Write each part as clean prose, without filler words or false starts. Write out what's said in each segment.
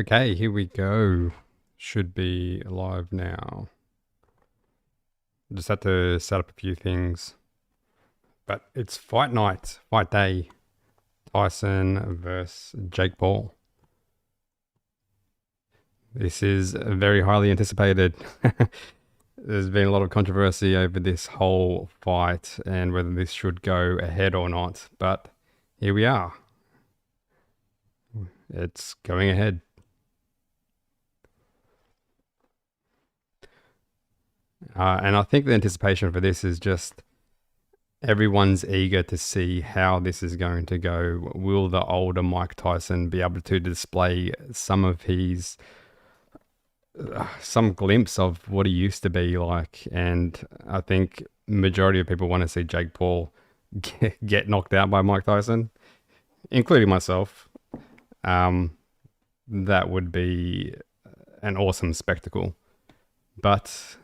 Okay, here we go. Should be live now. Just had to set up a few things. But it's fight night, fight day. Tyson versus Jake Paul. This is very highly anticipated. There's been a lot of controversy over this whole fight and whether this should go ahead or not. But here we are. It's going ahead. And I think the anticipation for this is just everyone's eager to see how this is going to go. Will the older Mike Tyson be able to display some of his some glimpse of what he used to be like? And I think majority of people want to see Jake Paul get knocked out by Mike Tyson, including myself. That would be an awesome spectacle. But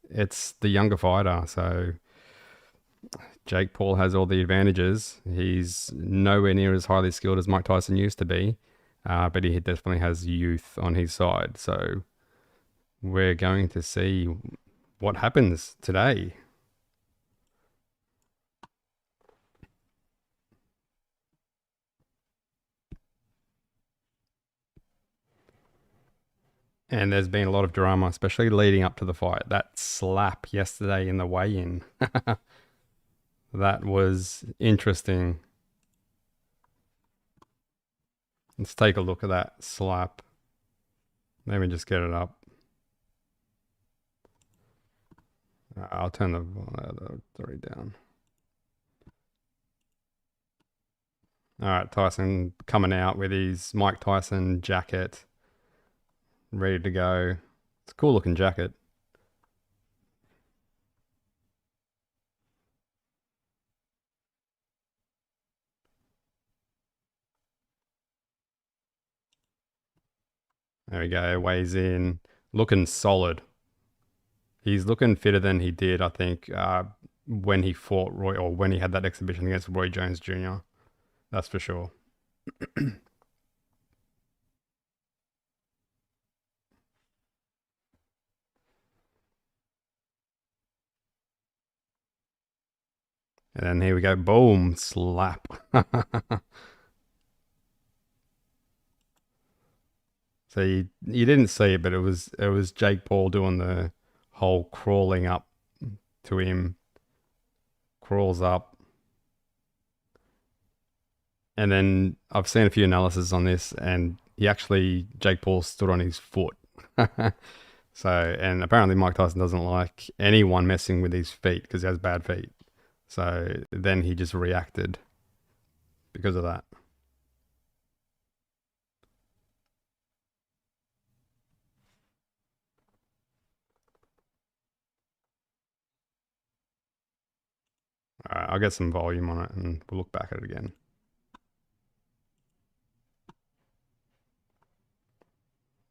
it's the younger fighter, so Jake Paul has all the advantages. He's nowhere near as highly skilled as Mike Tyson used to be, but he definitely has youth on his side. So we're going to see what happens today. And there's been a lot of drama, especially leading up to the fight. That slap yesterday in the weigh-in. That was interesting. Let's take a look at that slap. Let me just get it up. I'll turn the three down. All right, Tyson coming out with his Mike Tyson jacket, ready to go. It's a cool looking jacket. There we go, weighs in, looking solid. He's looking fitter than he did, I think, when he fought Roy, or when he had that exhibition against Roy Jones Jr. That's for sure. And then here we go, boom, slap. So you didn't see it, but it was Jake Paul doing the whole crawling up to him, crawls up, and then I've seen a few analysis on this, and Jake Paul stood on his foot. So, and apparently Mike Tyson doesn't like anyone messing with his feet because he has bad feet. So then he just reacted because of that. All right, I'll get some volume on it and we'll look back at it again.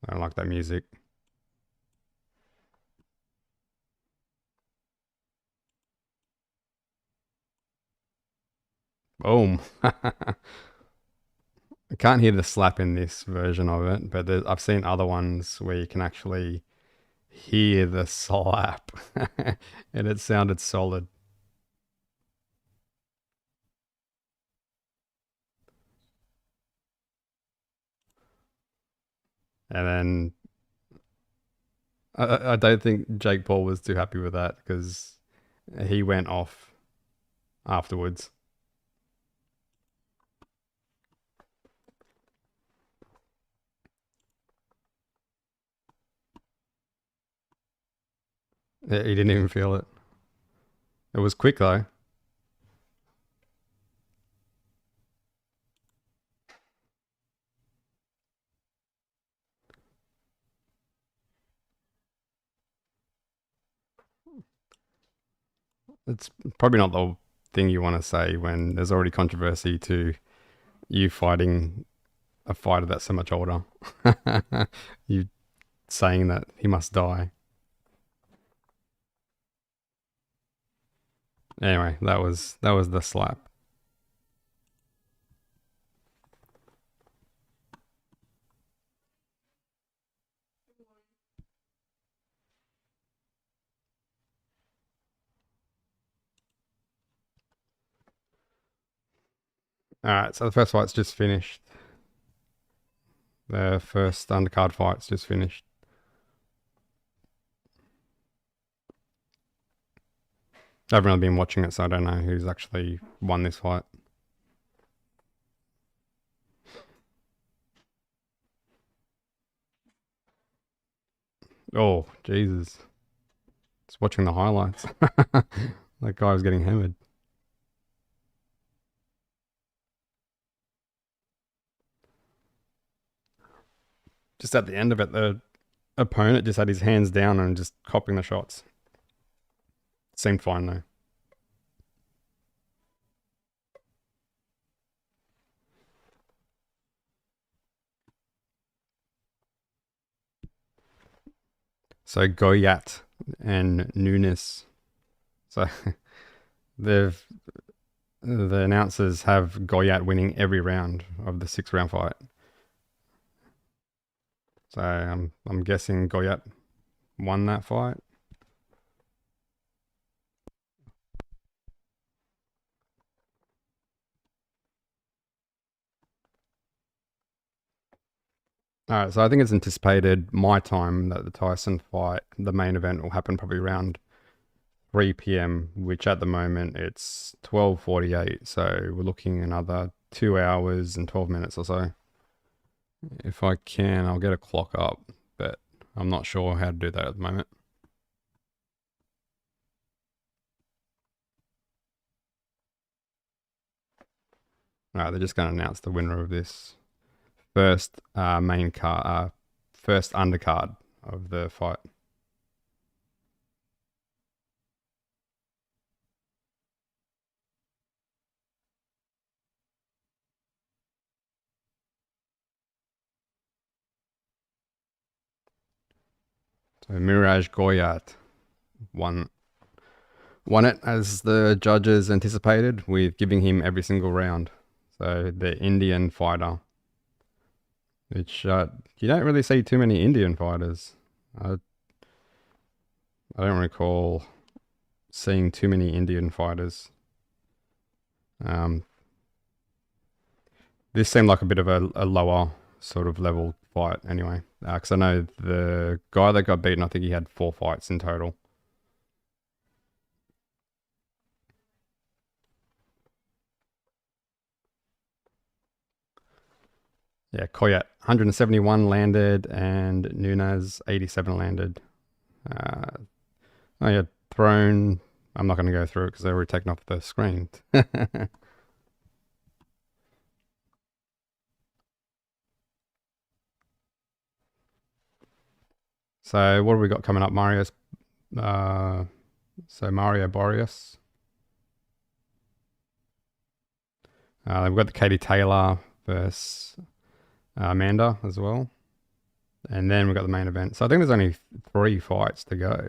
I don't like that music. Boom. I can't hear the slap in this version of it, but I've seen other ones where you can actually hear the slap and it sounded solid. And then I don't think Jake Paul was too happy with that because he went off afterwards. He didn't even feel it. It was quick though. It's probably not the thing you want to say when there's already controversy to you fighting a fighter that's so much older. You saying that he must die. Anyway, that was the slap. All right, so the first fight's just finished. The first undercard fight's just finished. I haven't really been watching it, so I don't know who's actually won this fight. Oh, Jesus. Just watching the highlights. That guy was getting hammered. Just at the end of it, the opponent just had his hands down and just copying the shots. Seemed fine though. So Goyat and Nunes. So they've the announcers have Goyat winning every round of the 6 round fight. So I'm guessing Goyat won that fight. All right, so I think it's anticipated my time that the Tyson fight, the main event, will happen probably around 3 p.m., which at the moment it's 12:48. So we're looking another 2 hours and 12 minutes or so. If I can, I'll get a clock up, but I'm not sure how to do that at the moment. All right, they're just going to announce the winner of this first main card, first undercard of the fight. So Miraj Goyat won it as the judges anticipated, with giving him every single round. So the Indian fighter, which you don't really see too many Indian fighters. I, I don't recall seeing too many Indian fighters. Um, this seemed like a bit of a lower sort of level fight anyway. Because I know the guy that got beaten, I think he had 4 fights in total. Yeah, Koyat 171 landed and Nunes 87 landed. Uh, oh yeah, thrown. I'm not going to go through it because they were taken off the screen. So what have we got coming up? Uh, Mario Barrios. We've got the Katie Taylor versus Amanda as well. And then we've got the main event. So I think there's only 3 fights to go.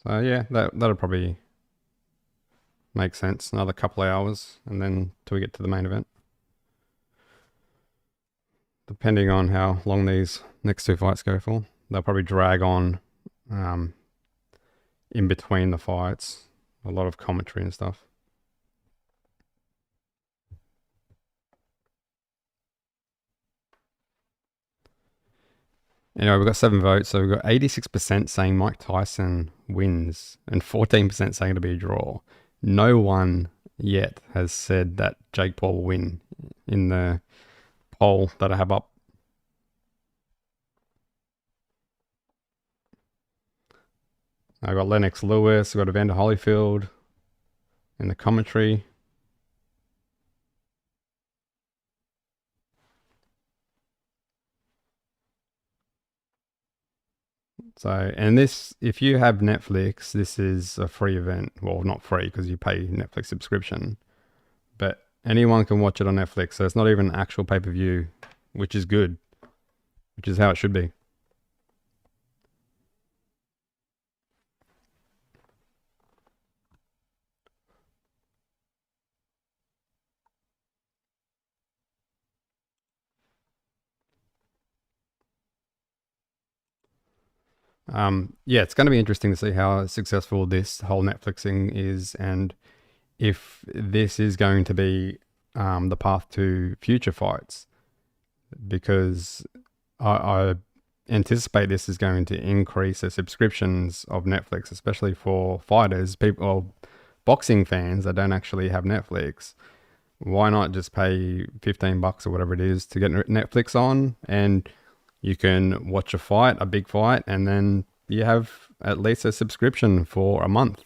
So yeah, that'll probably make sense. Another couple of hours, and then till we get to the main event. Depending on how long these next 2 fights go for, they'll probably drag on um, in between the fights. A lot of commentary and stuff. Anyway, we've got 7 votes. So we've got 86% saying Mike Tyson wins and 14% saying it'll be a draw. No one yet has said that Jake Paul will win in the poll that I have up. I've got Lennox Lewis, we've got Evander Holyfield in the commentary. So, and this, if you have Netflix, this is a free event. Well, not free because you pay Netflix subscription, but anyone can watch it on Netflix. So it's not even actual pay per view, which is good, which is how it should be. Yeah, it's going to be interesting to see how successful this whole Netflixing is, and if this is going to be the path to future fights, because I anticipate this is going to increase the subscriptions of Netflix, especially for fighters, people, or boxing fans that don't actually have Netflix. Why not just pay $15 or whatever it is to get Netflix on, and you can watch a fight, a big fight, and then you have at least a subscription for a month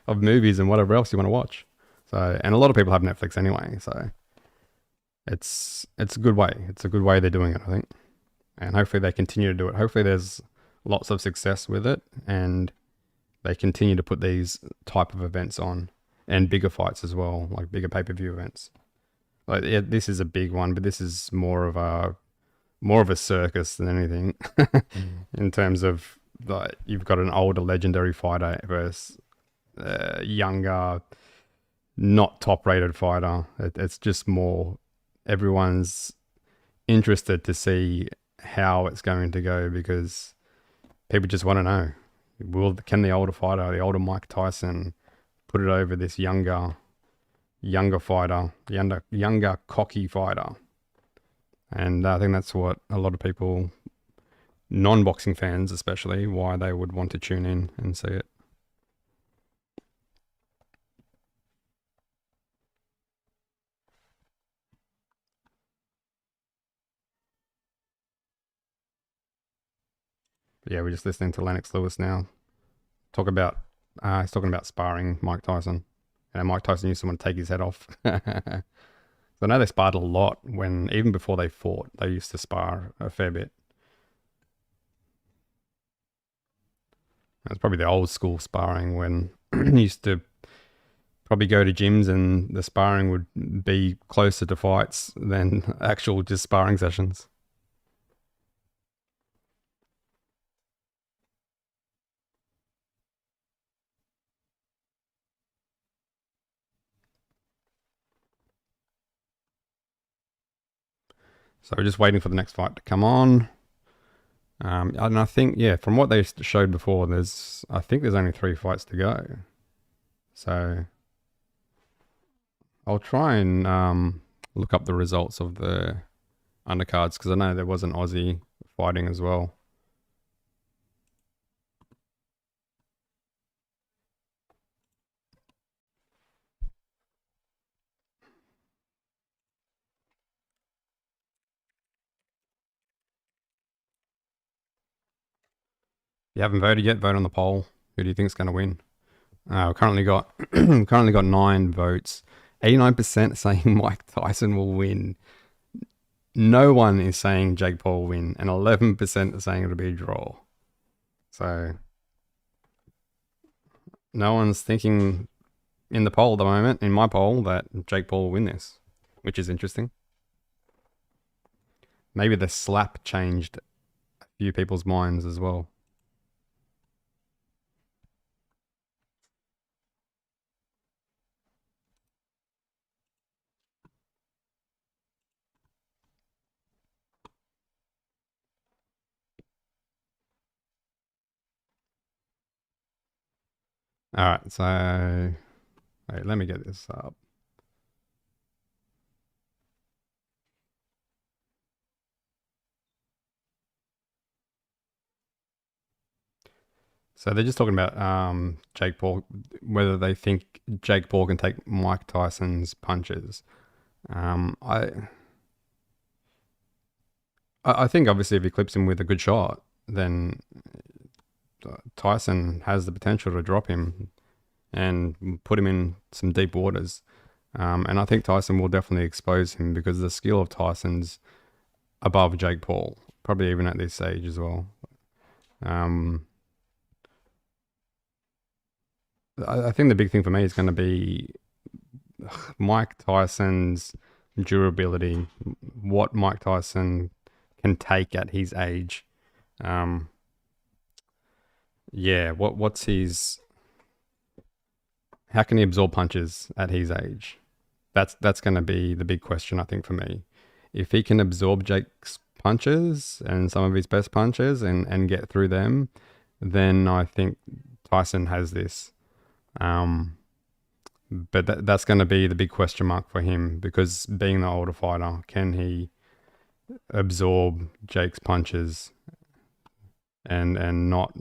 of movies and whatever else you want to watch. So, and a lot of people have Netflix anyway, so it's a good way. It's a good way they're doing it, I think, and hopefully they continue to do it. Hopefully there's lots of success with it, and they continue to put these type of events on, and bigger fights as well, like bigger pay-per-view events. Like, yeah, this is a big one, but this is more of a circus than anything in terms of, like, you've got an older legendary fighter versus a younger, not top-rated fighter. It's just more, everyone's interested to see how it's going to go, because people just want to know, can the older fighter, the older Mike Tyson, put it over this younger fighter, younger cocky fighter? And I think that's what a lot of people, non-boxing fans especially, why they would want to tune in and see it. But yeah, we're just listening to Lennox Lewis now talk about. He's talking about sparring Mike Tyson, and Mike Tyson used someone to take his head off. So I know they sparred a lot even before they fought. They used to spar a fair bit. That's probably the old school sparring when you used to probably go to gyms and the sparring would be closer to fights than actual just sparring sessions. So we're just waiting for the next fight to come on. And I think, yeah, from what they showed before, I think there's only 3 fights to go. So I'll try and look up the results of the undercards, because I know there was an Aussie fighting as well. If you haven't voted yet, vote on the poll. Who do you think is going to win? Currently got 9 votes. 89% saying Mike Tyson will win. No one is saying Jake Paul will win, and 11% are saying it'll be a draw. So no one's thinking in the poll at the moment, in my poll, that Jake Paul will win this, which is interesting. Maybe the slap changed a few people's minds as well. All right, so wait, let me get this up. So they're just talking about Jake Paul, whether they think Jake Paul can take Mike Tyson's punches. I think obviously if he clips him with a good shot, then Tyson has the potential to drop him and put him in some deep waters. And I think Tyson will definitely expose him, because the skill of Tyson's above Jake Paul, probably even at this stage as well. I think the big thing for me is going to be Mike Tyson's durability, what Mike Tyson can take at his age. Yeah, what's his? How can he absorb punches at his age? That's going to be the big question, I think, for me. If he can absorb Jake's punches and some of his best punches and get through them, then I think Tyson has this. But that's going to be the big question mark for him, because being the older fighter, can he absorb Jake's punches and not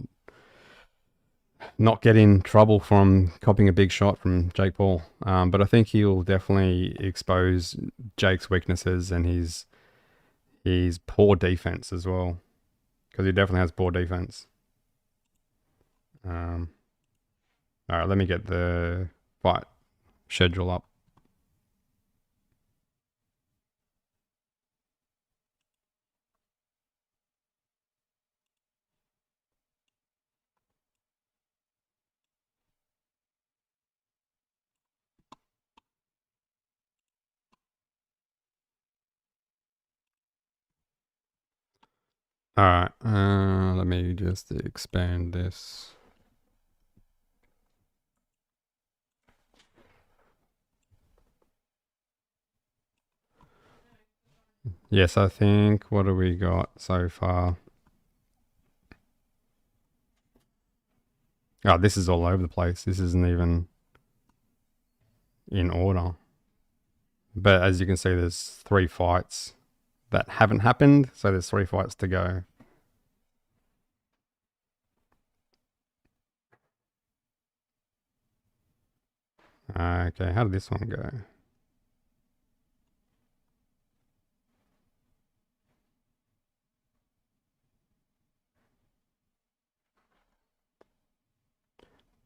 get in trouble from copying a big shot from Jake Paul. But I think he'll definitely expose Jake's weaknesses and his poor defense as well, because he definitely has poor defense. All right, let me get the fight schedule up. All right, let me just expand this. Yes, I think, what do we got so far? Oh, this is all over the place. This isn't even in order. But as you can see, there's 3 fights that haven't happened, so there's 3 fights to go. Okay, how did this one go?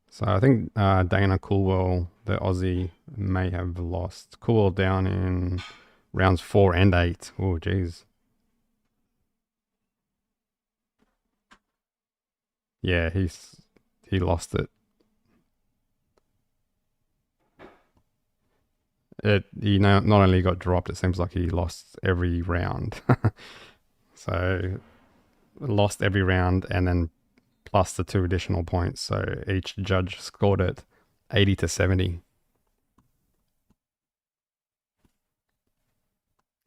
So I think Dana Coolwell, the Aussie, may have lost. Coolwell down in rounds 4 and 8. Oh, jeez. Yeah, he lost it. He not only got dropped, it seems like he lost every round. So lost every round, and then plus the 2 additional points. So each judge scored it 80 to 70.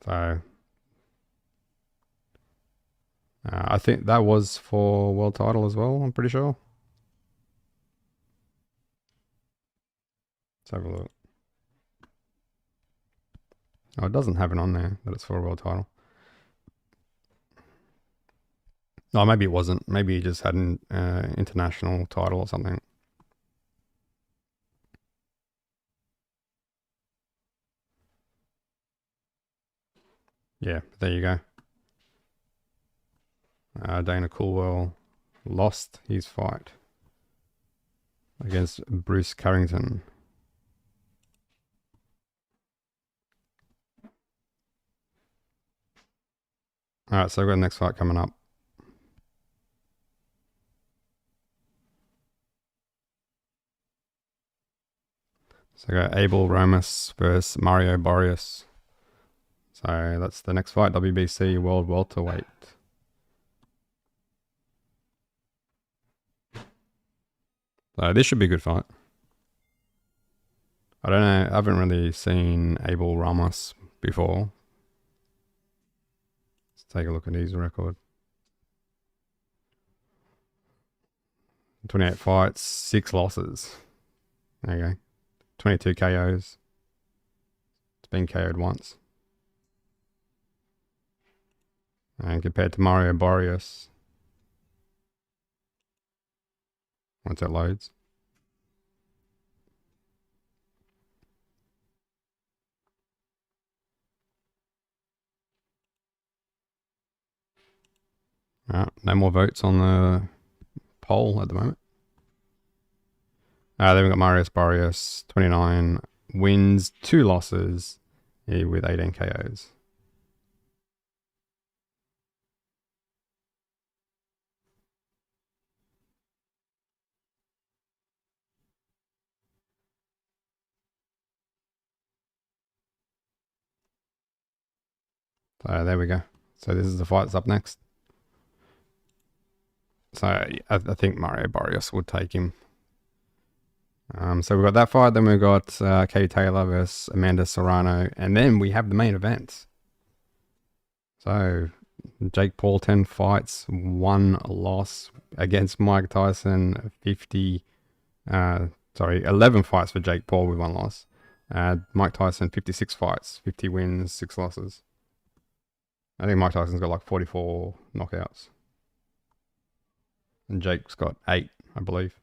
So I think that was for world title as well, I'm pretty sure. Let's have a look. Oh, it doesn't have it on there that it's for a world title. Oh, maybe it wasn't. Maybe he just had an international title or something. Yeah, there you go. Dana Coolwell lost his fight against Bruce Carrington. All right, so we've got the next fight coming up. So I got Abel Ramos versus Mario Barrios. So that's the next fight, WBC World Welterweight. So this should be a good fight. I don't know, I haven't really seen Abel Ramos before. Let's take a look at his record. 28 fights, 6 losses. There you go. 22 KOs. It's been KO'd once. And compared to Mario Barrios, once it loads. No more votes on the poll at the moment. Then we've got Marius Barrios, 29 wins, 2 losses with 18 KOs. So there we go. So this is the fight that's up next. So I think Mario Barrios would take him. So we've got that fight. Then we've got Katie Taylor versus Amanda Serrano. And then we have the main event. So Jake Paul 10 fights, 1 loss against Mike Tyson. 11 fights for Jake Paul with 1 loss. Mike Tyson 56 fights, 50 wins, 6 losses. I think Mike Tyson's got like 44 knockouts, and Jake's got 8, I believe.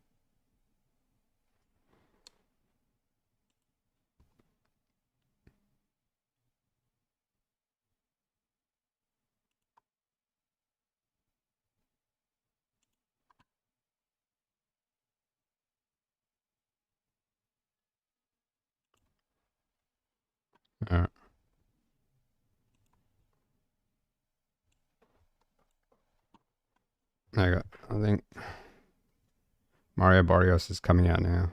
All right. I think Mario Barrios is coming out now.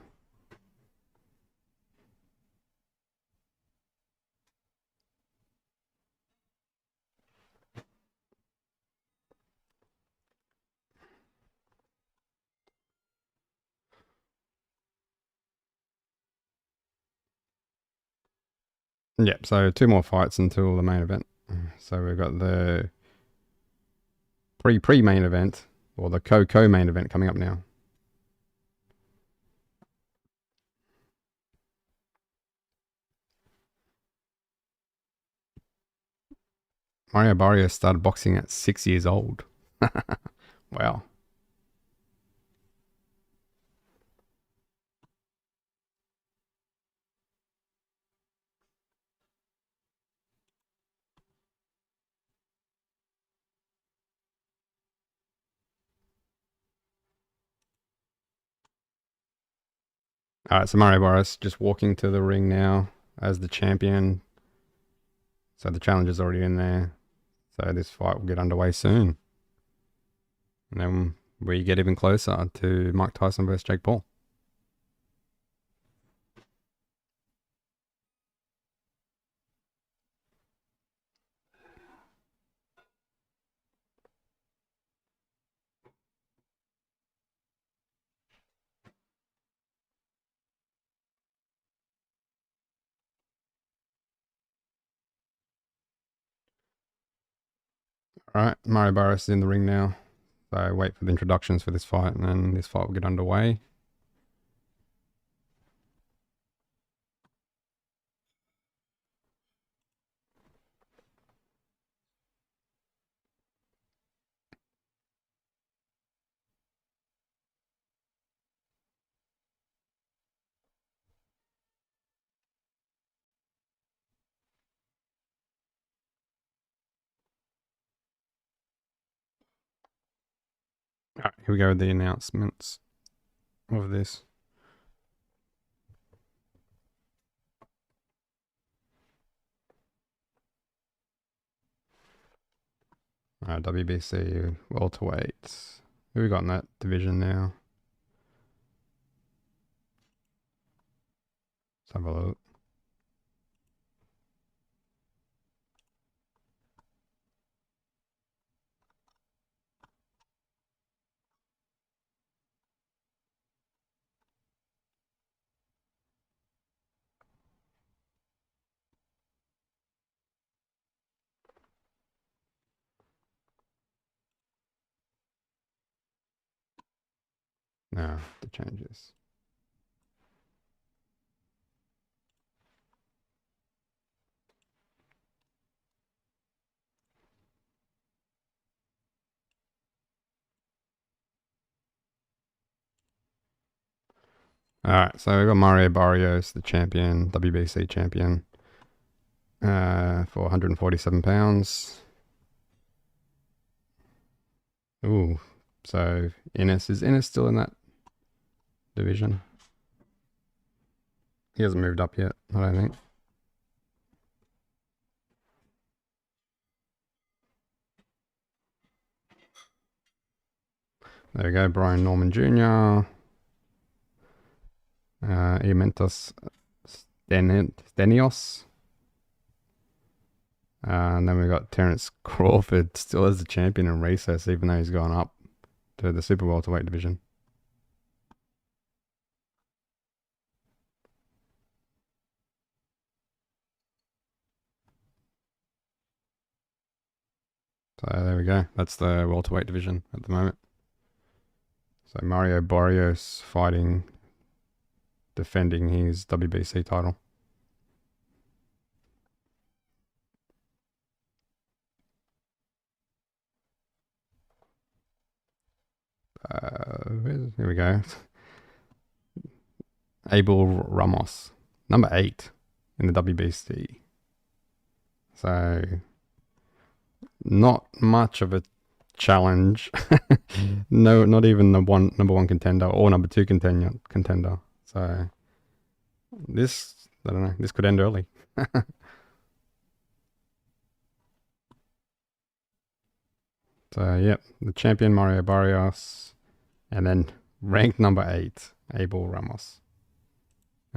Yep, so 2 more fights until the main event. So we've got the pre-main event, or the co-main event coming up now. Mario Barrios started boxing at 6 years old. Wow. All right, so Mario Barrios just walking to the ring now as the champion. So the challenger's already in there. So this fight will get underway soon. And then we get even closer to Mike Tyson versus Jake Paul. All right, Mario Barrios is in the ring now. So wait for the introductions for this fight, and then this fight will get underway. All right, here we go with the announcements of this. WBC welterweight. Who we got in that division now? Let's have a look. No, the changes. All right, so we've got Mario Barrios, the champion, WBC champion, for 147 pounds. Ooh, so is Innes still in that division? He hasn't moved up yet, I don't think. There we go, Brian Norman Jr. Ementos Stenios. And then we've got Terence Crawford still as the champion in recess, even though he's gone up to the super welterweight division. So there we go. That's the welterweight division at the moment. So Mario Barrios defending his WBC title. Here we go. Abel Ramos, number 8 in the WBC. So not much of a challenge. No, not even the number one contender or number 2 contender. So this, I don't know, this could end early. So yep, the champion Mario Barrios, and then ranked number 8 Abel Ramos.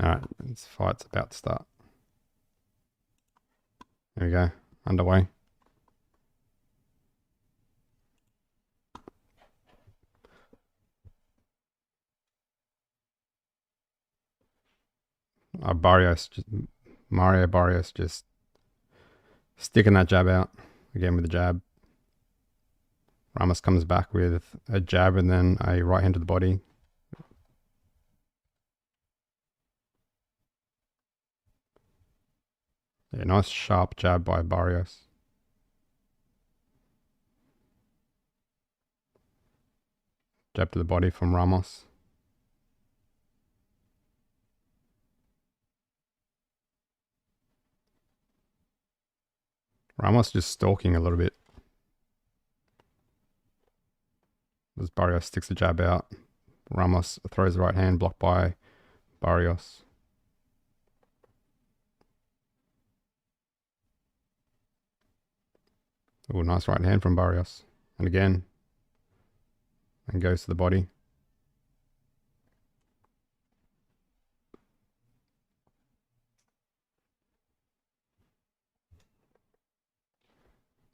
All right, this fight's about to start. There we go, underway. Mario Barrios just sticking that jab out again with the jab. Ramos comes back with a jab and then a right hand to the body. Yeah, nice sharp jab by Barrios. Jab to the body from Ramos. Ramos just stalking a little bit. As Barrios sticks the jab out. Ramos throws the right hand, blocked by Barrios. Oh, nice right hand from Barrios. And again. And goes to the body.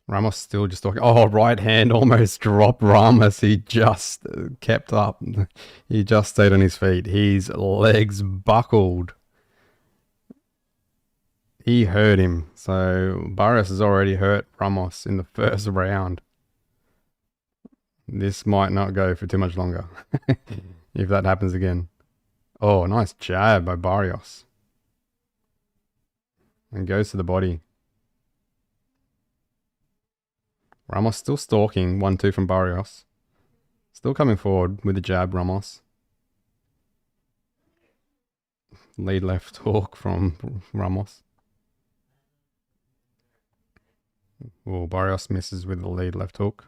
Ramos still just talking. Oh, right hand almost dropped Ramos. He just kept up. He just stayed on his feet. His legs buckled. He hurt him. So Barrios has already hurt Ramos in the first round. This might not go for too much longer if that happens again. Oh, nice jab by Barrios. And goes to the body. Ramos still stalking. 1-2 from Barrios. Still coming forward with the jab, Ramos. Lead left hook from Ramos. Oh, Barrios misses with the lead left hook.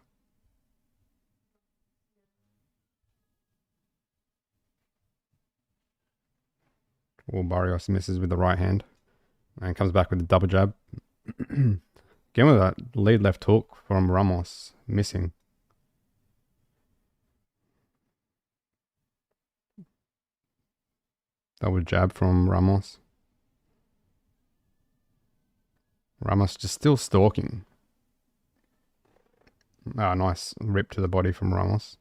Oh, Barrios misses with the right hand. And comes back with the double jab. Again with that lead left hook from Ramos. Missing. Double jab from Ramos. Ramos just still stalking. Ah, nice rip to the body from Ramos.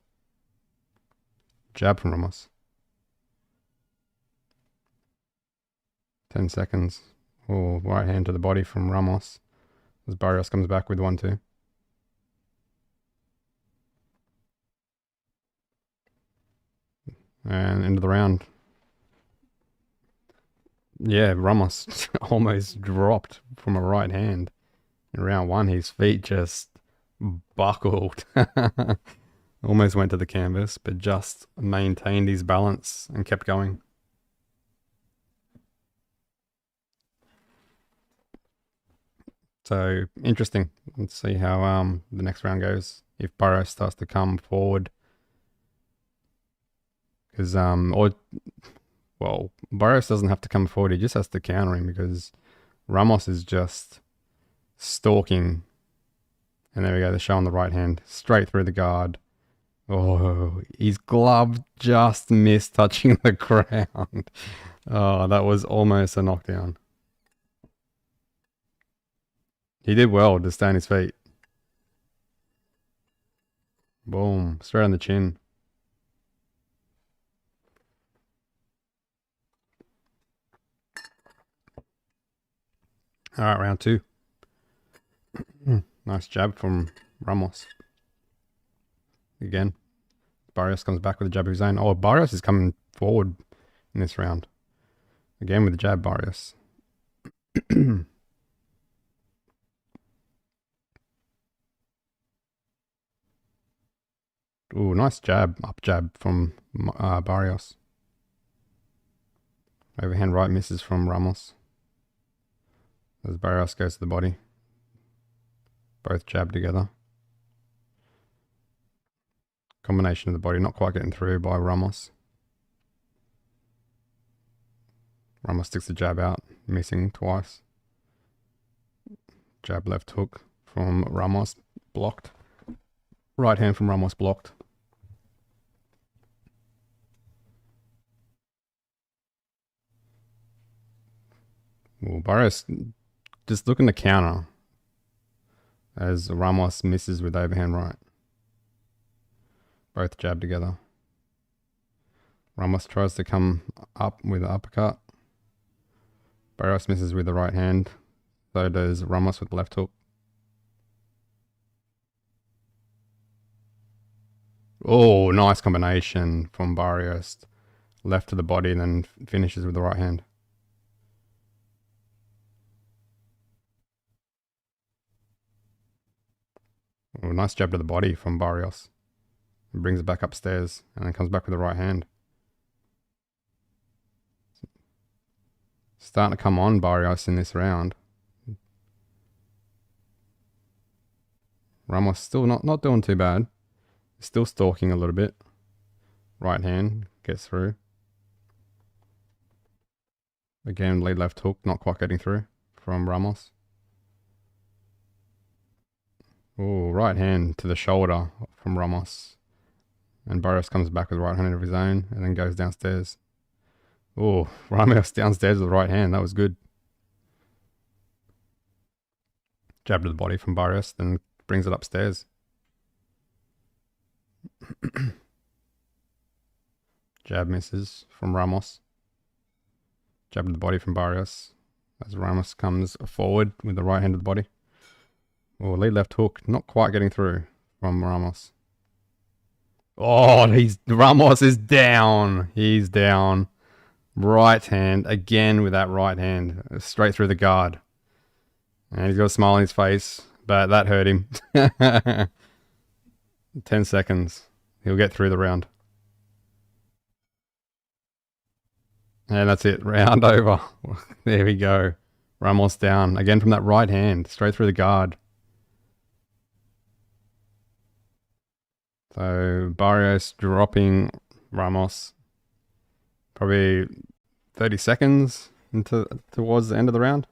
Jab from Ramos. 10 seconds. Oh, right hand to the body from Ramos. As Barrios comes back with 1-2. And into the round. Yeah, Ramos almost dropped from a right hand. In round 1, his feet just buckled. Almost went to the canvas, but just maintained his balance and kept going. So interesting. Let's see how the next round goes. If Barrios starts to come forward, because Barrios doesn't have to come forward. He just has to counter him because Ramos is just stalking. And there we go. They're showing the right hand straight through the guard. Oh, his glove just missed touching the ground. Oh, that was almost a knockdown. He did well to stay on his feet. Boom. Straight on the chin. All right, round 2. Nice jab from Ramos. Again. Barrios comes back with a jab of his own. Oh, Barrios is coming forward in this round. Again with the jab, Barrios. Ooh, nice jab. Up jab from Barrios. Overhand right misses from Ramos. As Barrios goes to the body. Both jab together. Combination of the body not quite getting through by Ramos. Ramos sticks the jab out, missing twice. Jab left hook from Ramos, blocked. Right hand from Ramos, blocked. Well, Barrios just looking to counter as Ramos misses with overhand right. Both jab together. Ramos tries to come up with an uppercut. Barrios misses with the right hand. So does Ramos with the left hook. Oh, nice combination from Barrios. Left to the body and then finishes with the right hand. Oh, nice jab to the body from Barrios. Brings it back upstairs and then comes back with the right hand. Starting to come on Barrios in this round. Ramos still not doing too bad. Still stalking a little bit. Right hand gets through. Again, lead left hook, not quite getting through from Ramos. Oh, right hand to the shoulder from Ramos. And Barrios comes back with the right hand of his own and then goes downstairs. Oh, Ramos downstairs with the right hand. That was good. Jab to the body from Barrios, then brings it upstairs. Jab misses from Ramos. Jab to the body from Barrios as Ramos comes forward with the right hand of the body. Oh, lead left hook, not quite getting through from Ramos. Oh, Ramos is down. He's down. Right hand, again with that right hand, straight through the guard. And he's got a smile on his face, but that hurt him. 10 seconds. He'll get through the round. And that's it. Round over. There we go. Ramos down. Again from that right hand. Straight through the guard. So Barrios dropping Ramos. Probably 30 seconds towards the end of the round.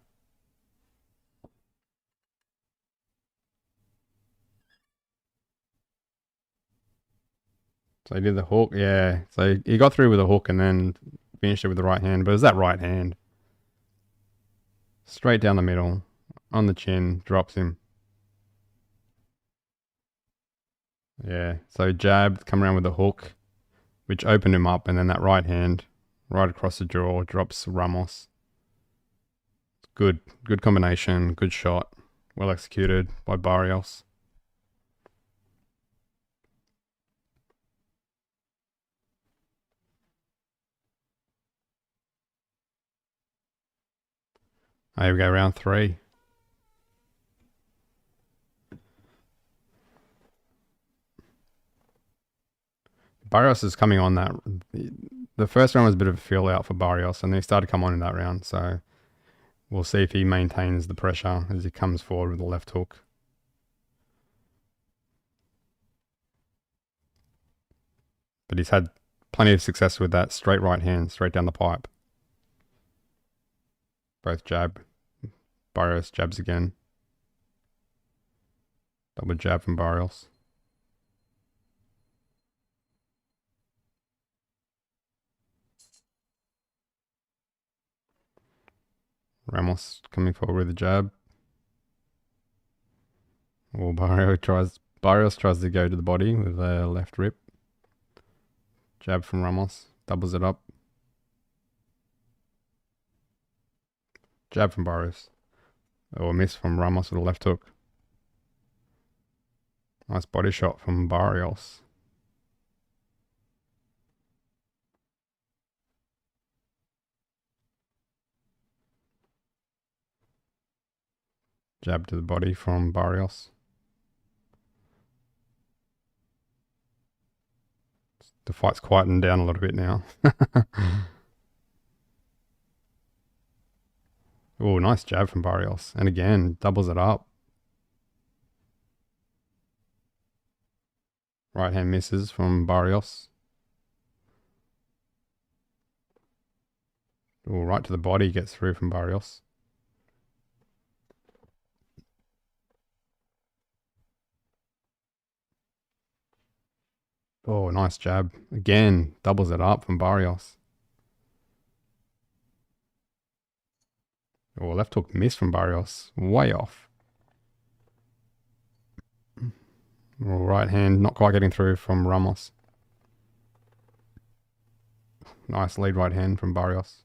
So he did the hook. Yeah. So he got through with a hook and then finished it with the right hand. But it was that right hand. Straight down the middle. On the chin. Drops him. Yeah. So jab, come around with the hook, which opened him up. And then that right hand right across the jaw drops Ramos. Good combination. Good shot. Well executed by Barrios. Here we go, round 3. Barrios is coming on that. The first round was a bit of a feel out for Barrios, and he started to come on in that round. So we'll see if he maintains the pressure as he comes forward with the left hook. But he's had plenty of success with that straight right hand, straight down the pipe. Both jab. Barrios jabs again. Double jab from Barrios. Ramos coming forward with a jab. Well, Barrios tries to go to the body with a left rip. Jab from Ramos. Doubles it up. Jab from Barrios. Oh, a miss from Ramos with a left hook. Nice body shot from Barrios. Jab to the body from Barrios. The fight's quietened down a little bit now. Oh, nice jab from Barrios. And again, doubles it up. Right hand misses from Barrios. Oh, right to the body, gets through from Barrios. Oh, nice jab. Again, doubles it up from Barrios. Oh, left hook miss from Barrios. Way off. Oh, right hand not quite getting through from Ramos. Nice lead right hand from Barrios.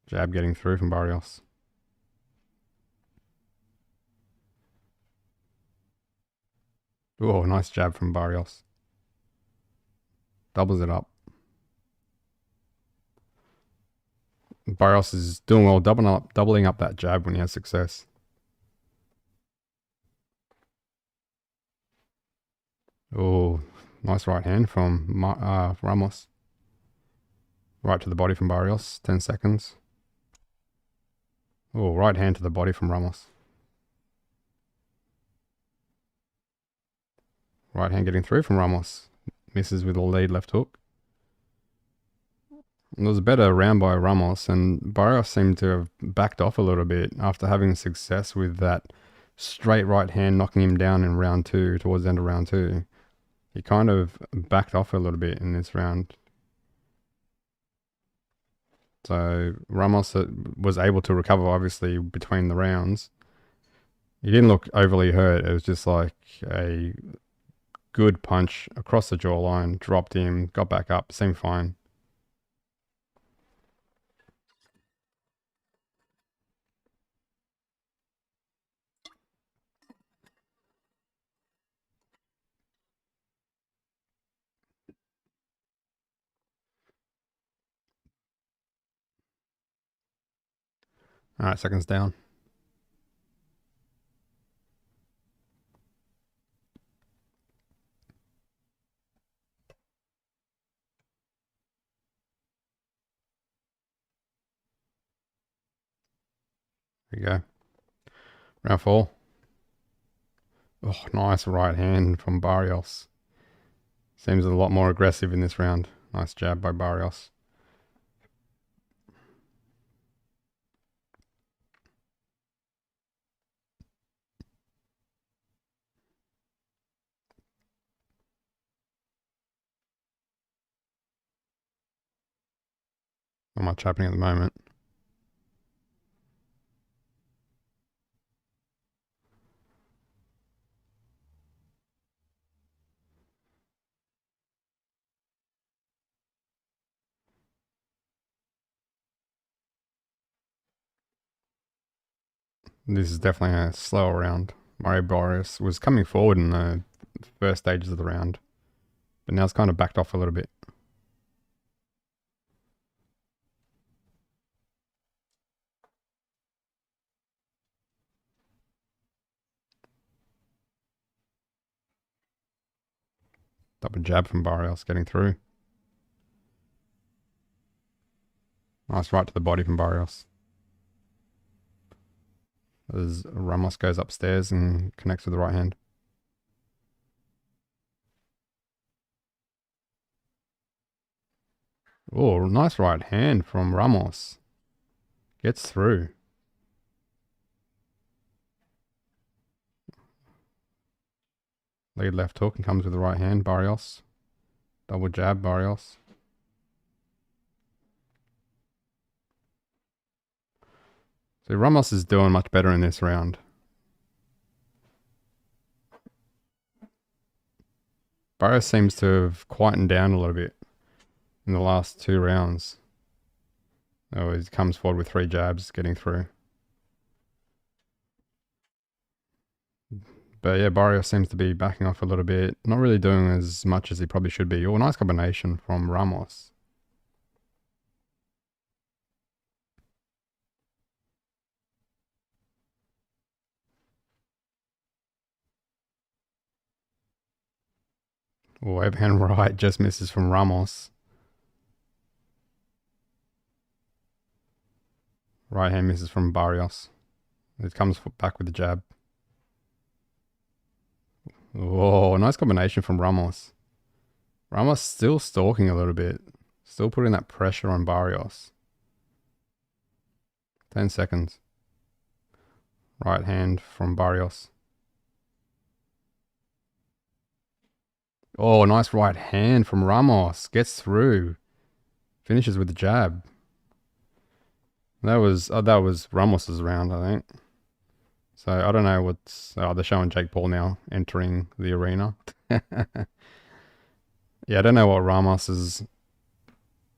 Jab getting through from Barrios. Oh, nice jab from Barrios. Doubles it up. Barrios is doing well, doubling up that jab when he has success. Oh, nice right hand from Ramos. Right to the body from Barrios. 10 seconds. Oh, right hand to the body from Ramos. Right hand getting through from Ramos. Misses with a lead left hook. It was a better round by Ramos, and Barrios seemed to have backed off a little bit after having success with that straight right hand knocking him down in round 2, towards the end of round 2. He kind of backed off a little bit in this round. So Ramos was able to recover, obviously, between the rounds. He didn't look overly hurt. It was just like a good punch across the jawline, dropped him, got back up, seemed fine. All right, seconds down. There you go. Round 4. Oh, nice right hand from Barrios. Seems a lot more aggressive in this round. Nice jab by Barrios. Not much happening at the moment. This is definitely a slower round. Mario Barrios was coming forward in the first stages of the round, but now it's kind of backed off a little bit. Double jab from Barrios getting through. Nice right to the body from Barrios. As Ramos goes upstairs and connects with the right hand. Oh, nice right hand from Ramos. Gets through. Lead left hook and comes with the right hand, Barrios. Double jab, Barrios. So Ramos is doing much better in this round. Barrios seems to have quietened down a little bit in the last 2 rounds. Oh, he comes forward with 3 jabs, getting through. But yeah, Barrios seems to be backing off a little bit. Not really doing as much as he probably should be. Oh, nice combination from Ramos. Oh, overhand right just misses from Ramos. Right hand misses from Barrios. It comes back with the jab. Oh, nice combination from Ramos. Ramos still stalking a little bit. Still putting that pressure on Barrios. 10 seconds. Right hand from Barrios. Oh, nice right hand from Ramos. Gets through. Finishes with the jab. That was Ramos's round, I think. So I don't know what's. Oh, they're showing Jake Paul now entering the arena. Yeah, I don't know what Ramos is.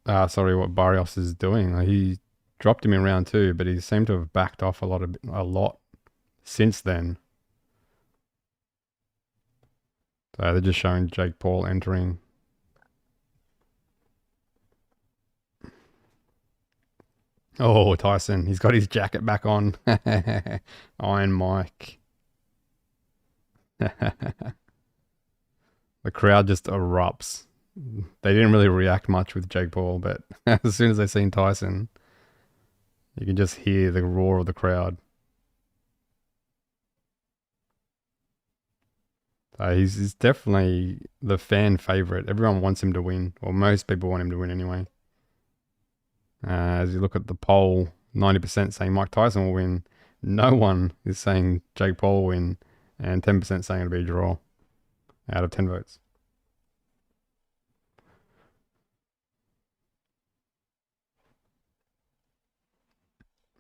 What Barrios is doing. He dropped him in round 2, but he seemed to have backed off a lot since then. So they're just showing Jake Paul entering. Oh, Tyson, he's got his jacket back on. Iron Mike. The crowd just erupts. They didn't really react much with Jake Paul, but as soon as they seen Tyson, you can just hear the roar of the crowd. He's definitely the fan favorite. Everyone wants him to win, or most people want him to win anyway. As you look at the poll, 90% saying Mike Tyson will win. No one is saying Jake Paul will win, and 10% saying it'll be a draw out of 10 votes.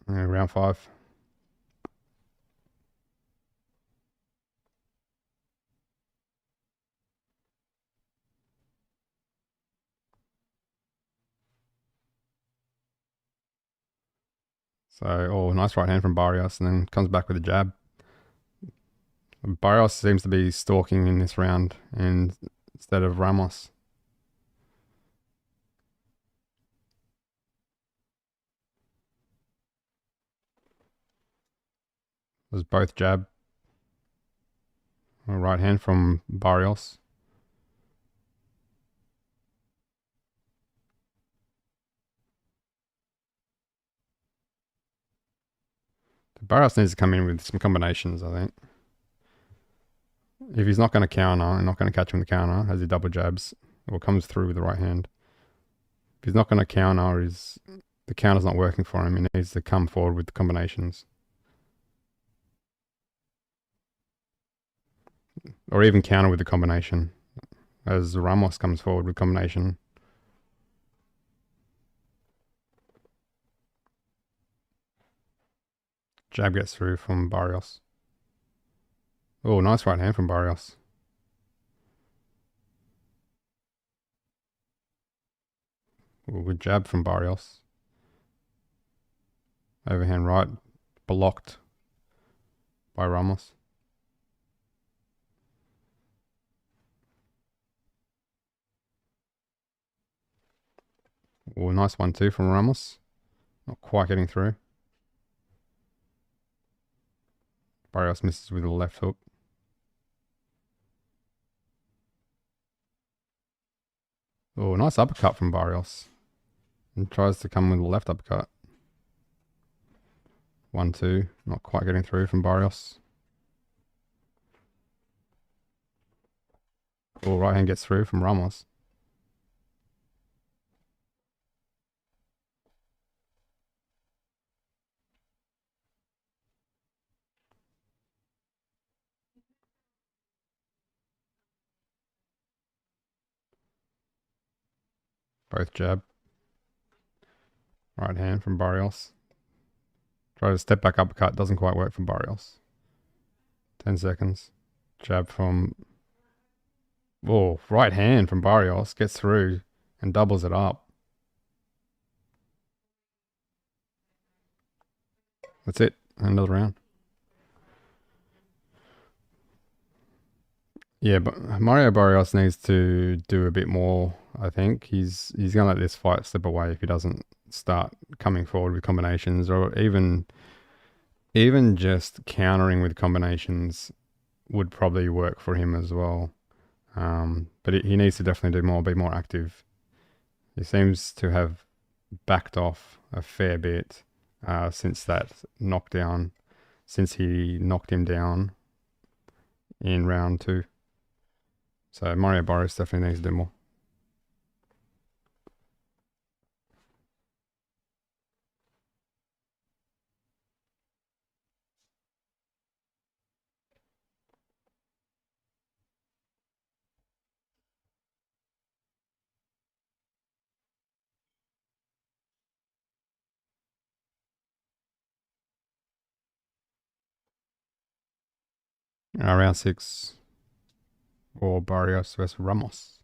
Round 5. So, oh, nice right hand from Barrios, and then comes back with a jab. Barrios seems to be stalking in this round instead of Ramos. It was both jab. A right hand from Barrios. Barrios needs to come in with some combinations, I think. If he's not going to counter and not going to catch him in the counter, has he double jabs or comes through with the right hand. If he's not going to counter, the counter's not working for him. He needs to come forward with the combinations. Or even counter with the combination. As Ramos comes forward with combination. Jab gets through from Barrios. Oh, nice right hand from Barrios. Ooh, good jab from Barrios. Overhand right, blocked by Ramos. Oh, nice one too from Ramos. Not quite getting through. Barrios misses with a left hook. Oh, nice uppercut from Barrios. And tries to come with a left uppercut. 1-2. Not quite getting through from Barrios. Oh, right hand gets through from Ramos. Both jab. Right hand from Barrios. Try to step back uppercut. Doesn't quite work from Barrios. 10 seconds. Jab from... Oh, right hand from Barrios. Gets through and doubles it up. That's it. Another round. Yeah, but Mario Barrios needs to do a bit more. I think he's gonna let this fight slip away if he doesn't start coming forward with combinations, or even just countering with combinations would probably work for him as well. But he needs to definitely do more, be more active. He seems to have backed off a fair bit since that knockdown, since he knocked him down in round two. So Mario Barrios definitely needs to do more. Round six, or Barrios versus Ramos.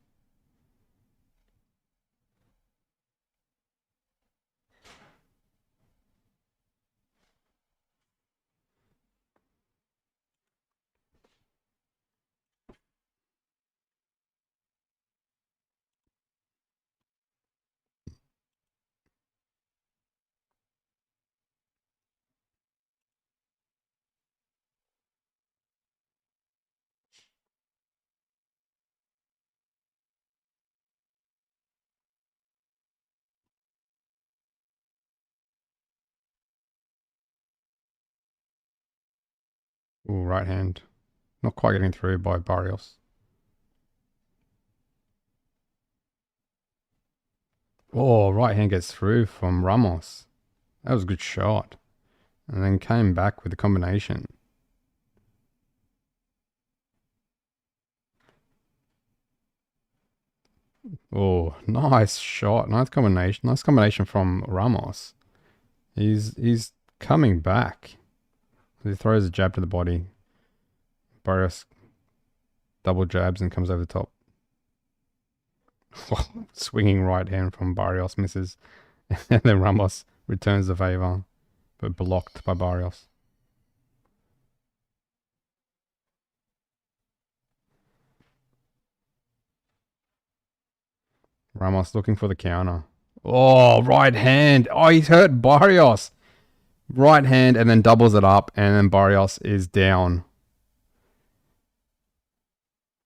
Ooh, right hand. Not quite getting through by Barrios. Oh, right hand gets through from Ramos. That was a good shot. And then came back with the combination. Oh, nice shot. Nice combination. Nice combination from Ramos. He's coming back. He throws a jab to the body. Barrios double jabs and comes over the top. Swinging right hand from Barrios misses. And then Ramos returns the favor, but blocked by Barrios. Ramos looking for the counter. Oh, right hand. Oh, he's hurt Barrios. Right hand and then doubles it up, and then Barrios is down.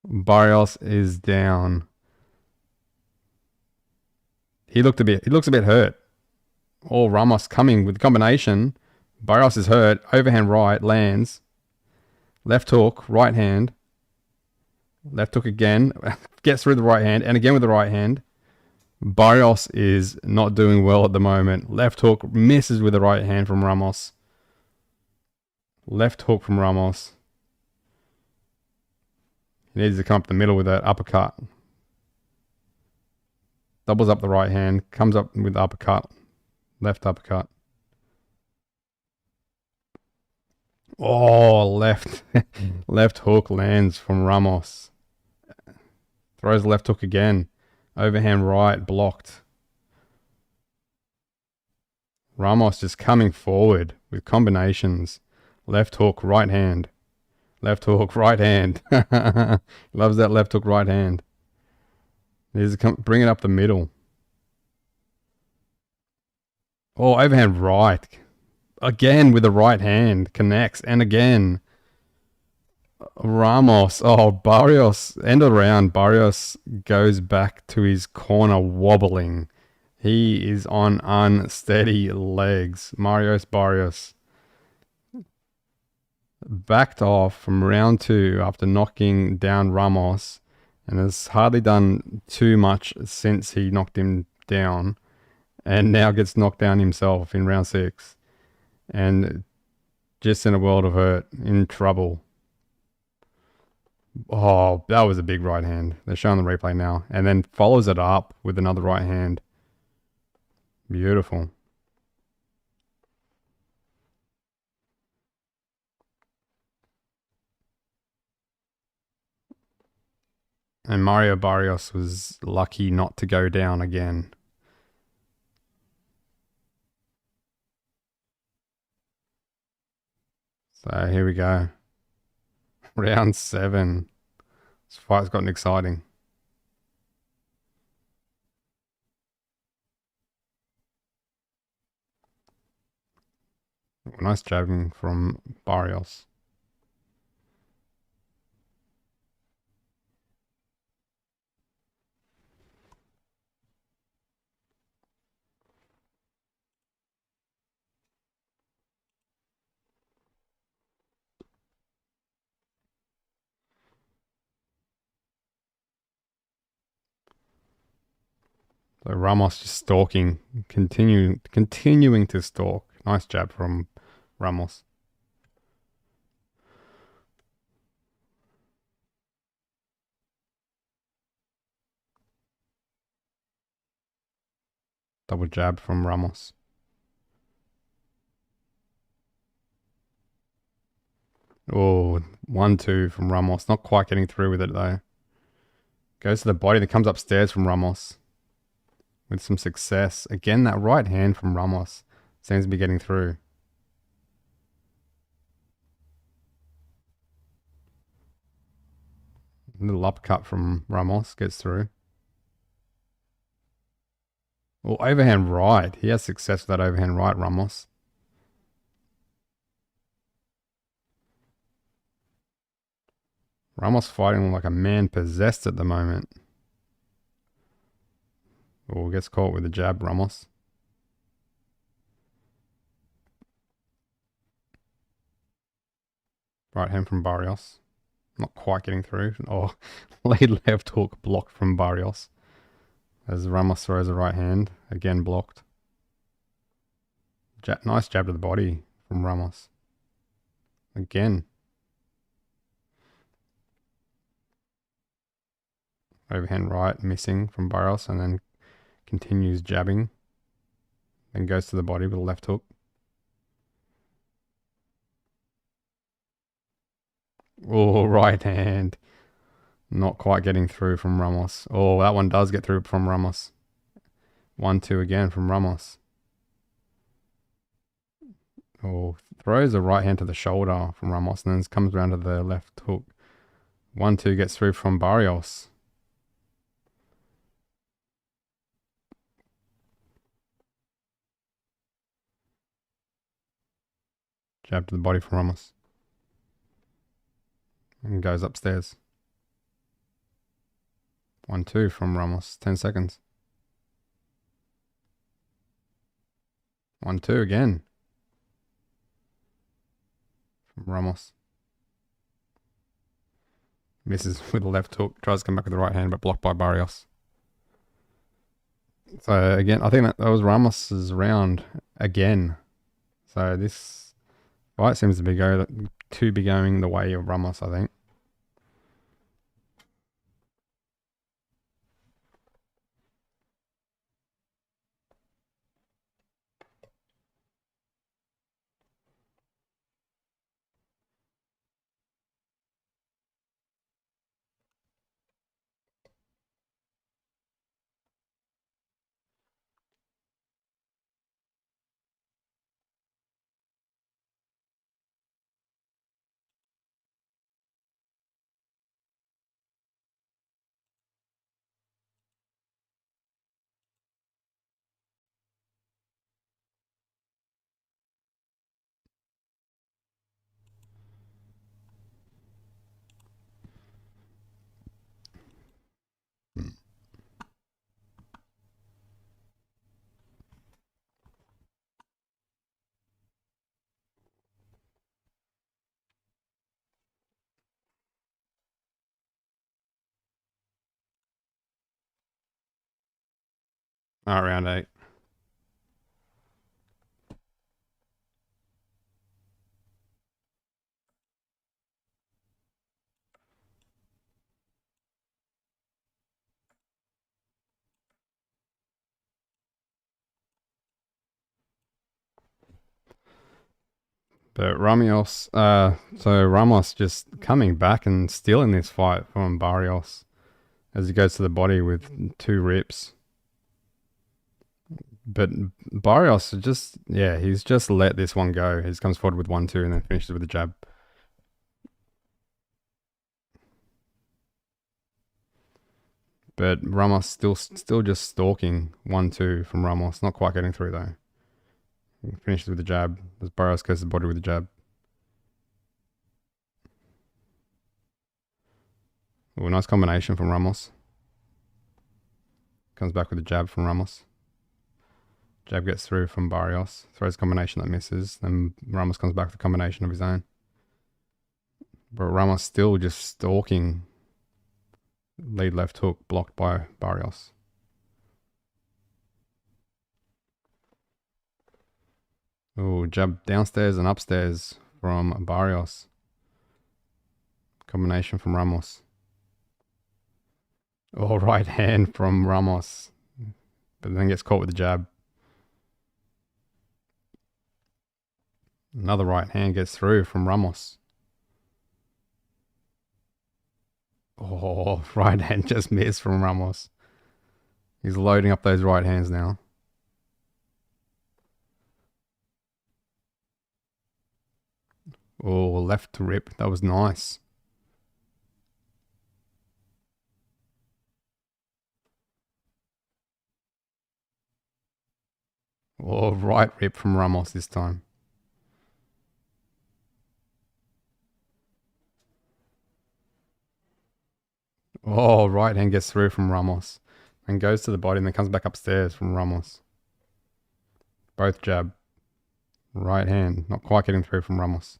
Barrios is down. He looks a bit hurt. Oh, Ramos coming with the combination. Barrios is hurt. Overhand right, lands. Left hook, right hand. Left hook again. Gets through the right hand, and again with the right hand. Barrios is not doing well at the moment. Left hook misses with the right hand from Ramos. Left hook from Ramos. He needs to come up the middle with that uppercut. Doubles up the right hand. Comes up with the uppercut. Left uppercut. Oh, left. Left hook lands from Ramos. Throws the left hook again. Overhand right blocked. Ramos just coming forward with combinations. Left hook, right hand. Left hook, right hand. Loves that left hook, right hand. Needs to bring it up the middle. Oh, overhand right. Again with the right hand. Connects. And again. Ramos. Oh, Barrios. End of the round. Barrios goes back to his corner wobbling. He is on unsteady legs. Marios Barrios backed off from round two after knocking down Ramos and has hardly done too much since he knocked him down, and now gets knocked down himself in round six and just in a world of hurt, in trouble. Oh, that was a big right hand. They're showing the replay now, and then follows it up with another right hand. Beautiful. And Mario Barrios was lucky not to go down again. So here we go. Round 7. This fight's gotten exciting. Nice jabbing from Barrios. So Ramos just stalking, continuing to stalk. Nice jab from Ramos. Double jab from Ramos. Oh, 1-2 from Ramos. Not quite getting through with it though. Goes to the body that comes upstairs from Ramos with some success. Again, that right hand from Ramos seems to be getting through. Little upcut from Ramos gets through. Oh, overhand right. He has success with that overhand right, Ramos. Ramos fighting like a man possessed at the moment. Oh, gets caught with a jab, Ramos. Right hand from Barrios. Not quite getting through. Oh, lead left hook blocked from Barrios. As Ramos throws a right hand. Again blocked. Nice jab to the body from Ramos. Again. Overhand right missing from Barrios and then continues jabbing. Then goes to the body with a left hook. Oh, right hand. Not quite getting through from Ramos. Oh, that one does get through from Ramos. 1-2 again from Ramos. Oh, throws a right hand to the shoulder from Ramos and then comes around to the left hook. 1-2 gets through from Barrios. Jab to the body from Ramos. And goes upstairs. 1-2 from Ramos. 10 seconds. 1-2 again. From Ramos. Misses with the left hook. Tries to come back with the right hand, but blocked by Barrios. So again, I think that was Ramos's round again. So this fight seems to be going the way of Ramos, I think. All right, round 8. But Ramos just coming back and stealing this fight from Barrios as he goes to the body with 2 rips. But Barrios just, yeah, he's just let this one go. He just comes forward with 1-2 and then finishes with a jab. But Ramos still just stalking 1-2 from Ramos. Not quite getting through though. He finishes with a jab as Barrios goes to the body with a jab. Oh, nice combination from Ramos. Comes back with a jab from Ramos. Jab gets through from Barrios. Throws a combination that misses. Then Ramos comes back with a combination of his own. But Ramos still just stalking. Lead left hook blocked by Barrios. Oh, jab downstairs and upstairs from Barrios. Combination from Ramos. Oh, right hand from Ramos. But then gets caught with the jab. Another right hand gets through from Ramos. Oh, right hand just missed from Ramos. He's loading up those right hands now. Oh, left rip. That was nice. Oh, right rip from Ramos this time. Oh, right hand gets through from Ramos. And goes to the body and then comes back upstairs from Ramos. Both jab. Right hand. Not quite getting through from Ramos.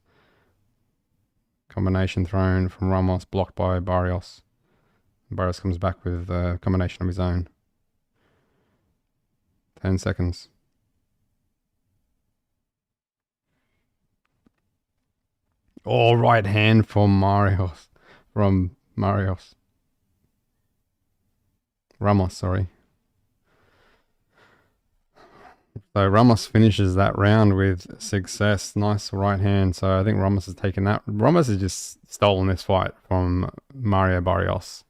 Combination thrown from Ramos. Blocked by Barrios. Barrios comes back with a combination of his own. 10 seconds. Oh, right hand from Marios. From Marios. Ramos, sorry. So Ramos finishes that round with success. Nice right hand. So I think Ramos has taken that. Ramos has just stolen this fight from Mario Barrios.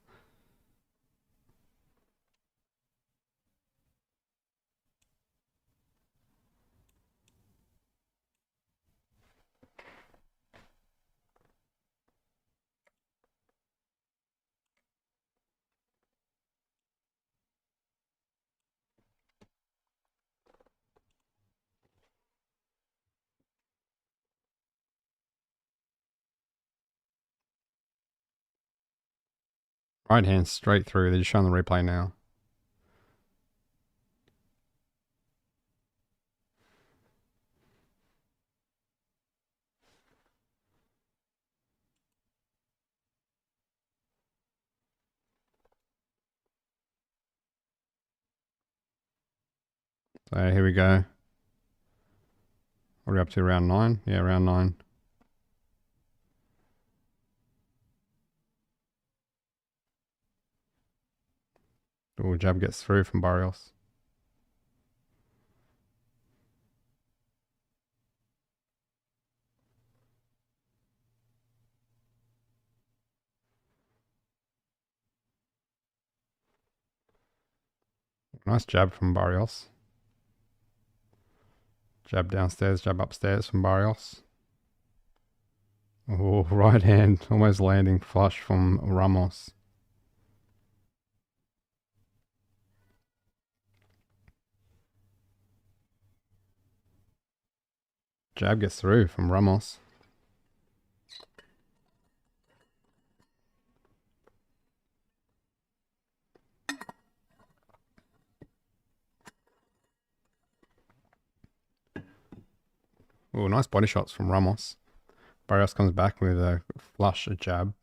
Right hand straight through. They're just showing the replay now. So here we go. What are we up to? Round 9? Yeah, round 9. Oh, jab gets through from Barrios. Nice jab from Barrios. Jab downstairs, jab upstairs from Barrios. Oh, right hand almost landing flush from Ramos. Jab gets through from Ramos. Oh, nice body shots from Ramos. Barrios comes back with a flush, a jab.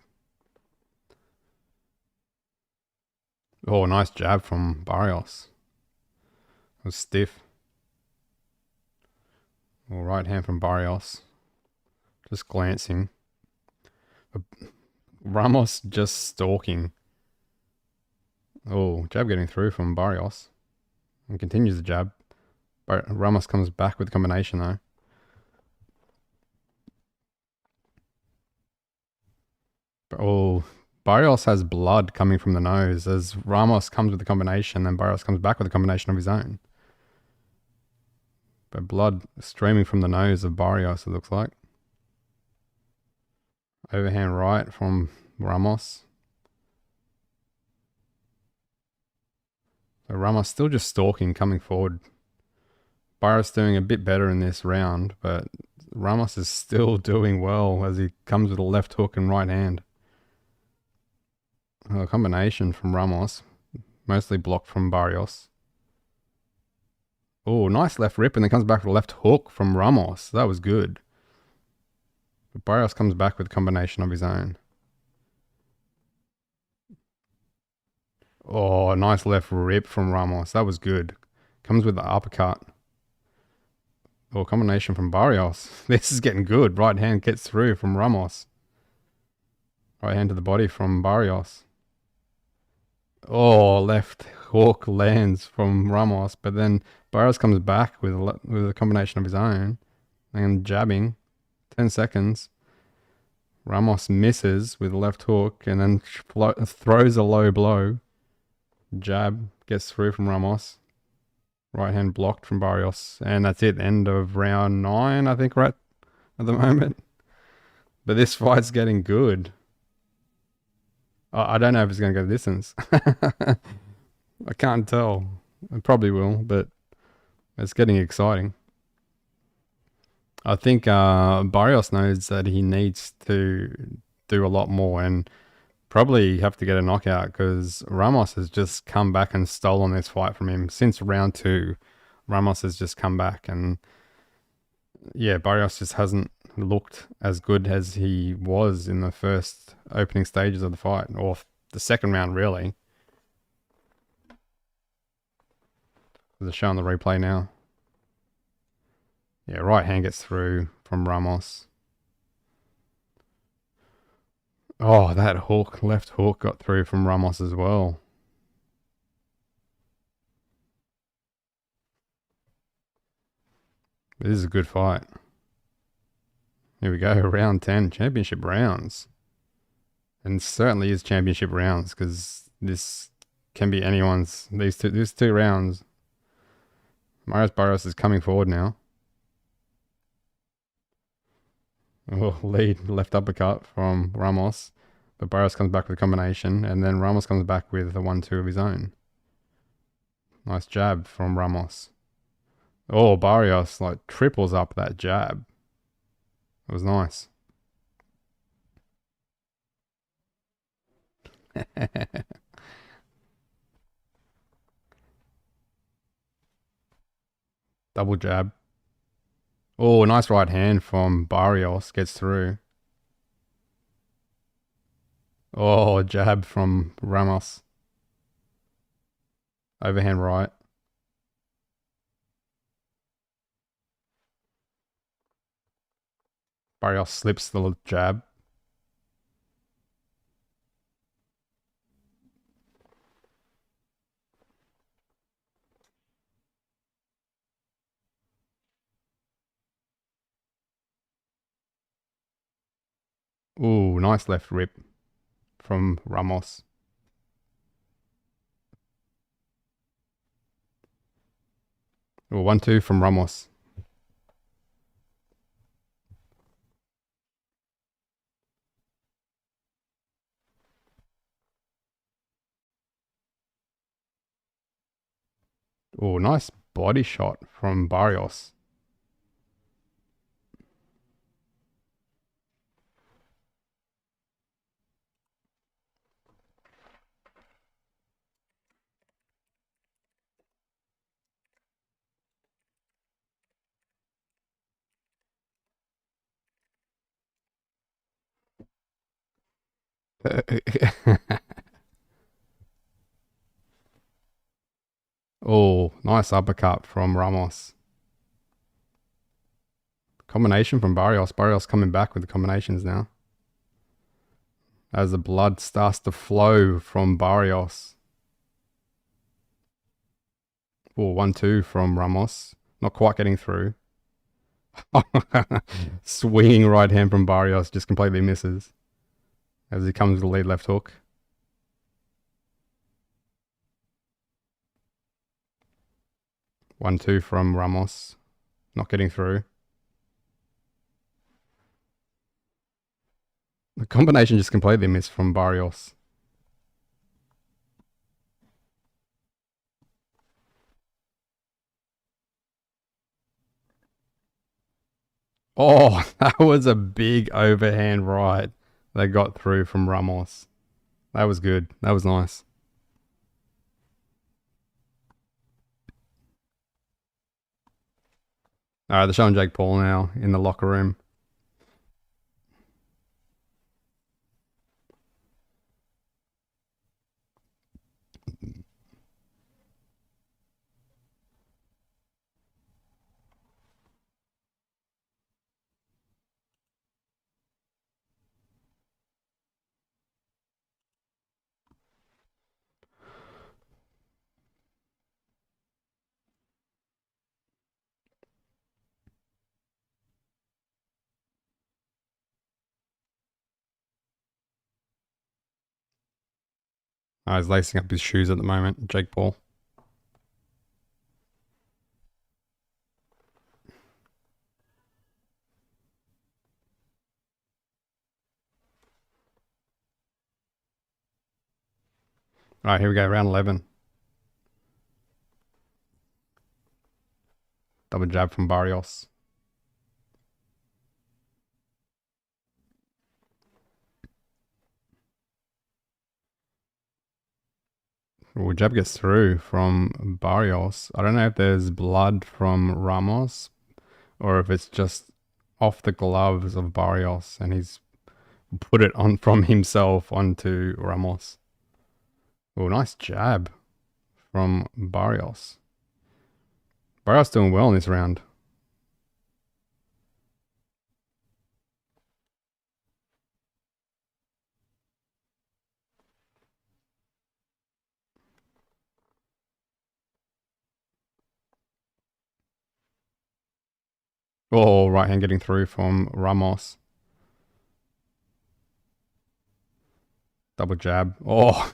Oh, nice jab from Barrios. It was stiff. Oh, right hand from Barrios. Just glancing. Ramos just stalking. Oh, jab getting through from Barrios. And continues the jab. Ramos comes back with a combination though. Oh, Barrios has blood coming from the nose as Ramos comes with the combination and Barrios comes back with a combination of his own. But blood streaming from the nose of Barrios, it looks like. Overhand right from Ramos. So Ramos still just stalking, coming forward. Barrios doing a bit better in this round, but Ramos is still doing well as he comes with a left hook and right hand. A combination from Ramos, mostly blocked from Barrios. Oh, nice left rip, and then comes back with a left hook from Ramos. That was good. But Barrios comes back with a combination of his own. Oh, nice left rip from Ramos. That was good. Comes with the uppercut. Oh, combination from Barrios. This is getting good. Right hand gets through from Ramos. Right hand to the body from Barrios. Oh, left hook lands from Ramos, but then Barrios comes back with a combination of his own and jabbing. 10 seconds. Ramos misses with a left hook and then throws a low blow. Jab gets through from Ramos. Right hand blocked from Barrios. And that's it. End of round 9, I think, right at the moment. But this fight's getting good. I don't know if it's going to go the distance. I can't tell. It probably will, but it's getting exciting. I think Barrios knows that he needs to do a lot more and probably have to get a knockout because Ramos has just come back and stolen this fight from him. Since round 2, Ramos has just come back and yeah, Barrios just hasn't looked as good as he was in the first opening stages of the fight, or the second round really. There's a show on the replay now. Yeah, right hand gets through from Ramos. Oh, that hook, left hook got through from Ramos as well. This is a good fight. Here we go, round 10, championship rounds. And certainly is championship rounds because this can be anyone's, these two rounds. Barrios is coming forward now. Oh, lead left uppercut from Ramos. But Barrios comes back with a combination and then Ramos comes back with a 1-2 of his own. Nice jab from Ramos. Oh, Barrios like triples up that jab. It was nice. Double jab. Oh, nice right hand from Barrios. Gets through. Oh, jab from Ramos. Overhand right. Barrios slips the jab. Ooh, nice left rip from Ramos. Ooh, 1-2 from Ramos. Ooh, nice body shot from Barrios. Oh, nice uppercut from Ramos. Combination from Barrios. Barrios coming back with the combinations now. As the blood starts to flow from Barrios. Oh, 1-2 from Ramos. Not quite getting through. Swinging right hand from Barrios just completely misses. As he comes with the lead left hook. One, two from Ramos. Not getting through. The combination just completely missed from Barrios. Oh, that was a big overhand right they got through from Ramos. That was good. That was nice. All right, they're showing Jake Paul now in the locker room. He's lacing up his shoes at the moment, Jake Paul. All right, here we go, round 11. Double jab from Barrios. Well, jab gets through from Barrios. I don't know if there's blood from Ramos or if it's just off the gloves of Barrios and he's put it on from himself onto Ramos. Oh, nice jab from Barrios. Barrios doing well in this round. Oh, right hand getting through from Ramos. Double jab. Oh,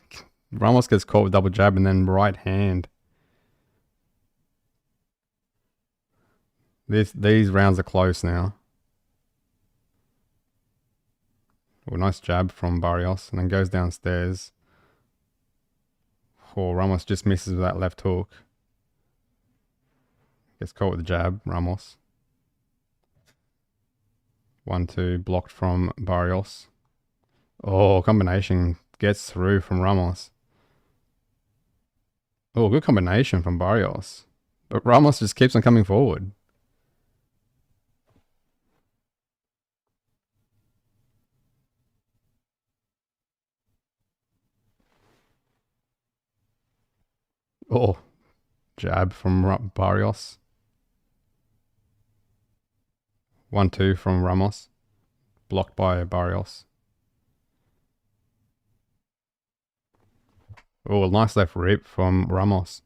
Ramos gets caught with double jab and then right hand. These rounds are close now. Oh, nice jab from Barrios and then goes downstairs. Oh, Ramos just misses with that left hook. Gets caught with the jab, Ramos. 1-2 blocked from Barrios. Oh, combination gets through from Ramos. Oh, good combination from Barrios. But Ramos just keeps on coming forward. Oh, jab from Barrios. 1-2 from Ramos. Blocked by Barrios. Oh, nice left rip from Ramos.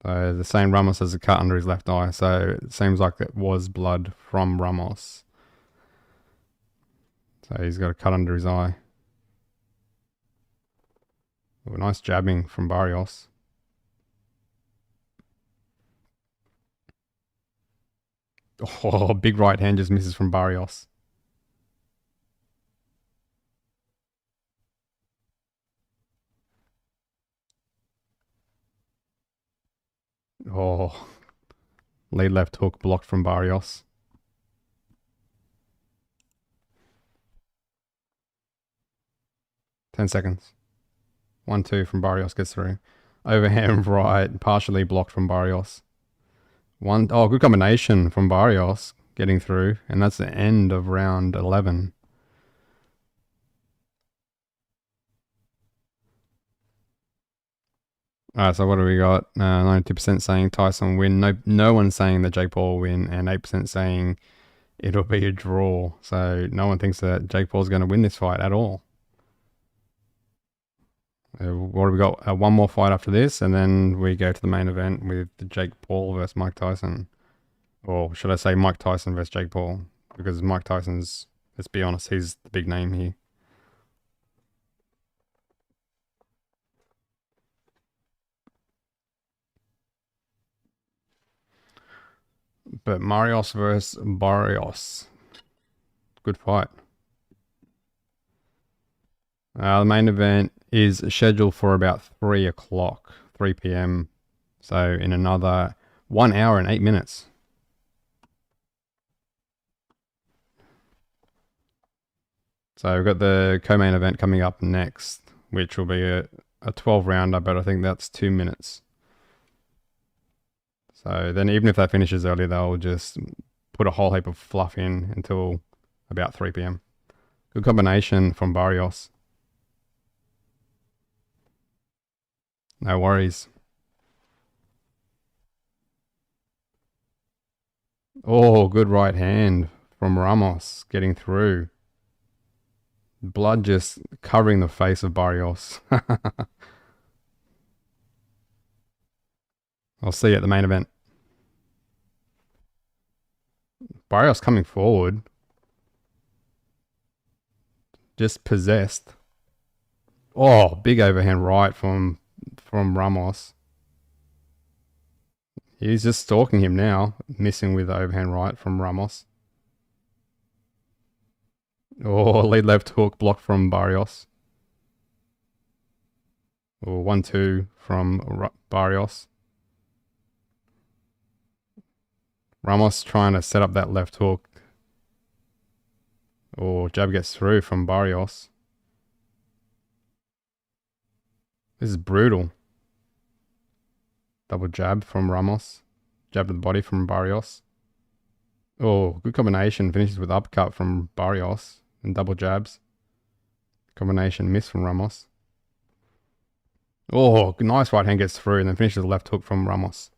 The same Ramos has a cut under his left eye, so it seems like it was blood from Ramos. So he's got a cut under his eye. Oh, nice jabbing from Barrios. Oh, big right hand just misses from Barrios. Oh, lead left hook blocked from Barrios. Ten seconds. 1-2 from Barrios gets through. Overhand right, partially blocked from Barrios. Oh, good combination from Barrios getting through, and that's the end of round 11. All right, so what do we got? 92% saying Tyson win. No one's saying that Jake Paul will win, and 8% saying it'll be a draw. So no one thinks that Jake Paul's going to win this fight at all. What do we got? One more fight after this, and then we go to the main event with Jake Paul versus Mike Tyson. Or should I say Mike Tyson versus Jake Paul? Because Mike Tyson's, let's be honest, he's the big name here. But Marios versus Barrios. Good fight. The main event is scheduled for about 3 o'clock, 3 p.m. So in another 1 hour and 8 minutes. So we've got the co-main event coming up next, which will be a 12 rounder, but I think that's 2 minutes. So then even if that finishes early, they'll just put a whole heap of fluff in until about 3 p.m. Good combination from Barrios. No worries. Oh, good right hand from Ramos getting through. Blood just covering the face of Barrios. I'll see you at the main event. Barrios coming forward. Just possessed. Oh, big overhand right from Ramos. He's just stalking him now. Missing with the overhand right from Ramos. Oh, lead left hook blocked from Barrios. Oh, 1-2 from Barrios. Ramos trying to set up that left hook. Oh, jab gets through from Barrios. This is brutal. Double jab from Ramos. Jab to the body from Barrios. Oh, good combination. Finishes with uppercut from Barrios and double jabs. Combination miss from Ramos. Oh, nice right hand gets through and then finishes the left hook from Ramos.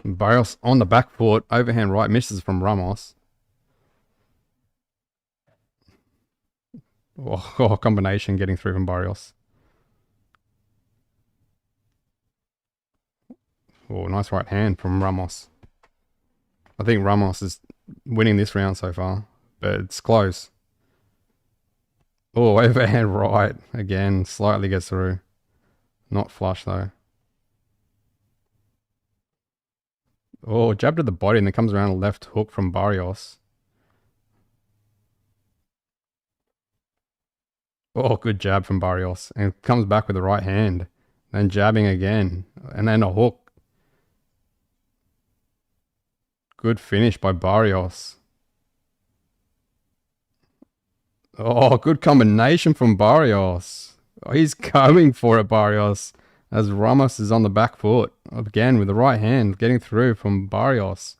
Barrios on the back foot. Overhand right misses from Ramos. Oh, combination getting through from Barrios. Oh, nice right hand from Ramos. I think Ramos is winning this round so far, but it's close. Oh, overhand right again. Slightly gets through. Not flush though. Oh, jab to the body and then comes around a left hook from Barrios. Oh, good jab from Barrios. And comes back with the right hand. Then jabbing again. And then a hook. Good finish by Barrios. Oh, good combination from Barrios. Oh, he's going for it, Barrios. As Ramos is on the back foot. Again with the right hand. Getting through from Barrios.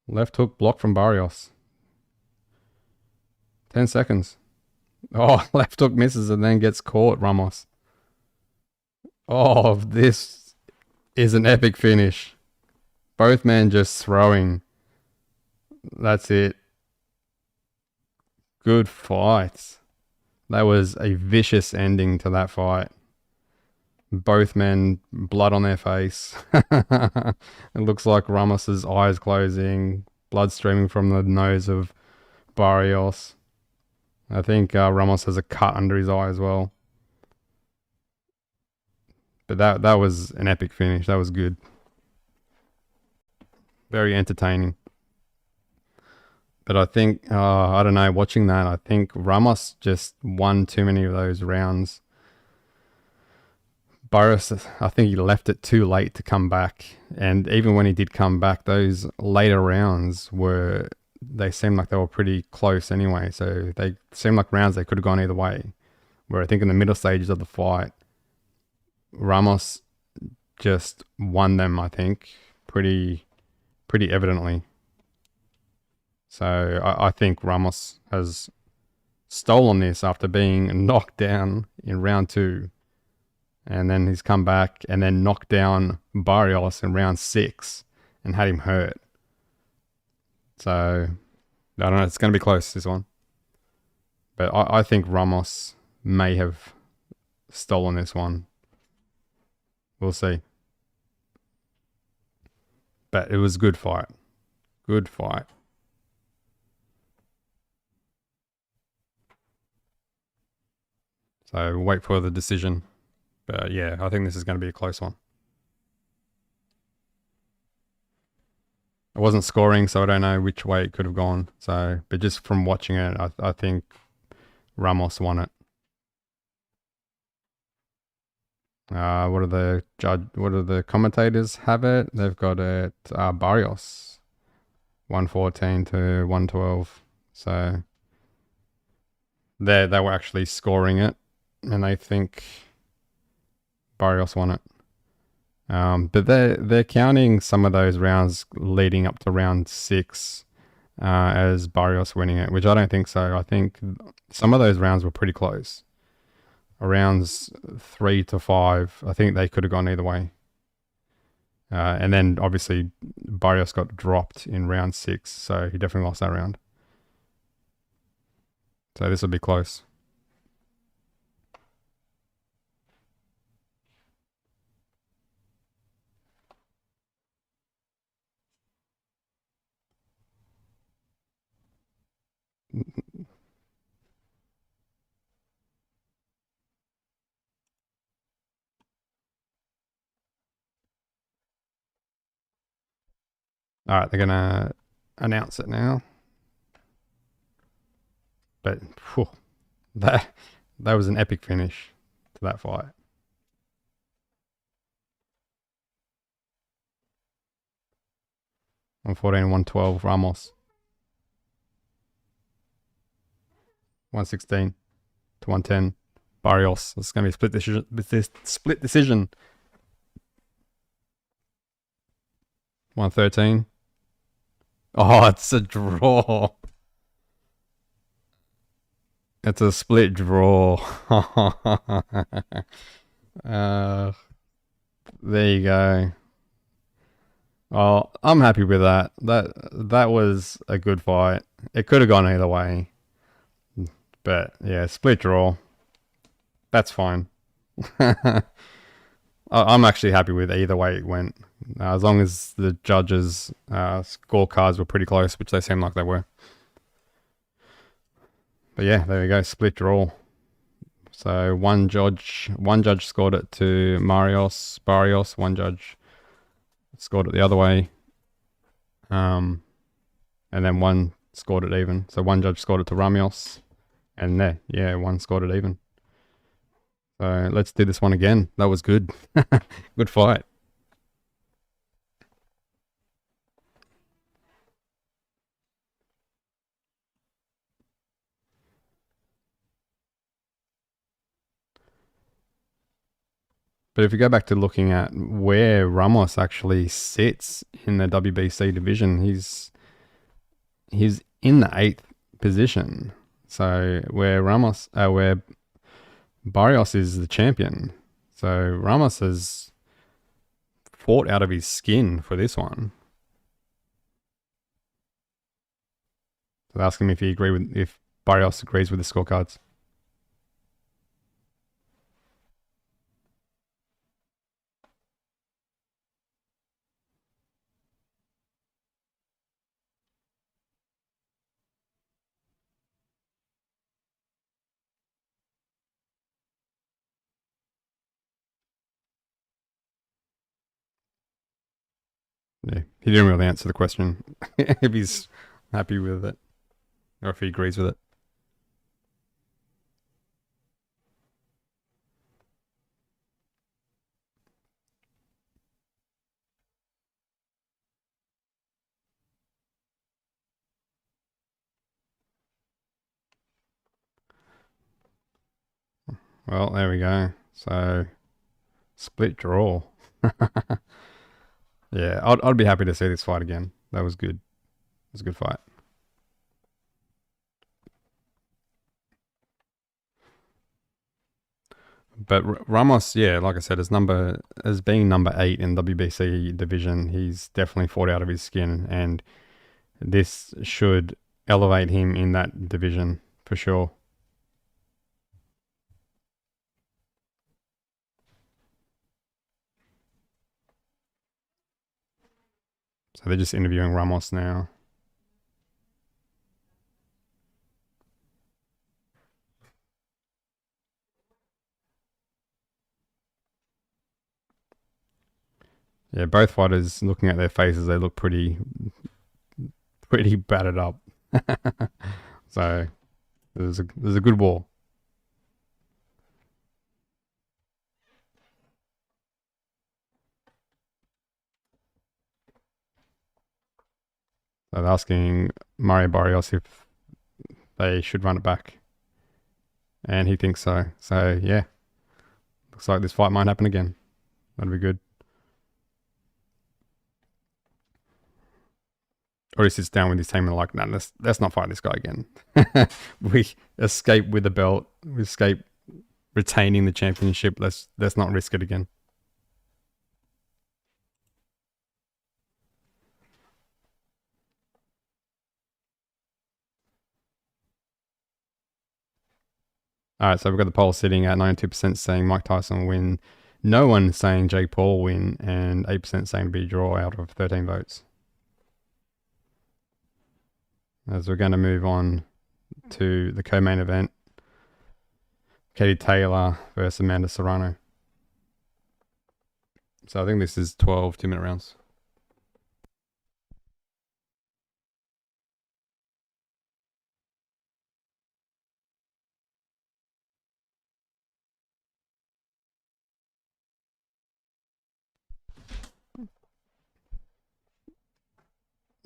Left hook block from Barrios. 10 seconds. Oh, left hook misses and then gets caught, Ramos. Oh, this is an epic finish. Both men just throwing. That's it. Good fights. That was a vicious ending to that fight. Both men, blood on their face. It looks like Ramos's eyes closing. Blood streaming from the nose of Barrios. I think Ramos has a cut under his eye as well. But that was an epic finish. That was good. Very entertaining. But I think, I don't know, watching that, I think Ramos just won too many of those rounds. Barrios, I think he left it too late to come back. And even when he did come back, those later rounds they seemed like they were pretty close anyway. So they seemed like rounds they could have gone either way. Where I think in the middle stages of the fight, Ramos just won them, I think, pretty evidently. So I think Ramos has stolen this after being knocked down in round 2. And then he's come back and then knocked down Barrios in round 6 and had him hurt. So, I don't know. It's going to be close, this one. But I think Ramos may have stolen this one. We'll see. But it was a good fight. Good fight. So, we'll wait for the decision. But yeah, I think this is going to be a close one. I wasn't scoring, so I don't know which way it could have gone. So, but just from watching it, I think Ramos won it. What do the commentators have it? They've got it Barrios 114 to 112. So they were actually scoring it, and they think Barrios won it. But they're counting some of those rounds leading up to round 6 as Barrios winning it, which I don't think so. I think some of those rounds were pretty close. Rounds 3 to 5, I think they could have gone either way. And then obviously Barrios got dropped in round 6, so he definitely lost that round. So this will be close. All right, they're gonna announce it now. But whew, that that was an epic finish to that fight. 114, 112 Ramos. 116 to 110 Barrios. It's gonna be a split decision. This split decision. 113. Oh, it's a draw. It's a split draw. uh, there you go. Oh, I'm happy with that. That was a good fight. It could have gone either way, but yeah, split draw. That's fine. I'm actually happy with either way it went, as long as the judges' scorecards were pretty close, which they seem like they were. But yeah, there we go, split draw. So one judge scored it to Barrios. One judge scored it the other way, and then one scored it even. So one judge scored it to Ramos, and there, yeah, one scored it even. So let's do this one again. That was good. Good fight. But if you go back to looking at where Ramos actually sits in the WBC division, he's in the 8th position. So where Barrios is the champion. So Ramos has fought out of his skin for this one. So ask him if Barrios agrees with the scorecards. Yeah, he didn't really answer the question if he's happy with it or if he agrees with it. Well, there we go. So split draw. Yeah, I'd be happy to see this fight again. That was good. It was a good fight. But Ramos, yeah, like I said, as being number 8 in WBC division, he's definitely fought out of his skin, and this should elevate him in that division for sure. So they're just interviewing Ramos now. Yeah, both fighters, looking at their faces, they look pretty battered up. So there's a good war. So they're asking Mario Barrios if they should run it back, and he thinks so. So yeah, looks like this fight might happen again. That'd be good. Or he sits down with his team and like, nah, let's not fight this guy again. We escape with the belt. We escape retaining the championship. Let's not risk it again. All right, so we've got the poll sitting at 92% saying Mike Tyson will win, no one saying Jake Paul will win, and 8% saying to be a draw out of 13 votes. As we're going to move on to the co-main event, Katie Taylor versus Amanda Serrano. So I think this is 12 2-minute rounds.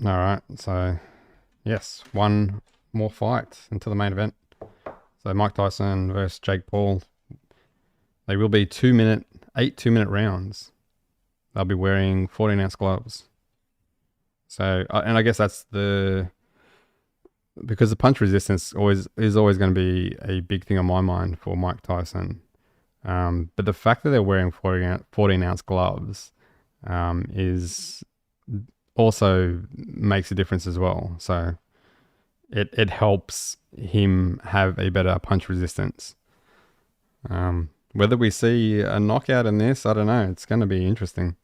All right, so yes, one more fight into the main event. So Mike Tyson versus Jake Paul. They will be 8 2-minute rounds. They'll be wearing 14-ounce gloves. So, and I guess that's because the punch resistance is always going to be a big thing on my mind for Mike Tyson. But the fact that they're wearing 14-ounce gloves is also makes a difference as well. So it helps him have a better punch resistance. Whether we see a knockout in this, I don't know. It's going to be interesting.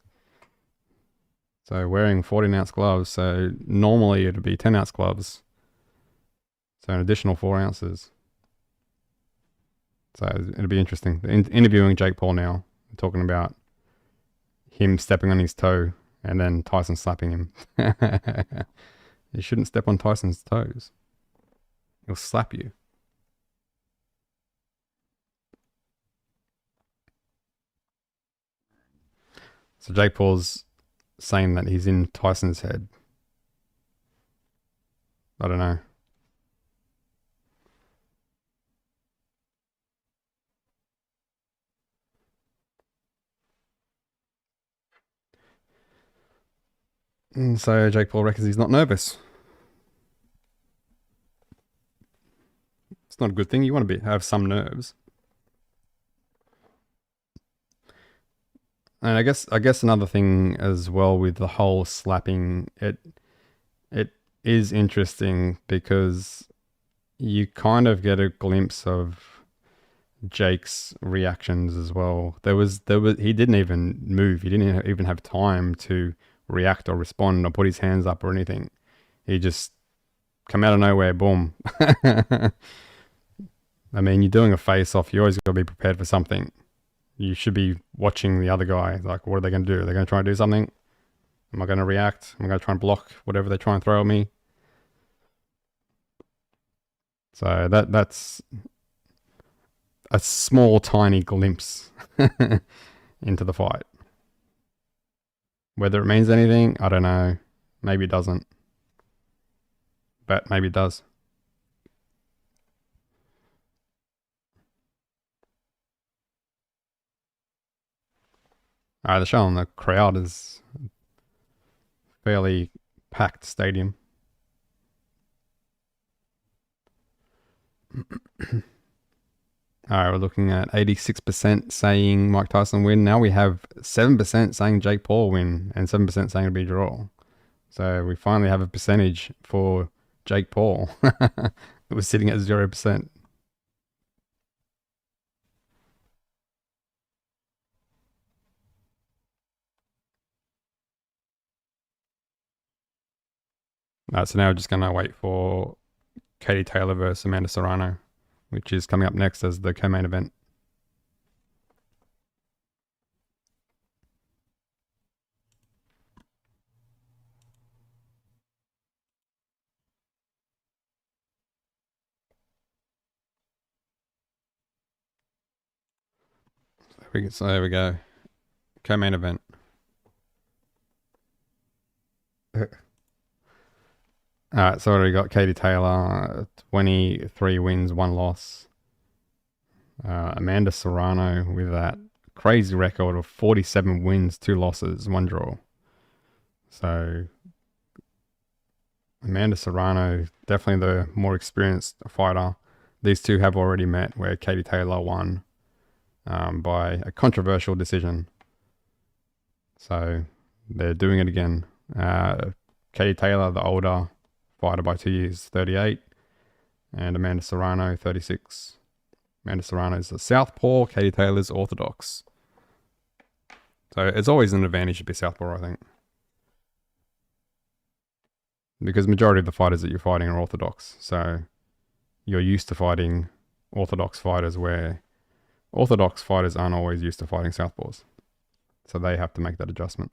So wearing 14-ounce gloves. So normally it'd be 10-ounce gloves. So an additional 4 ounces. So it'll be interesting. Interviewing Jake Paul now, talking about him stepping on his toe and then Tyson slapping him. You shouldn't step on Tyson's toes. He'll slap you. So Jake Paul's saying that he's in Tyson's head. I don't know. And so Jake Paul reckons he's not nervous. It's not a good thing. You want to have some nerves. And I guess another thing as well with the whole slapping, it is interesting because you kind of get a glimpse of Jake's reactions as well. There was he didn't even move. He didn't even have time to react or respond or put his hands up or anything. He just come out of nowhere, boom. I mean, you're doing a face off. You always got to be prepared for something. You should be watching the other guy. Like, what are they going to do? Are they going to try and do something? Am I going to react? Am I going to try and block whatever they try and throw at me? So that's a small, tiny glimpse into the fight. Whether it means anything, I don't know. Maybe it doesn't. But maybe it does. All right, they're showing the crowd is fairly packed stadium. All right, we're looking at 86% saying Mike Tyson win. Now we have 7% saying Jake Paul win and 7% saying it'll be a draw. So we finally have a percentage for Jake Paul. It was sitting at 0%. All right, so now we're just going to wait for Katie Taylor versus Amanda Serrano, which is coming up next as the co-main event. So there we go. Co-main event. Alright, so we got Katie Taylor, 23 wins, 1 loss. Amanda Serrano with that crazy record of 47 wins, 2 losses, 1 draw. So Amanda Serrano, definitely the more experienced fighter. These two have already met, where Katie Taylor won by a controversial decision. So they're doing it again. Katie Taylor, the older fighter by 2 years, 38. And Amanda Serrano, 36. Amanda Serrano's a southpaw, Katie Taylor's orthodox. So it's always an advantage to be southpaw, I think. Because majority of the fighters that you're fighting are orthodox. So you're used to fighting orthodox fighters, where orthodox fighters aren't always used to fighting southpaws. So they have to make that adjustment.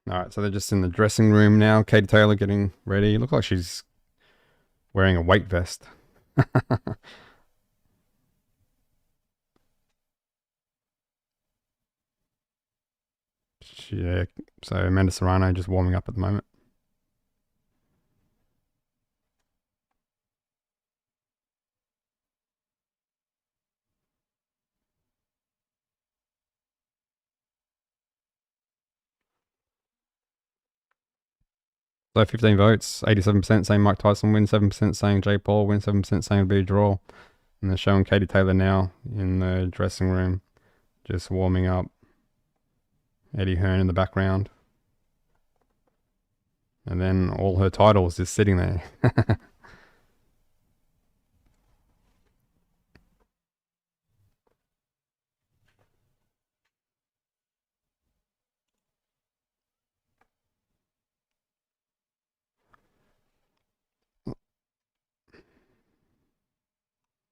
Alright, so they're just in the dressing room now. Katie Taylor getting ready. Looks like she's wearing a weight vest. Yeah, so Amanda Serrano just warming up at the moment. So 15 votes, 87% saying Mike Tyson wins, 7% saying Jake Paul wins, 7% saying it'll be a draw. And they're showing Katie Taylor now in the dressing room, just warming up. Eddie Hearn in the background. And then all her titles just sitting there.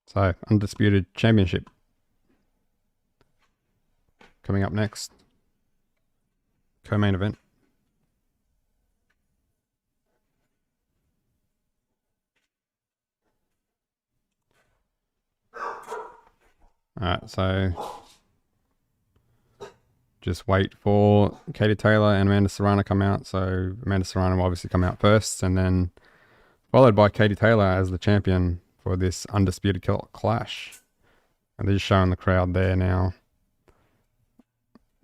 So, Undisputed Championship coming up next. Co-main event. Alright, so just wait for Katie Taylor and Amanda Serrano to come out. So Amanda Serrano will obviously come out first, and then followed by Katie Taylor as the champion for this Undisputed Clash. And they're just showing the crowd there now.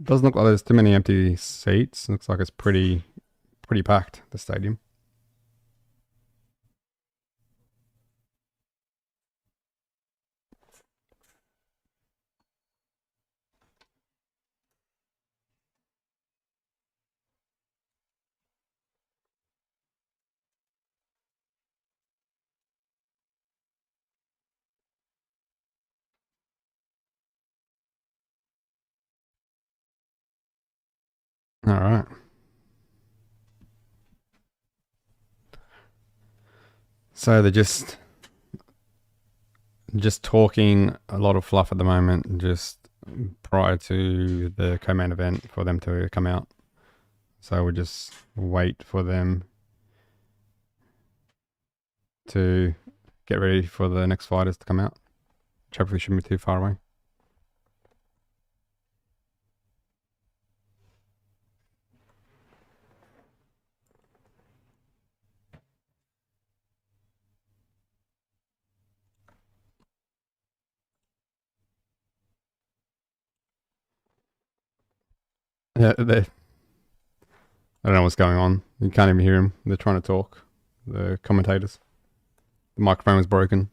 Doesn't look like there's too many empty seats. Looks like it's pretty packed, the stadium. All right. So they're just talking a lot of fluff at the moment, just prior to the co-main event for them to come out. So we'll just wait for them to get ready for the next fighters to come out, which hopefully shouldn't be too far away. Yeah, I don't know what's going on. You can't even hear them. They're trying to talk. The commentators. The microphone was broken.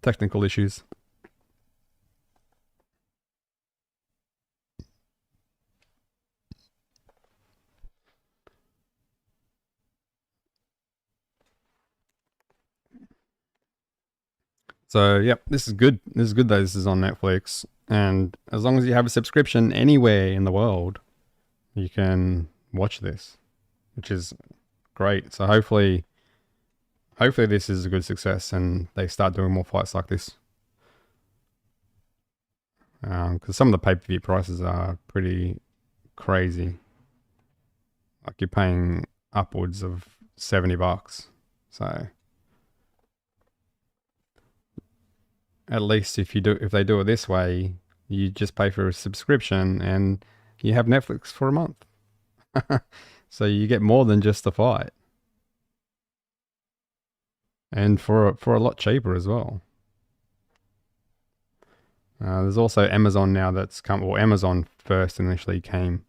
Technical issues. So, yep, this is good. This is good that this is on Netflix. And as long as you have a subscription anywhere in the world, you can watch this, which is great. So hopefully this is a good success and they start doing more fights like this. because some of the pay-per-view prices are pretty crazy. Like you're paying upwards of $70. So at least if they do it this way, you just pay for a subscription and you have Netflix for a month. So you get more than just the fight. And for a lot cheaper as well. There's also Amazon now that's come. Well, Amazon first initially came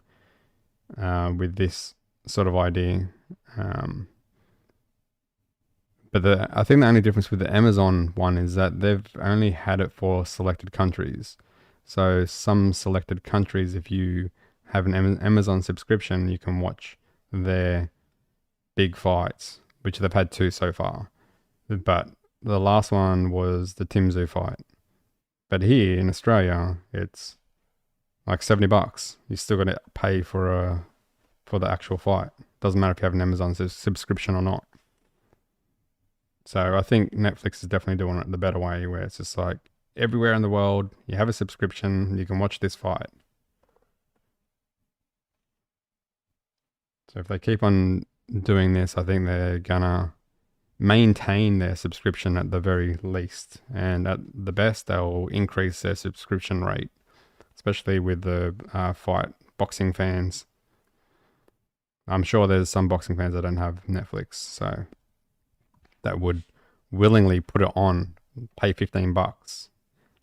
with this sort of idea, but I think the only difference with the Amazon one is that they've only had it for selected countries. So some selected countries, if you have an Amazon subscription, you can watch their big fights, which they've had 2 so far. But the last one was the Tim Tszyu fight. But here in Australia, it's like $70. You still got to pay for the actual fight. Doesn't matter if you have an Amazon subscription or not. So I think Netflix is definitely doing it the better way, where it's just like everywhere in the world, you have a subscription, you can watch this fight. So if they keep on doing this, I think they're gonna maintain their subscription at the very least, and at the best, they'll increase their subscription rate, especially with the fight boxing fans. I'm sure there's some boxing fans that don't have Netflix, so that would willingly put it on, pay $15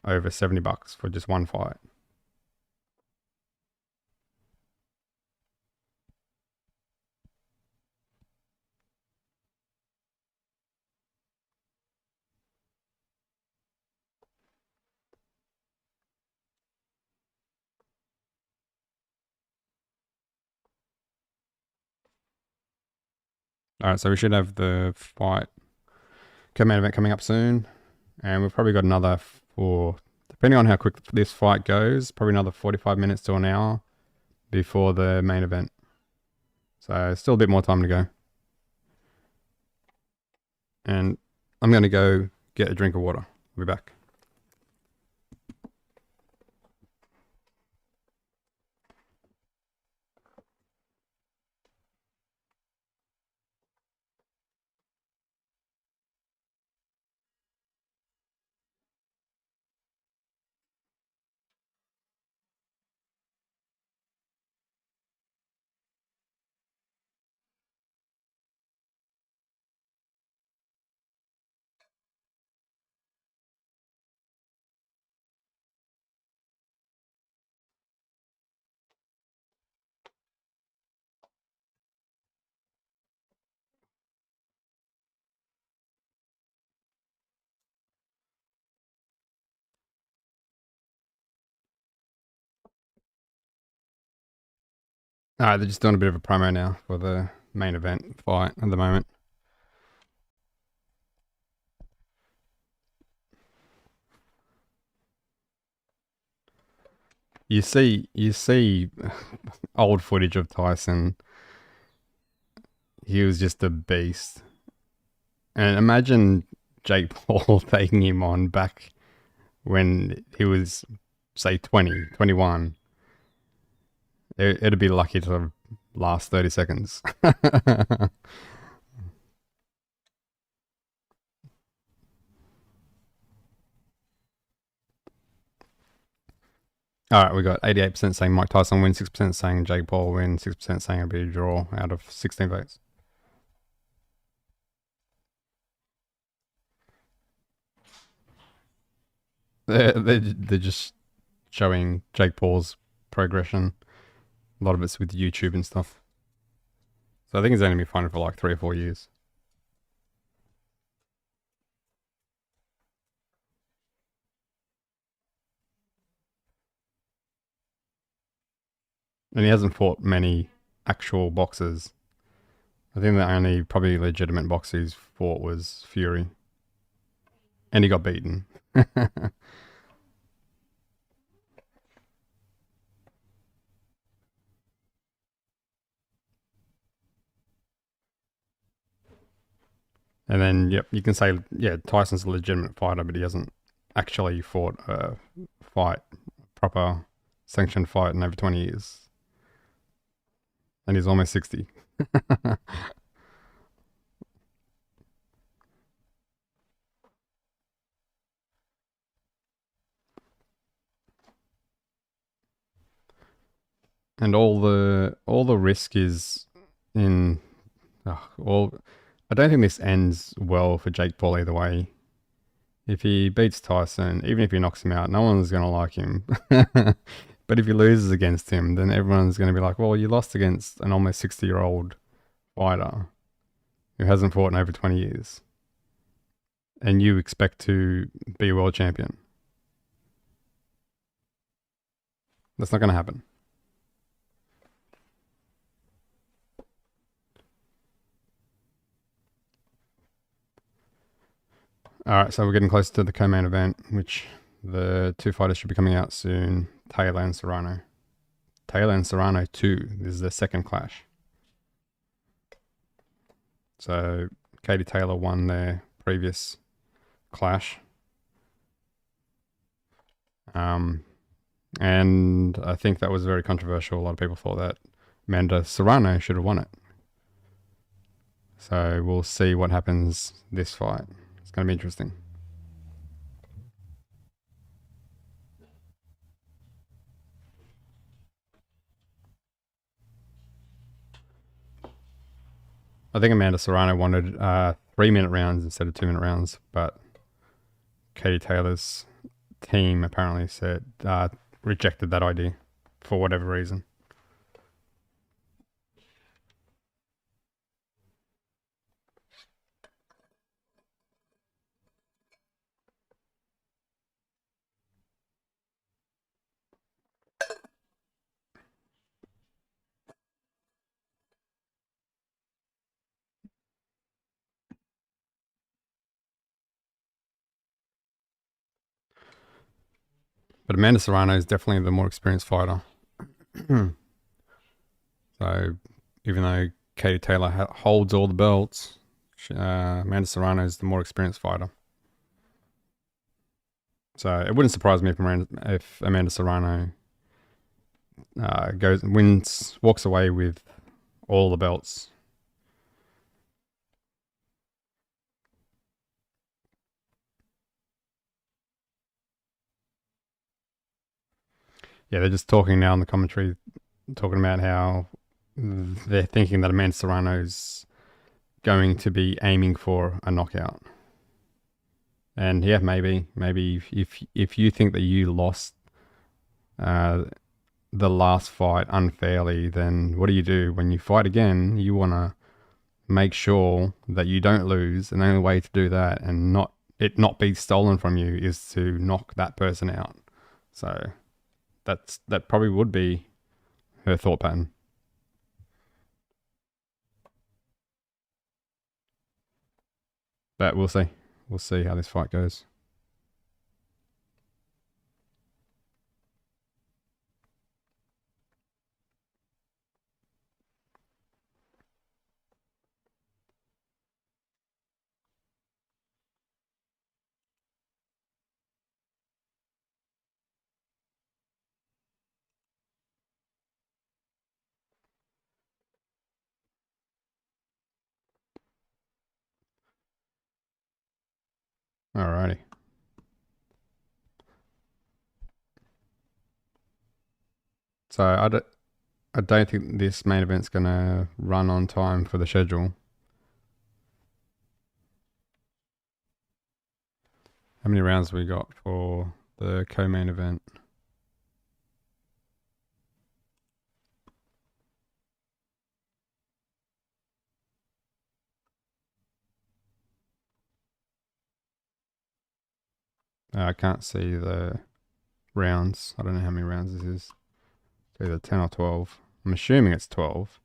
over $70 for just one fight. All right, so we should have the fight main event coming up soon, and we've probably got another depending on how quick this fight goes, probably another 45 minutes to an hour before the main event. So still a bit more time to go. And I'm going to go get a drink of water. I'll be back. All right, they're just doing a bit of a promo now for the main event fight at the moment. You see old footage of Tyson. He was just a beast. And imagine Jake Paul taking him on back when he was, say, 20, 21. It'd be lucky to last 30 seconds. All right, we got 88% saying Mike Tyson wins, 6% saying Jake Paul wins, 6% saying it'll be a draw out of 16 votes. They're just showing Jake Paul's progression. A lot of it's with YouTube and stuff. So I think he's only been fighting for like 3 or 4 years. And he hasn't fought many actual boxers. I think the only probably legitimate boxer he's fought was Fury. And he got beaten. And then, yep, you can say, yeah, Tyson's a legitimate fighter, but he hasn't actually fought a fight proper sanctioned fight in over 20 years. And he's almost 60. And all the risk is in well, I don't think this ends well for Jake Paul either way. If he beats Tyson, even if he knocks him out, no one's going to like him. But if he loses against him, then everyone's going to be like, well, you lost against an almost 60-year-old fighter who hasn't fought in over 20 years. And you expect to be a world champion. That's not going to happen. All right, so we're getting close to the co-main event, which the two fighters should be coming out soon. Taylor and Serrano. Taylor and Serrano 2. This is their second clash. So Katie Taylor won their previous clash. And I think that was very controversial. A lot of people thought that Amanda Serrano should have won it. So we'll see what happens this fight. It's going to be interesting. I think Amanda Serrano wanted 3-minute rounds instead of 2-minute rounds, but Katie Taylor's team apparently said rejected that idea for whatever reason. But Amanda Serrano is definitely the more experienced fighter. So even though Katie Taylor holds all the belts, Amanda Serrano is the more experienced fighter. So it wouldn't surprise me if Amanda Serrano walks away with all the belts. Yeah, they're just talking now in the commentary, talking about how they're thinking that Amanda Serrano's going to be aiming for a knockout. And yeah, maybe if you think that you lost the last fight unfairly, then what do? When you fight again, you want to make sure that you don't lose, and the only way to do that and not be stolen from you is to knock that person out. So that probably would be her thought pattern. But we'll see. We'll see how this fight goes. Alrighty. So I don't think this main event's gonna run on time for the schedule. How many rounds have we got for the co-main event? I can't see the rounds. I don't know how many rounds this is. It's either 10 or 12. I'm assuming it's 12.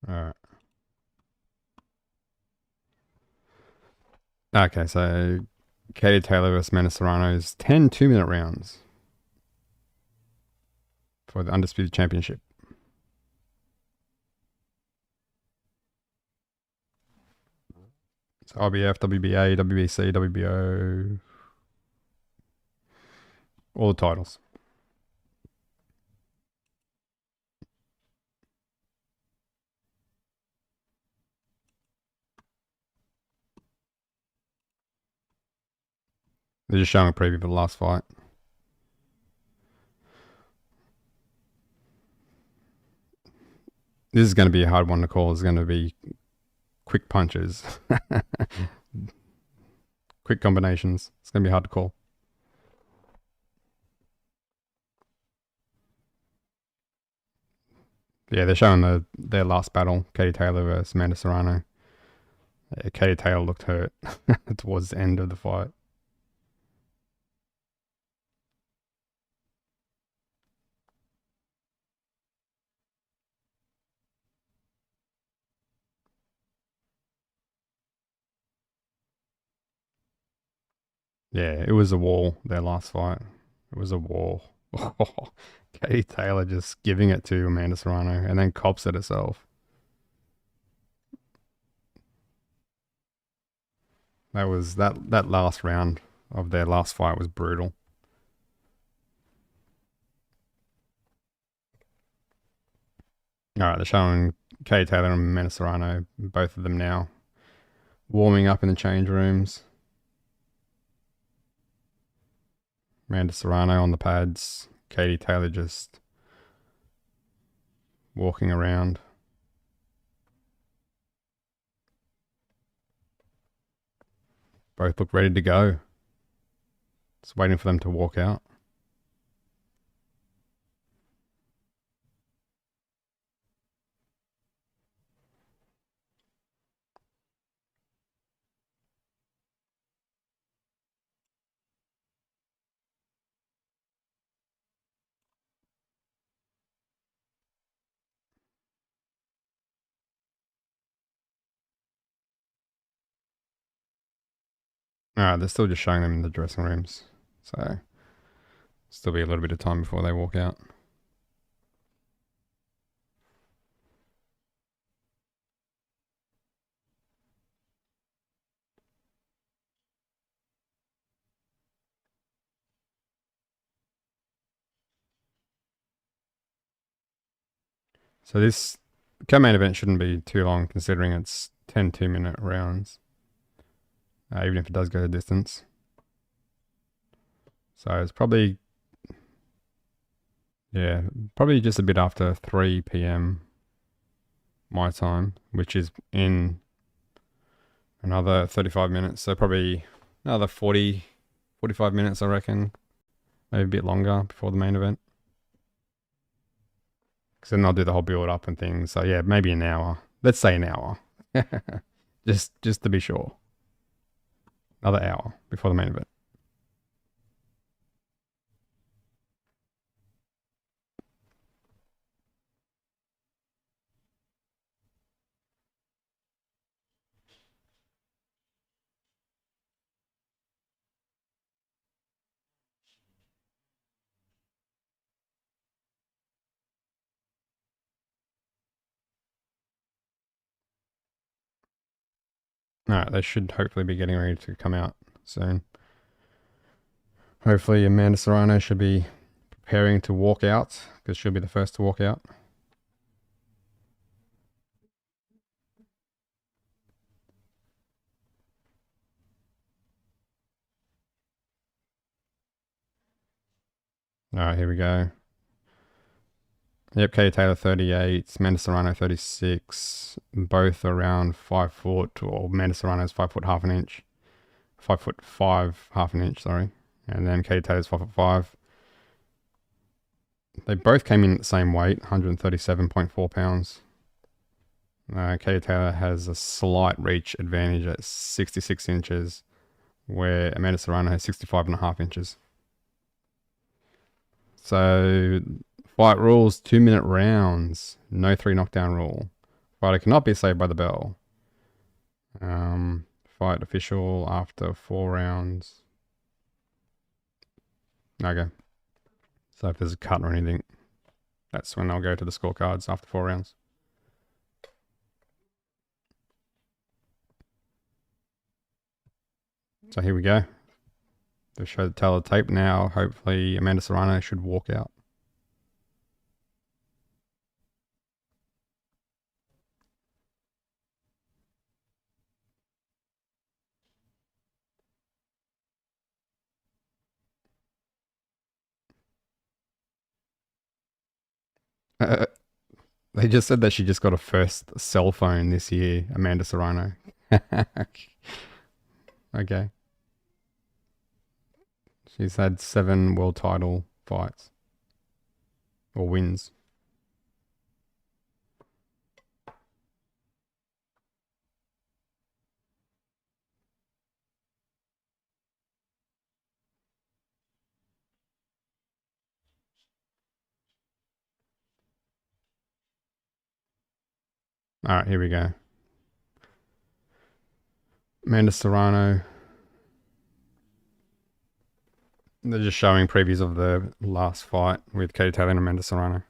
All right. Okay, so Katie Taylor versus Amanda Serrano is 10 2-minute rounds for the Undisputed Championship. So IBF, WBA, WBC, WBO, all the titles. They're just showing a preview for the last fight. This is going to be a hard one to call. It's going to be quick punches, quick combinations. It's going to be hard to call. Yeah, they're showing their last battle, Katie Taylor versus Amanda Serrano. Yeah, Katie Taylor looked hurt towards the end of the fight. Yeah, it was a wall, their last fight. It was a wall. Katie Taylor just giving it to Amanda Serrano and then cops it herself. That last round of their last fight was brutal. All right, they're showing Katie Taylor and Amanda Serrano, both of them now, warming up in the change rooms. Amanda Serrano on the pads, Katie Taylor just walking around. Both look ready to go. Just waiting for them to walk out. All right, they're still just showing them in the dressing rooms. So, still be a little bit of time before they walk out. So, this co-main event shouldn't be too long considering it's 10 2-minute rounds, even if it does go the distance. So, it's probably just a bit after 3 p.m. my time, which is in another 35 minutes. So probably another 45 minutes, I reckon. Maybe a bit longer before the main event. Because then they'll do the whole build up and things. So yeah, maybe an hour. Let's say an hour. just to be sure. Another hour before the main event. Alright, they should hopefully be getting ready to come out soon. Hopefully Amanda Serrano should be preparing to walk out, because she'll be the first to walk out. Alright, here we go. Yep, Katie Taylor 38, Amanda Serrano 36, both around 5 foot, or Amanda Serrano's 5 foot half an inch, 5'5" half an inch, sorry, and then Katie Taylor's 5'5". They both came in at the same weight, 137.4 pounds. Katie Taylor has a slight reach advantage at 66 inches, where Amanda Serrano has 65.5 inches. So, fight rules, 2-minute rounds, no 3 knockdown rule. Fighter cannot be saved by the bell. Fight official after 4 rounds. Okay. So if there's a cut or anything, that's when I'll go to the scorecards after 4 rounds. So here we go. They show the tail of the tape now. Hopefully Amanda Serrano should walk out. They just said that she just got a first cell phone this year, Amanda Serrano. Okay. She's had 7 world title fights. Or wins. Alright, here we go. Amanda Serrano. They're just showing previews of the last fight with Katie Taylor and Amanda Serrano.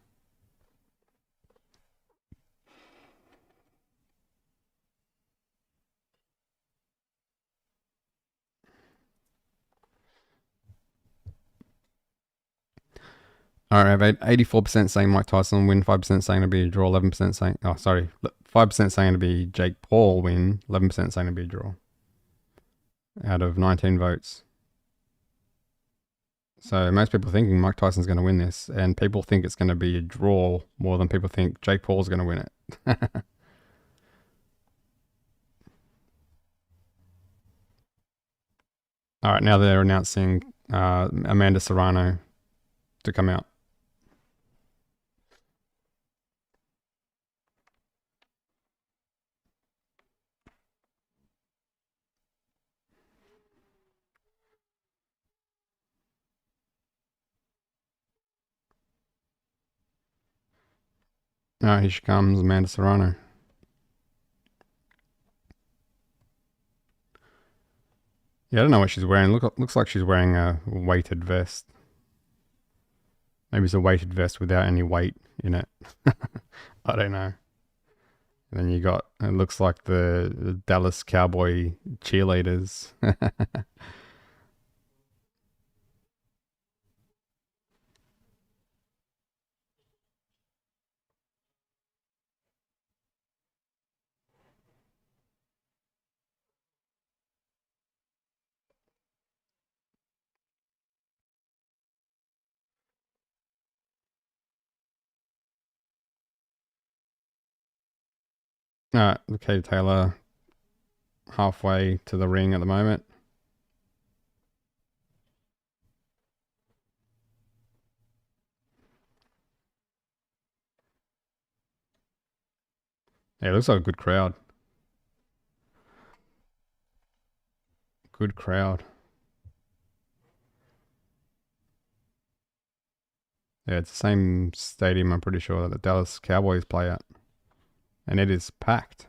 Alright, I have 84% saying Mike Tyson win, 5% saying it'll be a draw, 11% saying... Oh, sorry. 5% saying it'll be Jake Paul win, 11% saying it'll be a draw. Out of 19 votes. So most people thinking Mike Tyson's going to win this, and people think it's going to be a draw more than people think Jake Paul's going to win it. All right, now they're announcing Amanda Serrano to come out. All right, here she comes, Amanda Serrano. Yeah, I don't know what she's wearing. Looks like she's wearing a weighted vest. Maybe it's a weighted vest without any weight in it. I don't know. And then you got, it looks like the Dallas Cowboy cheerleaders. All right, Katie Taylor halfway to the ring at the moment. Yeah, it looks like a good crowd. Good crowd. Yeah, it's the same stadium, I'm pretty sure, that the Dallas Cowboys play at. And it is packed.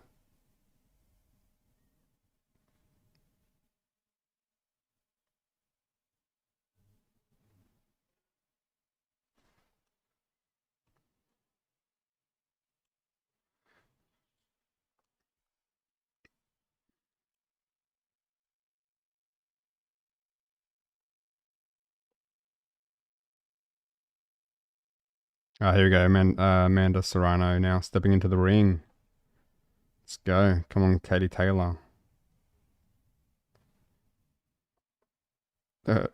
Here we go. Amanda Serrano now stepping into the ring. Let's go. Come on, Katie Taylor. Uh,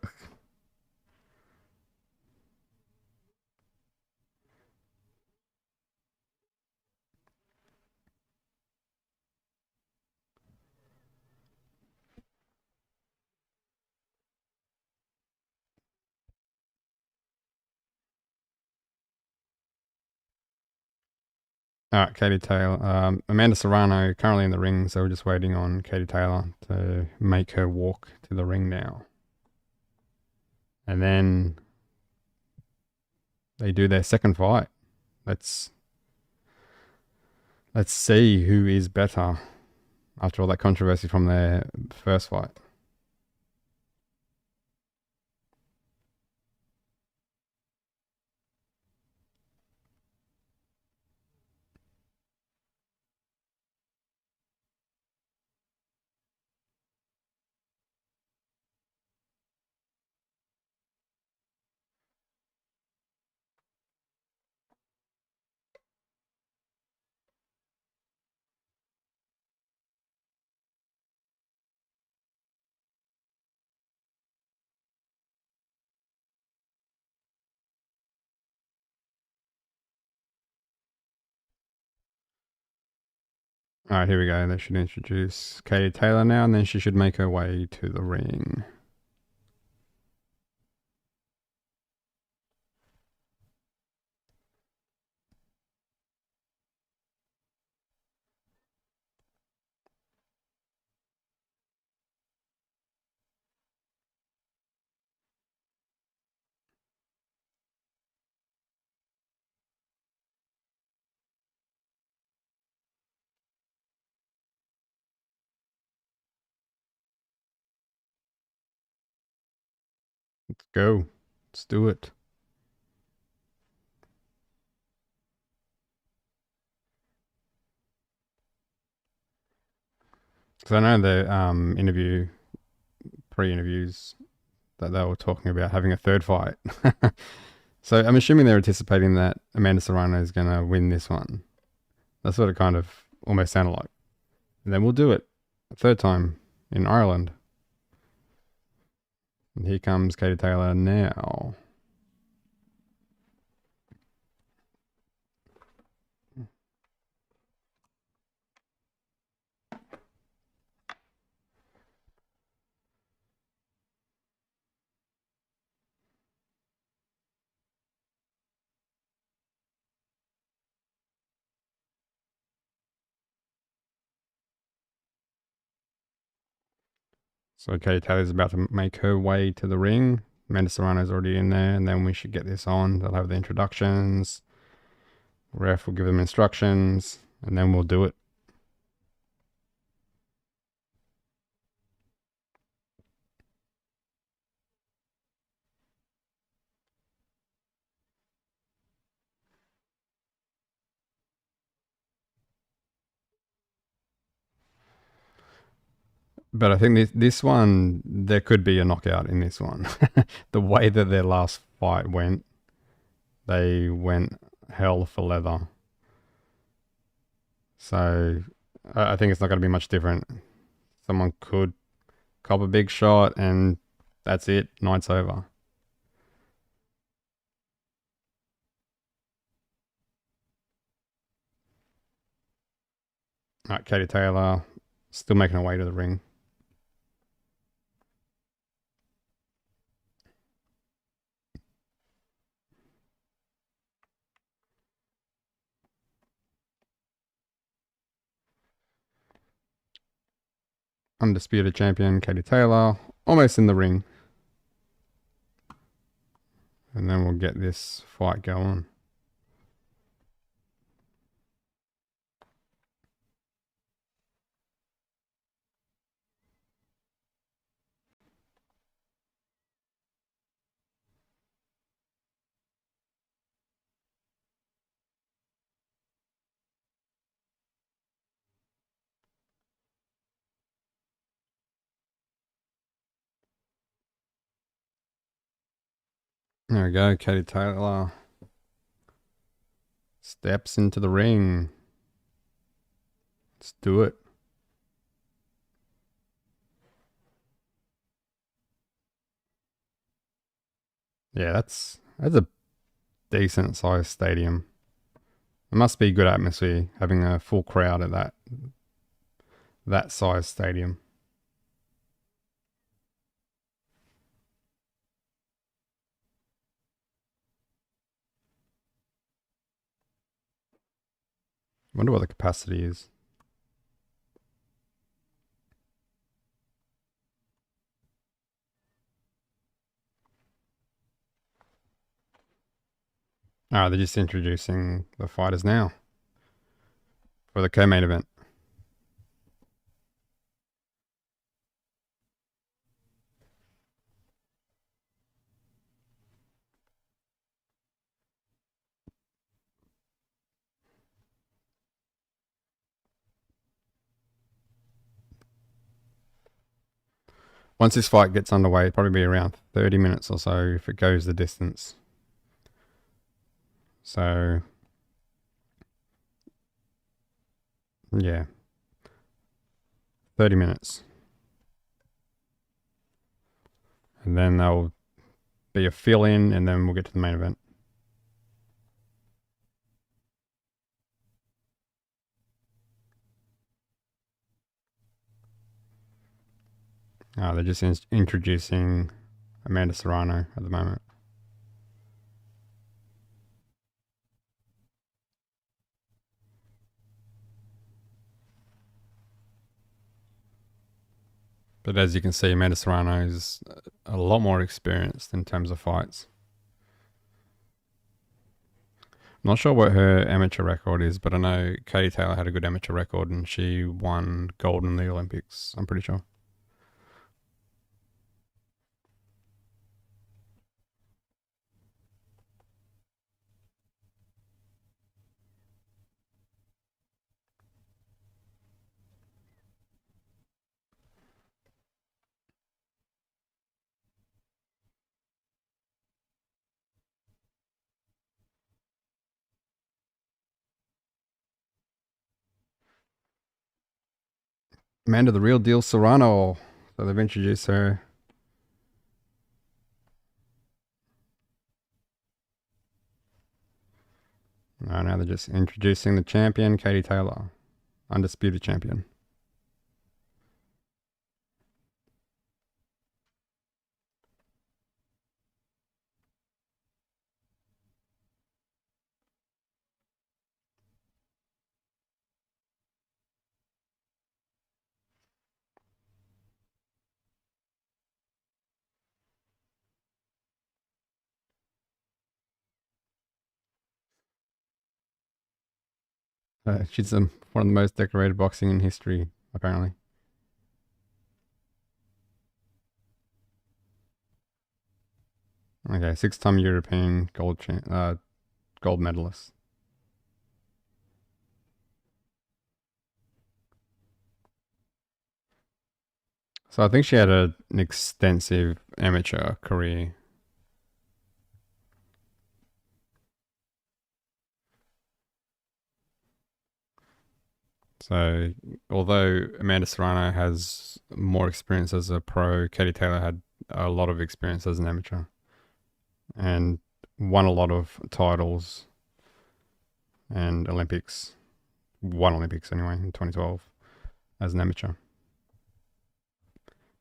all right, Katie Taylor. Amanda Serrano currently in the ring, so we're just waiting on Katie Taylor to make her walk to the ring now. And then they do their second fight. Let's see who is better. after all that controversy from their first fight. All right, here we go. They should introduce Katie Taylor now, and then she should make her way to the ring. Let's go. Let's do it. Because I know the pre-interviews, that they were talking about having a third fight. So I'm assuming they're anticipating that Amanda Serrano is going to win this one. That's what it kind of almost sounded like. And then we'll do it a third time in Ireland. And here comes Katie Taylor now. So Katie Taylor's about to make her way to the ring. Amanda Serrano's already in there, and then we should get this on. They'll have the introductions. Ref will give them instructions, and then we'll do it. But I think this one, there could be a knockout in this one. The way that their last fight went, they went hell for leather. So I think it's not going to be much different. Someone could cop a big shot, and that's it. Night's over. All right, Katie Taylor still making her way to the ring. Undisputed champion Katie Taylor almost in the ring. And then we'll get this fight going. There we go. Katie Taylor steps into the ring. Let's do it. Yeah, that's a decent sized stadium. It must be good atmosphere having a full crowd at that size stadium. Wonder what the capacity is. Ah, they're just introducing the fighters now for the co-main event. Once this fight gets underway, it'll probably be around 30 minutes or so if it goes the distance. So, yeah, 30 minutes. And then there'll be a fill-in, and then we'll get to the main event. They're just introducing Amanda Serrano at the moment. But as you can see, Amanda Serrano is a lot more experienced in terms of fights. Not sure what her amateur record is, but I know Katie Taylor had a good amateur record and she won gold in the Olympics, I'm pretty sure. Amanda, the real deal Serrano. So they've introduced her. Now they're just introducing the champion, Katie Taylor. Undisputed champion. She's one of the most decorated boxing in history, apparently. Okay, 6-time European gold medalist. So I think she had an extensive amateur career. So although Amanda Serrano has more experience as a pro, Katie Taylor had a lot of experience as an amateur and won a lot of titles and Olympics. Won Olympics anyway in 2012 as an amateur.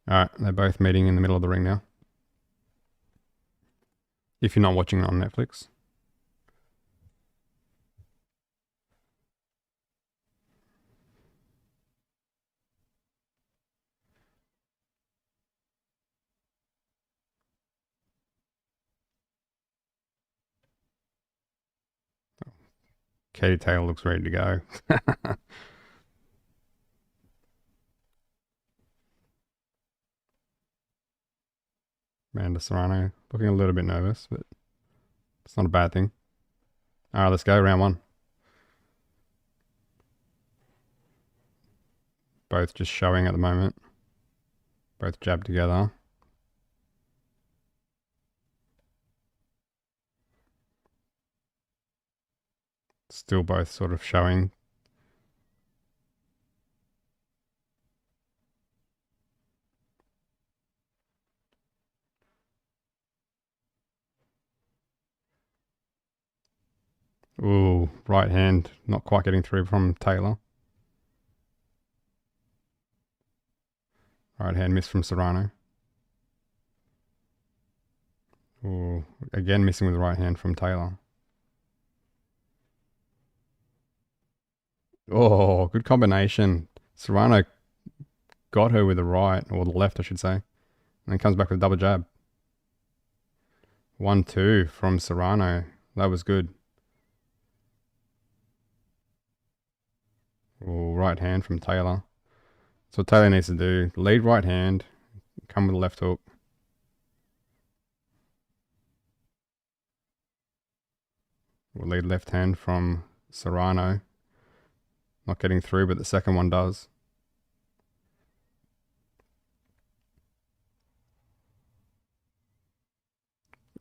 All right, they're both meeting in the middle of the ring now. If you're not watching it on Netflix. Katie Taylor looks ready to go. Amanda Serrano looking a little bit nervous, but it's not a bad thing. All right, let's go. Round one. Both just showing at the moment. Both jab together. Still both sort of showing. Ooh, right hand not quite getting through from Taylor. Right hand miss from Serrano. Ooh, again missing with the right hand from Taylor. Oh, good combination. Serrano got her with the right, or the left, I should say. And then comes back with a double jab. 1-2 from Serrano. That was good. Oh, right hand from Taylor. That's what Taylor needs to do. Lead right hand, come with a left hook. We'll lead left hand from Serrano. Not getting through, but the second one does.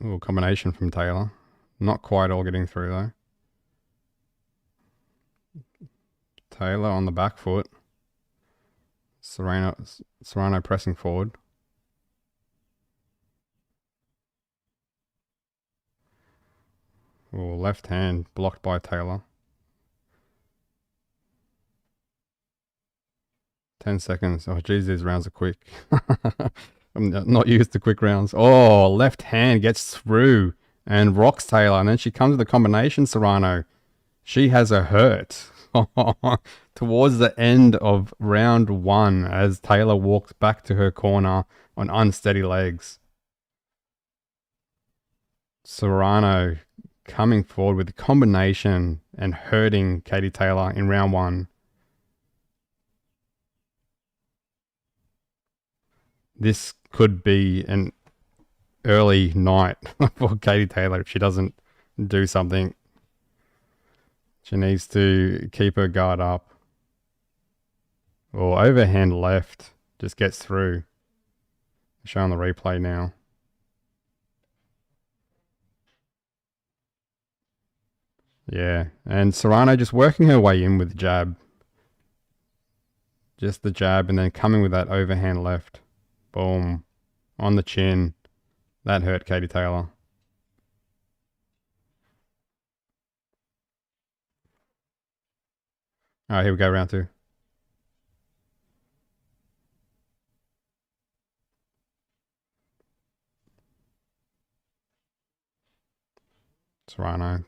Ooh, combination from Taylor. Not quite all getting through though. Taylor on the back foot. Serrano pressing forward. Ooh, left hand blocked by Taylor. 10 seconds. Oh, geez, these rounds are quick. I'm not used to quick rounds. Oh, left hand gets through and rocks Taylor. And then she comes with a combination, Serrano. She has a hurt towards the end of round one as Taylor walks back to her corner on unsteady legs. Serrano coming forward with the combination and hurting Katie Taylor in round one. This could be an early night for Katie Taylor if she doesn't do something. She needs to keep her guard up. Or overhand left just gets through. Showing the replay now. Yeah, and Serrano just working her way in with the jab. Just the jab and then coming with that overhand left. Boom. On the chin. That hurt Katie Taylor. All right, here we go, round two. Serrano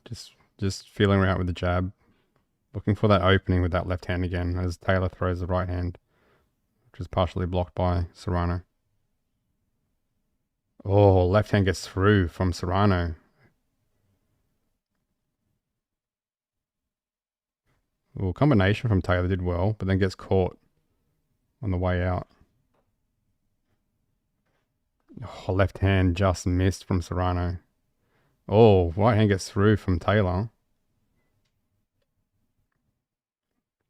just feeling her out with the jab. Looking for that opening with that left hand again as Taylor throws the right hand, which is partially blocked by Serrano. Oh, left hand gets through from Serrano. Well, combination from Taylor did well, but then gets caught on the way out. Oh, left hand just missed from Serrano. Oh, right hand gets through from Taylor.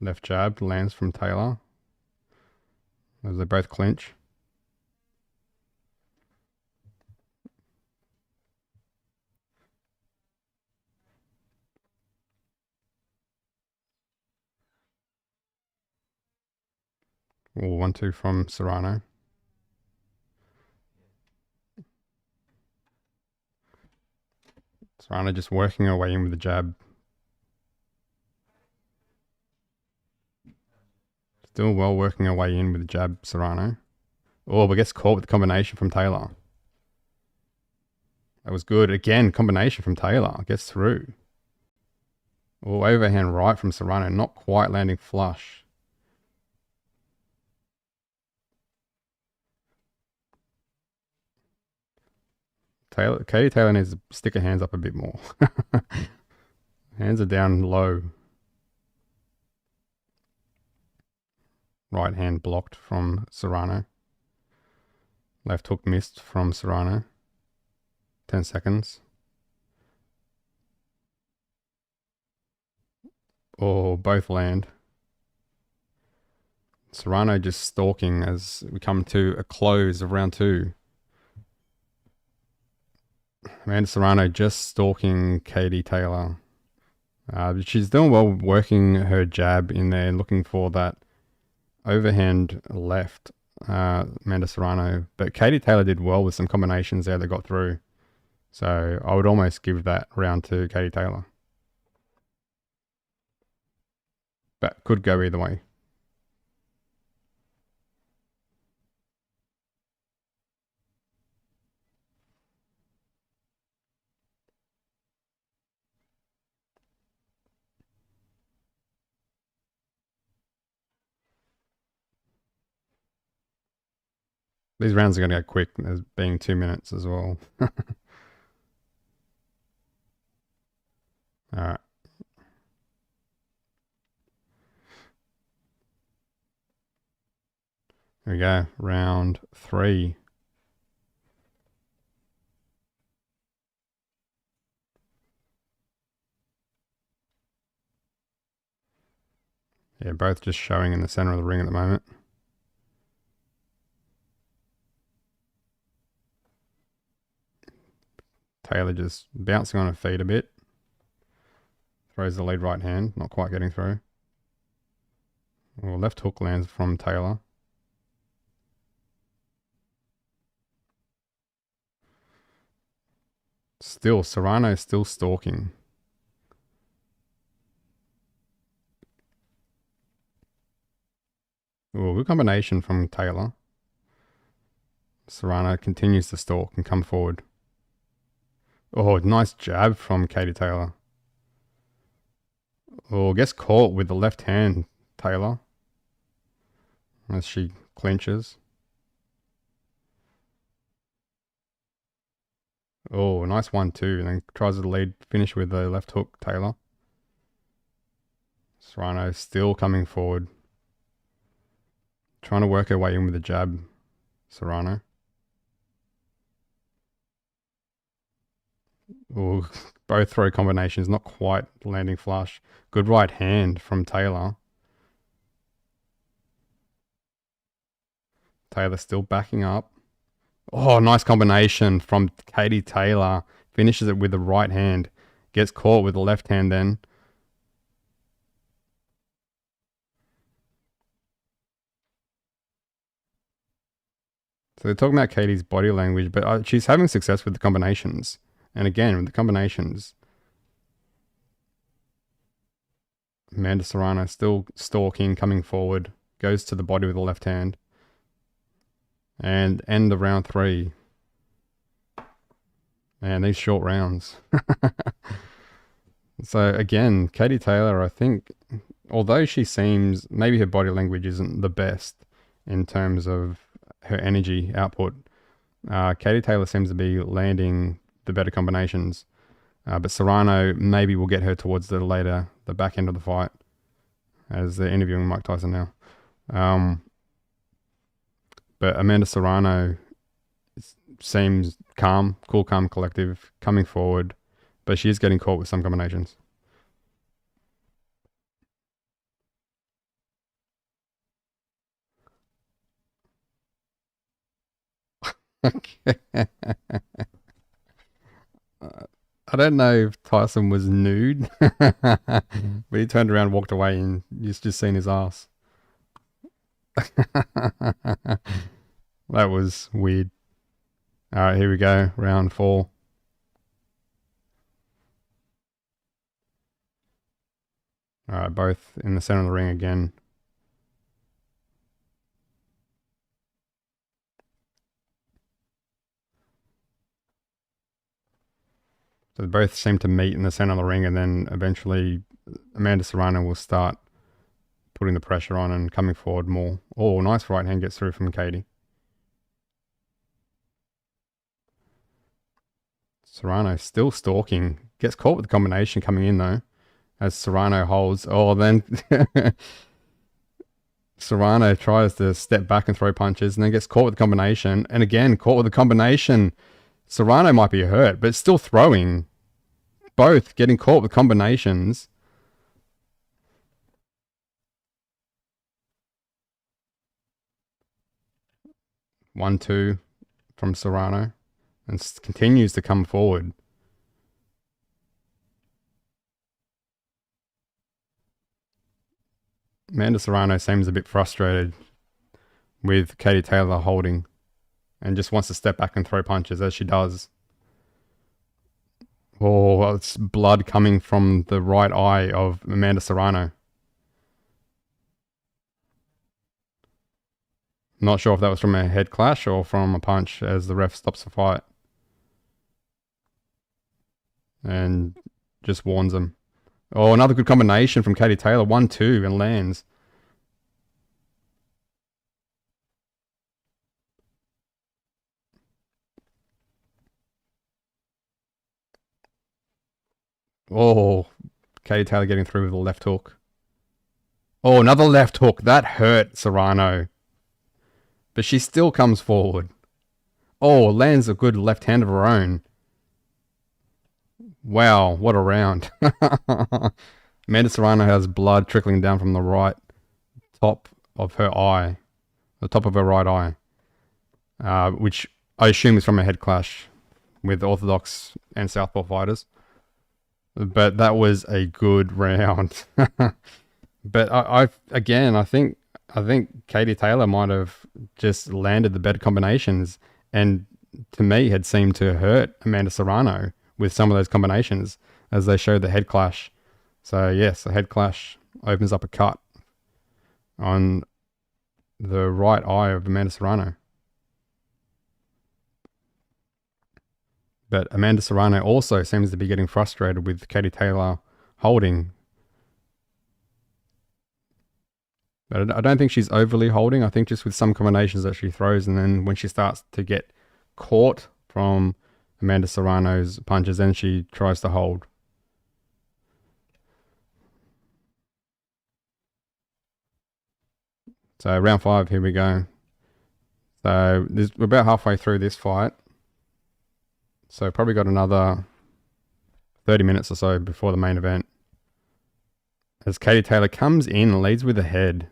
Left jab lands from Taylor. As they both clinch. Oh, 1-2 from Serrano. Serrano just working her way in with the jab. Still well working her way in with the jab, Serrano. Oh, but gets caught with the combination from Taylor. That was good. Again, combination from Taylor. Gets through. Oh, overhand right from Serrano. Not quite landing flush. Katie Taylor needs to stick her hands up a bit more. Hands are down low. Right hand blocked from Serrano. Left hook missed from Serrano. 10 seconds. Oh, both land. Serrano just stalking as we come to a close of round two. Amanda Serrano just stalking Katie Taylor. She's doing well working her jab in there, looking for that overhand left, Amanda Serrano. But Katie Taylor did well with some combinations there that got through. So I would almost give that round to Katie Taylor. But could go either way. These rounds are going to go quick, as being 2 minutes as well. All right. Here we go. Round three. Yeah, both just showing in the center of the ring at the moment. Taylor just bouncing on her feet a bit. Throws the lead right hand, not quite getting through. Well, left hook lands from Taylor. Still, Serrano still stalking. Oh, good combination from Taylor. Serrano continues to stalk and come forward. Oh, nice jab from Katie Taylor. Oh, gets caught with the left hand, Taylor, as she clinches. Oh, nice 1-2, and then tries to lead finish with the left hook, Taylor. Serrano still coming forward. Trying to work her way in with the jab, Serrano. Ooh, both throw combinations, not quite landing flush. Good right hand from Taylor. Taylor still backing up. Oh, nice combination from Katie Taylor. Finishes it with the right hand. Gets caught with the left hand then. So they're talking about Katie's body language, but she's having success with the combinations. And again, with the combinations, Amanda Serrano still stalking, coming forward, goes to the body with the left hand. And end of round 3. Man, these short rounds. So again, Katie Taylor, I think, although she seems, maybe her body language isn't the best in terms of her energy output, Katie Taylor seems to be landing the better combinations. But Serrano maybe will get her towards the back end of the fight, as they're interviewing Mike Tyson now. But Amanda Serrano seems calm, cool, calm, collective, coming forward, but she is getting caught with some combinations. Okay. I don't know if Tyson was nude, but he turned around, walked away, and you've just seen his ass. That was weird. All right, here we go. Round 4. All right, both in the center of the ring again. So they both seem to meet in the center of the ring, and then eventually Amanda Serrano will start putting the pressure on and coming forward more. Oh, nice right hand gets through from Katie. Serrano still stalking. Gets caught with the combination coming in though, as Serrano holds. Oh, then Serrano tries to step back and throw punches and then gets caught with the combination. And again, caught with the combination. Serrano might be hurt, but still throwing. Both getting caught with combinations. One, two from Serrano. And continues to come forward. Amanda Serrano seems a bit frustrated with Katie Taylor holding and just wants to step back and throw punches as she does. Oh, it's blood coming from the right eye of Amanda Serrano. Not sure if that was from a head clash or from a punch as the ref stops the fight. And just warns him. Oh, another good combination from Katie Taylor. 1-2 and lands. Oh, Katie Taylor getting through with a left hook. Oh, another left hook. That hurt Serrano. But she still comes forward. Oh, lands a good left hand of her own. Wow, what a round. Amanda Serrano has blood trickling down from the right top of her eye. The top of her right eye. Which I assume is from a head clash. with orthodox and southpaw fighters. But that was a good round. But I think Katie Taylor might have just landed the better combinations, and to me had seemed to hurt Amanda Serrano with some of those combinations as they showed the head clash. So yes, the head clash opens up a cut on the right eye of Amanda Serrano. But Amanda Serrano also seems to be getting frustrated with Katie Taylor holding. But I don't think she's overly holding. I think just with some combinations that she throws, and then when she starts to get caught from Amanda Serrano's punches, then she tries to hold. So round 5, here we go. So we're about halfway through this fight. So probably got another 30 minutes or so before the main event. As Katie Taylor comes in and leads with the head.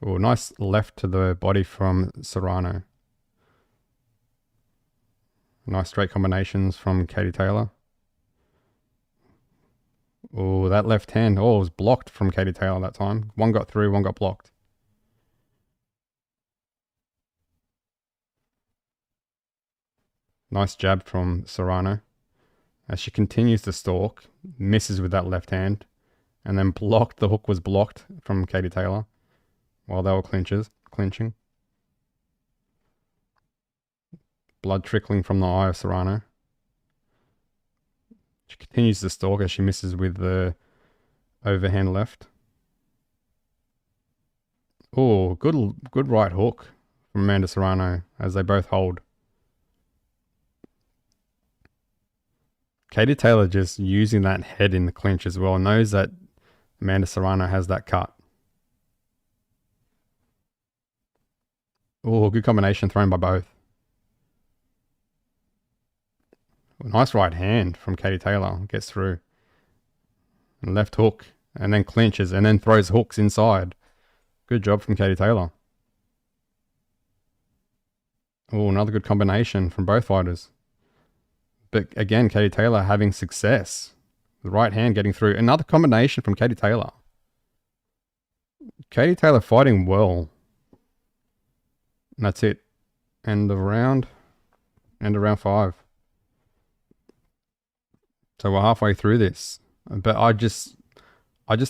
Oh, nice left to the body from Serrano. Nice straight combinations from Katie Taylor. Oh, that left hand. Oh, it was blocked from Katie Taylor that time. One got through, one got blocked. Nice jab from Serrano. As she continues to stalk, misses with that left hand, and then blocked. The hook was blocked from Katie Taylor while they were clinching. Blood trickling from the eye of Serrano. She continues to stalk as she misses with the overhand left. Oh, good right hook from Amanda Serrano as they both hold. Katie Taylor just using that head in the clinch as well. Knows that Amanda Serrano has that cut. Oh, good combination thrown by both. Nice right hand from Katie Taylor. Gets through. And left hook. And then clinches. And then throws hooks inside. Good job from Katie Taylor. Oh, another good combination from both fighters. But again, Katie Taylor having success. The right hand getting through. Another combination from Katie Taylor. Katie Taylor fighting well. And that's it. End of round. End of round 5. So we're halfway through this. But I just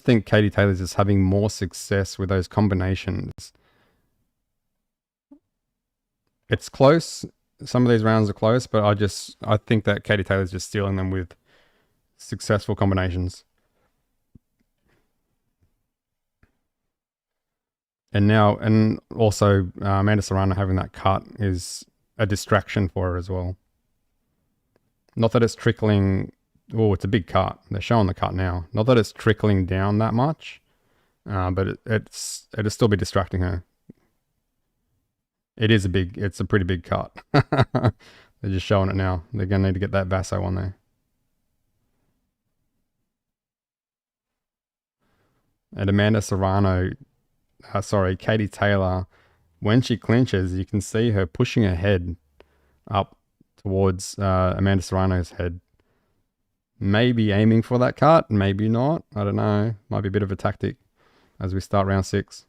think Katie Taylor's just having more success with those combinations. It's close. Some of these rounds are close, but I think that Katie Taylor's just stealing them with successful combinations. And also Amanda Serrano having that cut is a distraction for her as well. Not that it's trickling. Oh, it's a big cut. They're showing the cut now. Not that it's trickling down that much, but it'll still be distracting her. It's a pretty big cut. They're just showing it now. They're going to need to get that Vaso on there. And Amanda Serrano, Katie Taylor, when she clinches, you can see her pushing her head up towards Amanda Serrano's head. Maybe aiming for that cut, maybe not. I don't know. Might be a bit of a tactic as we start round 6.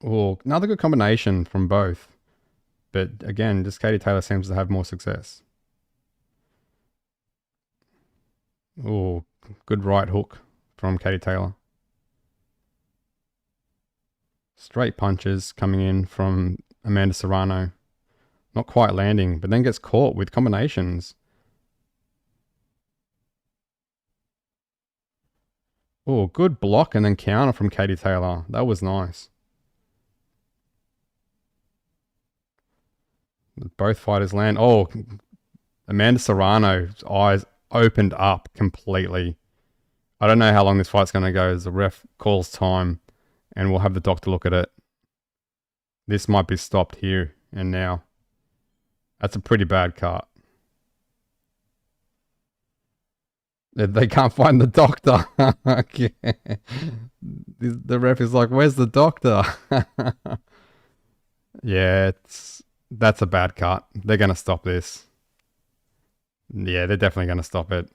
Oh, another good combination from both. But again, just Katie Taylor seems to have more success. Oh, good right hook from Katie Taylor. Straight punches coming in from Amanda Serrano. Not quite landing, but then gets caught with combinations. Oh, good block and then counter from Katie Taylor. That was nice. Both fighters land. Oh, Amanda Serrano's eyes opened up completely. I don't know how long this fight's going to go as the ref calls time and we'll have the doctor look at it. This might be stopped here and now. That's a pretty bad cut. They can't find the doctor. Okay. The ref is like, "Where's the doctor?" Yeah, that's a bad cut. They're gonna stop this. Yeah, they're definitely gonna stop it.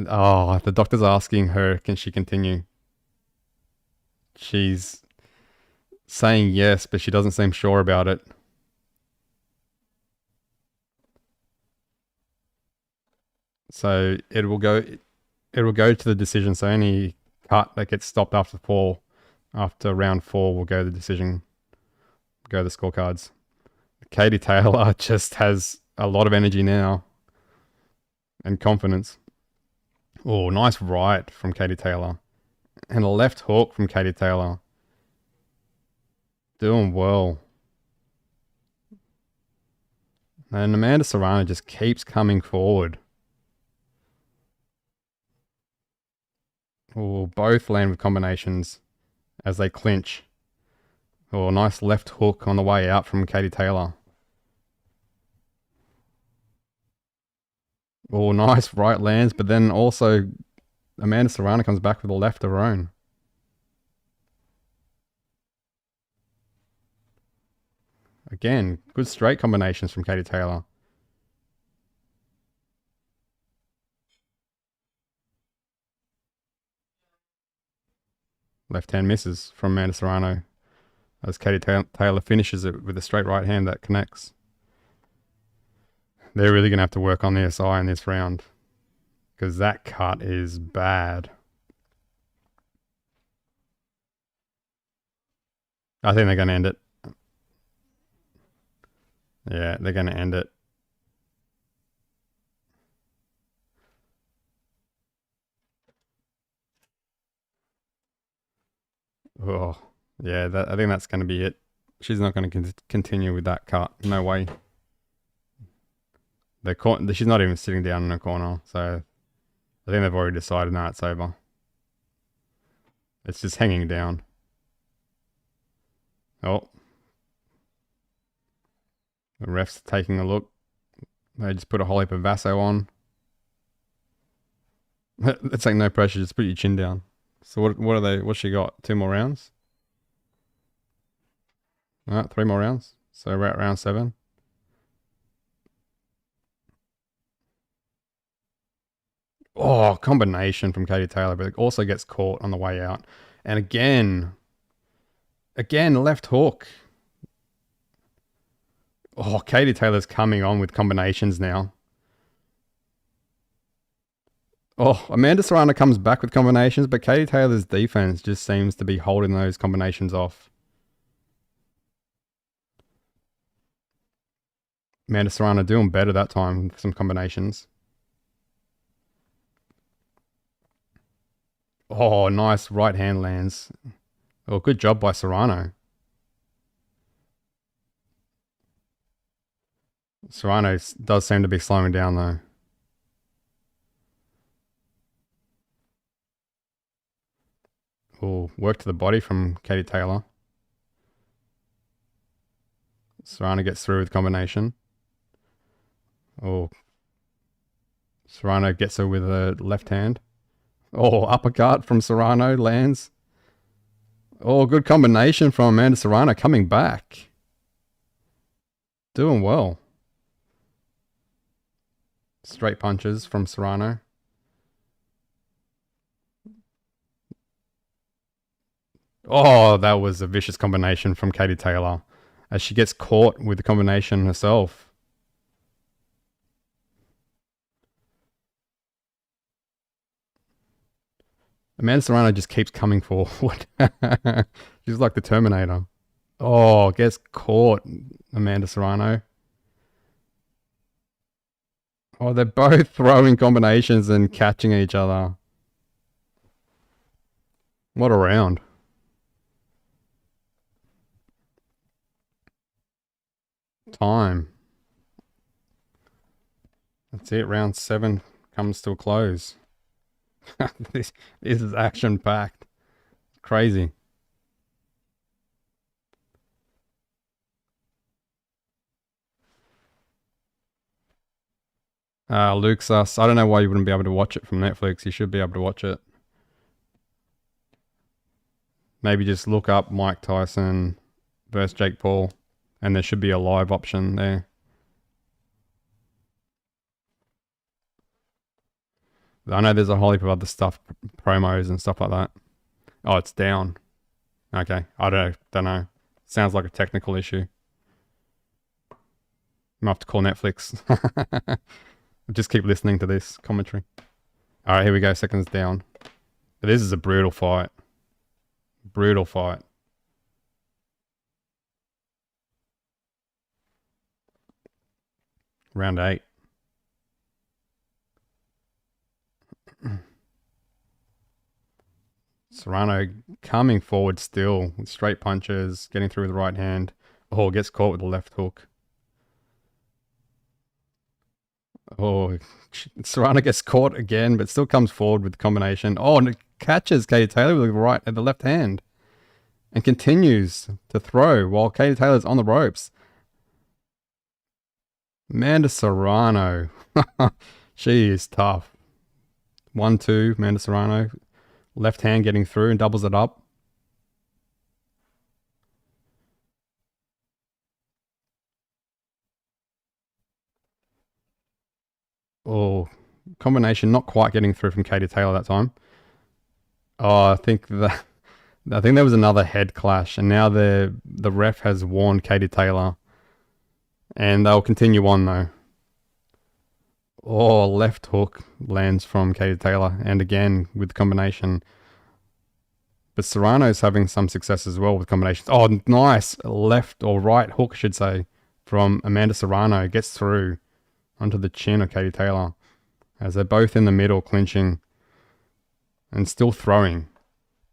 Oh, the doctor's asking her, can she continue? She's saying yes, but she doesn't seem sure about it. So it will go to the decision. So any cut that gets stopped after round four will go the decision, go the scorecards. Katie Taylor just has a lot of energy now and confidence. Oh, nice right from Katie Taylor. And a left hook from Katie Taylor. Doing well. And Amanda Serrano just keeps coming forward. Oh, both land with combinations as they clinch. Oh, nice left hook on the way out from Katie Taylor. Oh, nice right lands, but then also Amanda Serrano comes back with a left of her own. Again, good straight combinations from Katie Taylor. Left hand misses from Amanda Serrano as Katie Taylor finishes it with a straight right hand that connects. They're really going to have to work on the SI in this round because that cut is bad. I think they're going to end it. Yeah, they're going to end it. Oh, yeah, I think that's going to be it. She's not going to continue with that cut. No way. She's not even sitting down in a corner, so I think they've already decided now it's over. It's just hanging down. Oh, the ref's taking a look. They just put a whole heap of Vaso on. It's like no pressure, just put your chin down. So what are they? What's she got? 2 more rounds? All right, 3 more rounds. So we're at round 7. Oh, combination from Katie Taylor, but it also gets caught on the way out. And again, left hook. Oh, Katie Taylor's coming on with combinations now. Oh, Amanda Serrano comes back with combinations, but Katie Taylor's defense just seems to be holding those combinations off. Amanda Serrano doing better that time with some combinations. Oh, nice right hand lands. Oh, good job by Serrano. Serrano does seem to be slowing down though. Oh, work to the body from Katie Taylor. Serrano gets through with combination. Oh, Serrano gets her with a left hand. Oh, uppercut from Serrano lands. Oh, good combination from Amanda Serrano coming back. Doing well. Straight punches from Serrano. Oh, that was a vicious combination from Katie Taylor as she gets caught with the combination herself. Amanda Serrano just keeps coming forward. She's like the Terminator. Oh, gets caught, Amanda Serrano. Oh, they're both throwing combinations and catching each other. What a round. Time. That's it. Round 7 comes to a close. This is action packed. Crazy. Luke's us. I don't know why you wouldn't be able to watch it from Netflix. You should be able to watch it. Maybe just look up Mike Tyson versus Jake Paul, and there should be a live option there. I know there's a whole heap of other stuff, promos and stuff like that. Oh, it's down. Okay, I don't know. Sounds like a technical issue. I'm gonna have to call Netflix. Just keep listening to this commentary. All right, here we go. Seconds down. This is a brutal fight. Brutal fight. Round 8. Serrano coming forward still with straight punches, getting through with the right hand. Oh, gets caught with the left hook. Oh, Serrano gets caught again, but still comes forward with the combination. Oh, and it catches Katie Taylor with the left hand and continues to throw while Katie Taylor's on the ropes. Amanda Serrano. She is tough. 1-2, Amanda Serrano. Left hand getting through and doubles it up. Oh, combination not quite getting through from Katie Taylor that time. Oh, I think there was another head clash, and now the ref has warned Katie Taylor, and they'll continue on though. Oh, left hook lands from Katie Taylor, and again with the combination. But Serrano's having some success as well with combinations. Oh, nice left or right hook, I should say, from Amanda Serrano. Gets through onto the chin of Katie Taylor as they're both in the middle clinching and still throwing.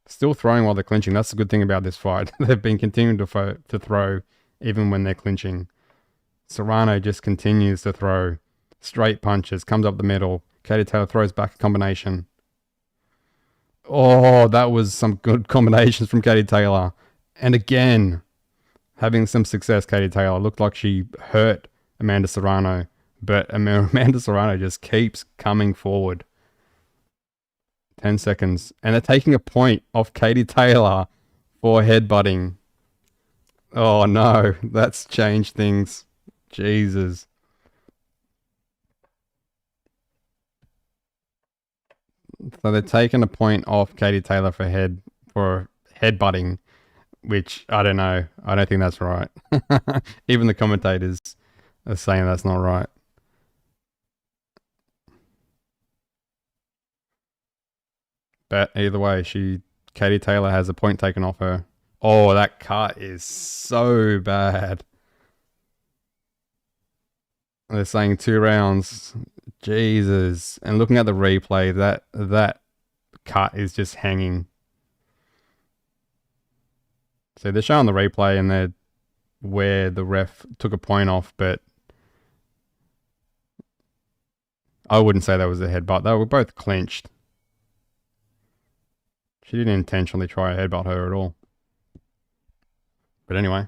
Still throwing while they're clinching. That's the good thing about this fight. They've been continuing to throw even when they're clinching. Serrano just continues to throw. Straight punches, comes up the middle. Katie Taylor throws back a combination. Oh, that was some good combinations from Katie Taylor. And again, having some success, Katie Taylor. Looked like she hurt Amanda Serrano. But Amanda Serrano just keeps coming forward. 10 seconds. And they're taking a point off Katie Taylor for headbutting. Oh no, that's changed things. Jesus. So they're taking a point off Katie Taylor for headbutting, which I don't know. I don't think that's right. Even the commentators are saying that's not right. But either way, Katie Taylor has a point taken off her. Oh, that cut is so bad. They're saying 2 rounds. Jesus. And looking at the replay, that cut is just hanging. So they're showing the replay and they're where the ref took a point off, but I wouldn't say that was a headbutt. They were both clinched. She didn't intentionally try to headbutt her at all. But anyway.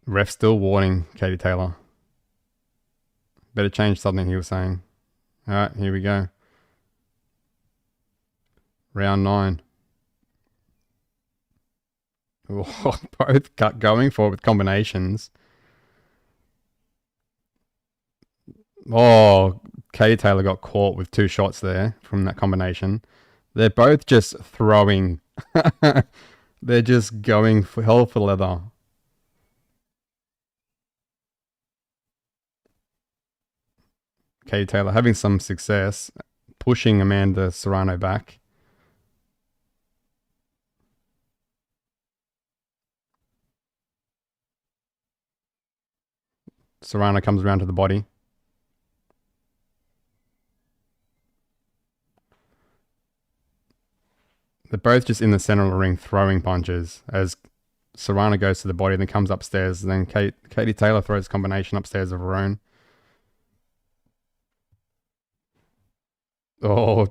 Ref still warning Katie Taylor. Better change something he was saying. Alright, here we go. Round 9. Oh, both going for it with combinations. Oh, Katie Taylor got caught with 2 shots there from that combination. They're both just throwing. They're just going for hell for leather. Katie Taylor having some success, pushing Amanda Serrano back. Serrano comes around to the body. They're both just in the center of the ring throwing punches as Serrano goes to the body and then comes upstairs. And then Katie Taylor throws a combination upstairs of her own. Oh,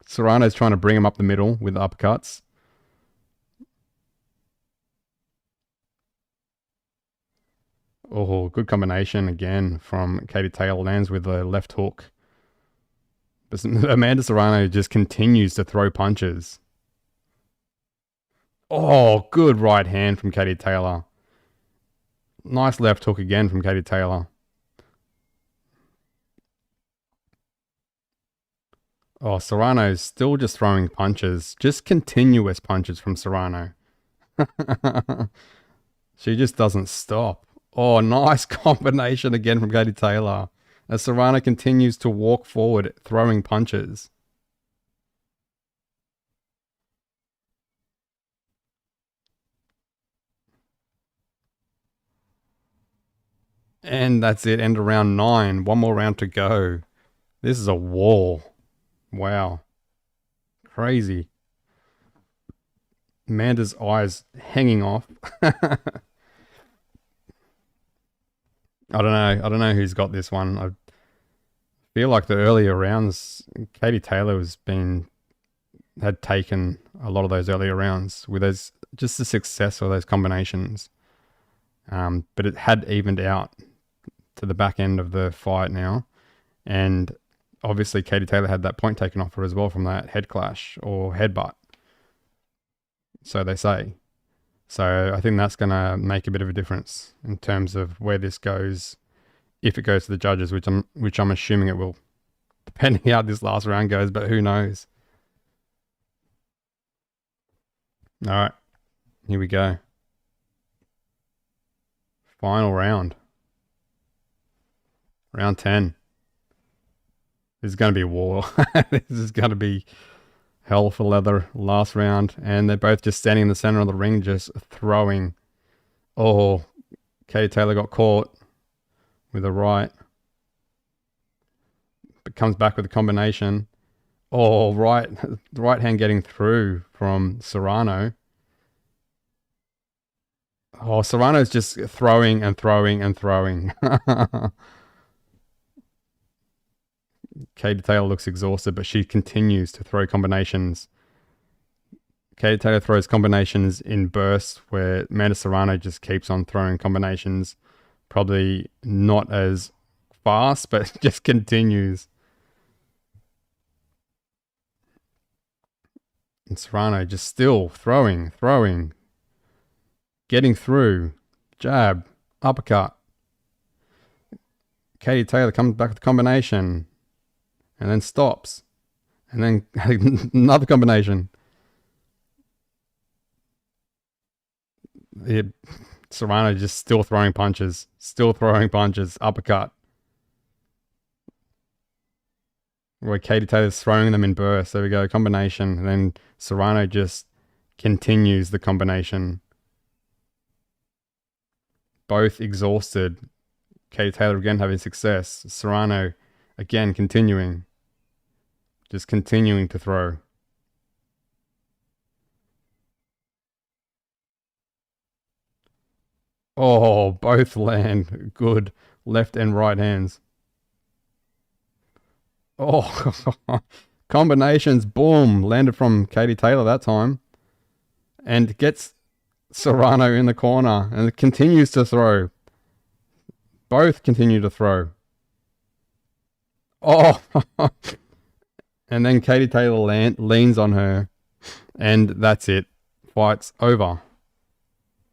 Serrano's trying to bring him up the middle with uppercuts. Oh, good combination again from Katie Taylor. Lands with a left hook. But Amanda Serrano just continues to throw punches. Oh, good right hand from Katie Taylor. Nice left hook again from Katie Taylor. Oh, Serrano's still just throwing punches. Just continuous punches from Serrano. She just doesn't stop. Oh, nice combination again from Katie Taylor. As Serrano continues to walk forward, throwing punches. And that's it. End of round 9. One more round to go. This is a wall. Wow. Crazy. Amanda's eyes hanging off. I don't know. I don't know who's got this one. I feel like the earlier rounds, Katie Taylor had taken a lot of those earlier rounds with those just the success of those combinations. But it had evened out to the back end of the fight now, and obviously Katie Taylor had that point taken off her as well from that head clash or headbutt. So they say. So I think that's going to make a bit of a difference in terms of where this goes, if it goes to the judges, which I'm assuming it will, depending how this last round goes. But who knows? All right, here we go. Final round, round 10. This is going to be a war. This is going to be hell for leather last round, and they're both just standing in the center of the ring, just throwing. Oh, Katie Taylor got caught with a right, but comes back with a combination. Oh, right hand getting through from Serrano. Oh, Serrano's just throwing and throwing and throwing. Katie Taylor looks exhausted, but she continues to throw combinations. Katie Taylor throws combinations in bursts where Amanda Serrano just keeps on throwing combinations. Probably not as fast, but just continues. And Serrano just still throwing, getting through. Jab, uppercut. Katie Taylor comes back with a combination and then stops. And then another combination. Serrano just still throwing punches. Uppercut. Where Katie Taylor's throwing them in bursts. There we go, combination. And then Serrano just continues the combination. Both exhausted. Katie Taylor again having success. Serrano again continuing. Just continuing to throw. Oh, both land good left and right hands. Oh, combinations, boom, landed from Katie Taylor that time. And gets Serrano in the corner and continues to throw. Both continue to throw. Oh, and then Katie Taylor leans on her, and that's it. Fight's over.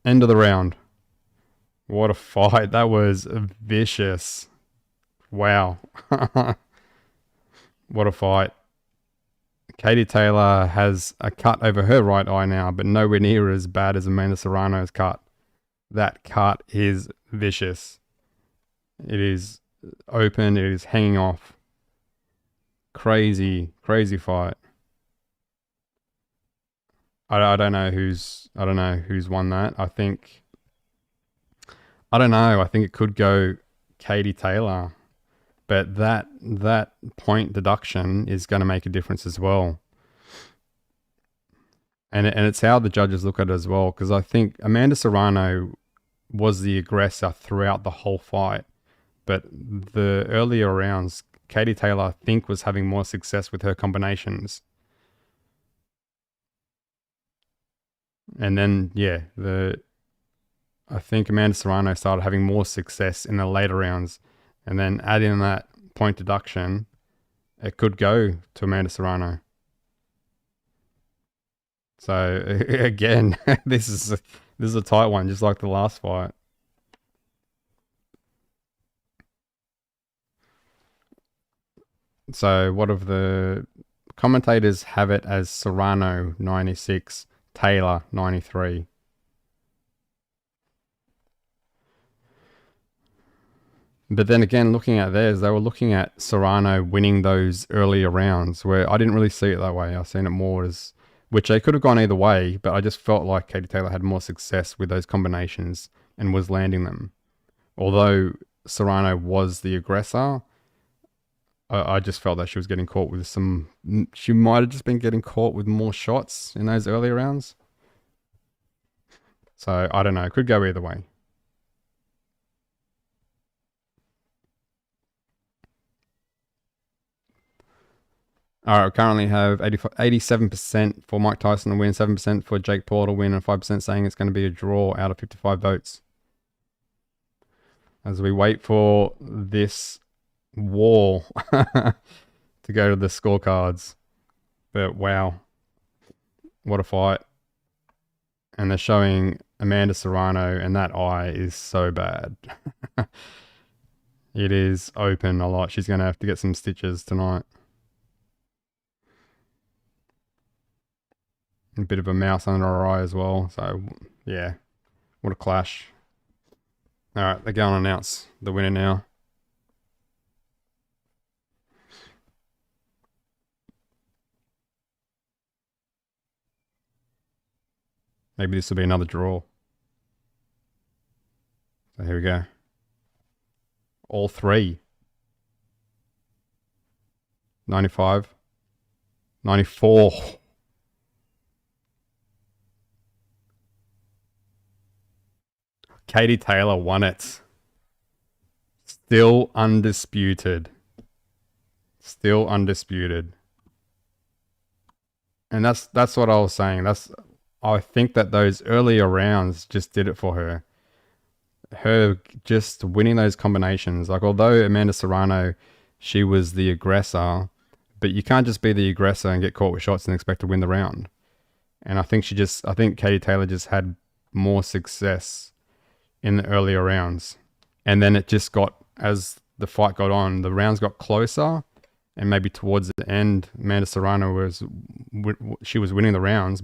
End of the round. What a fight. That was vicious. Wow. What a fight. Katie Taylor has a cut over her right eye now, but nowhere near as bad as Amanda Serrano's cut. That cut is vicious. It is open. It is hanging off. Crazy fight. I don't know who's won that. I don't know. I think it could go Katie Taylor, but that point deduction is going to make a difference as well. And it's how the judges look at it as well, because I think Amanda Serrano was the aggressor throughout the whole fight, but the earlier rounds, Katie Taylor, I think, was having more success with her combinations. And then, yeah, I think Amanda Serrano started having more success in the later rounds. And then add in that point deduction, it could go to Amanda Serrano. So again, this is a tight one, just like the last fight. So what of the commentators have it as Serrano 96, Taylor 93. But then again, looking at theirs, they were looking at Serrano winning those earlier rounds, where I didn't really see it that way. I've seen it more as, which they could have gone either way, but I just felt like Katie Taylor had more success with those combinations and was landing them. Although Serrano was the aggressor, I just felt that she was getting caught with some. She might have just been getting caught with more shots in those earlier rounds. So I don't know. It could go either way. All right, currently have 87% for Mike Tyson to win, 7% for Jake Paul to win, and 5% saying it's going to be a draw out of 55 votes. As we wait for this war to go to the scorecards. But wow, what a fight. And they're showing Amanda Serrano, and that eye is so bad. It is open a lot. She's going to have to get some stitches tonight. A bit of a mouse under her eye as well. So, yeah, what a clash. All right, they're going to announce the winner now. Maybe this will be another draw. So here we go. All three. 95. 94. Katie Taylor won it. Still undisputed. Still undisputed. And that's what I was saying. I think that those earlier rounds just did it for her. Her just winning those combinations. Like, although Amanda Serrano, she was the aggressor, but you can't just be the aggressor and get caught with shots and expect to win the round. And I think Katie Taylor just had more success in the earlier rounds. And then it just got, as the fight got on, the rounds got closer. And maybe towards the end, Amanda Serrano was winning the rounds,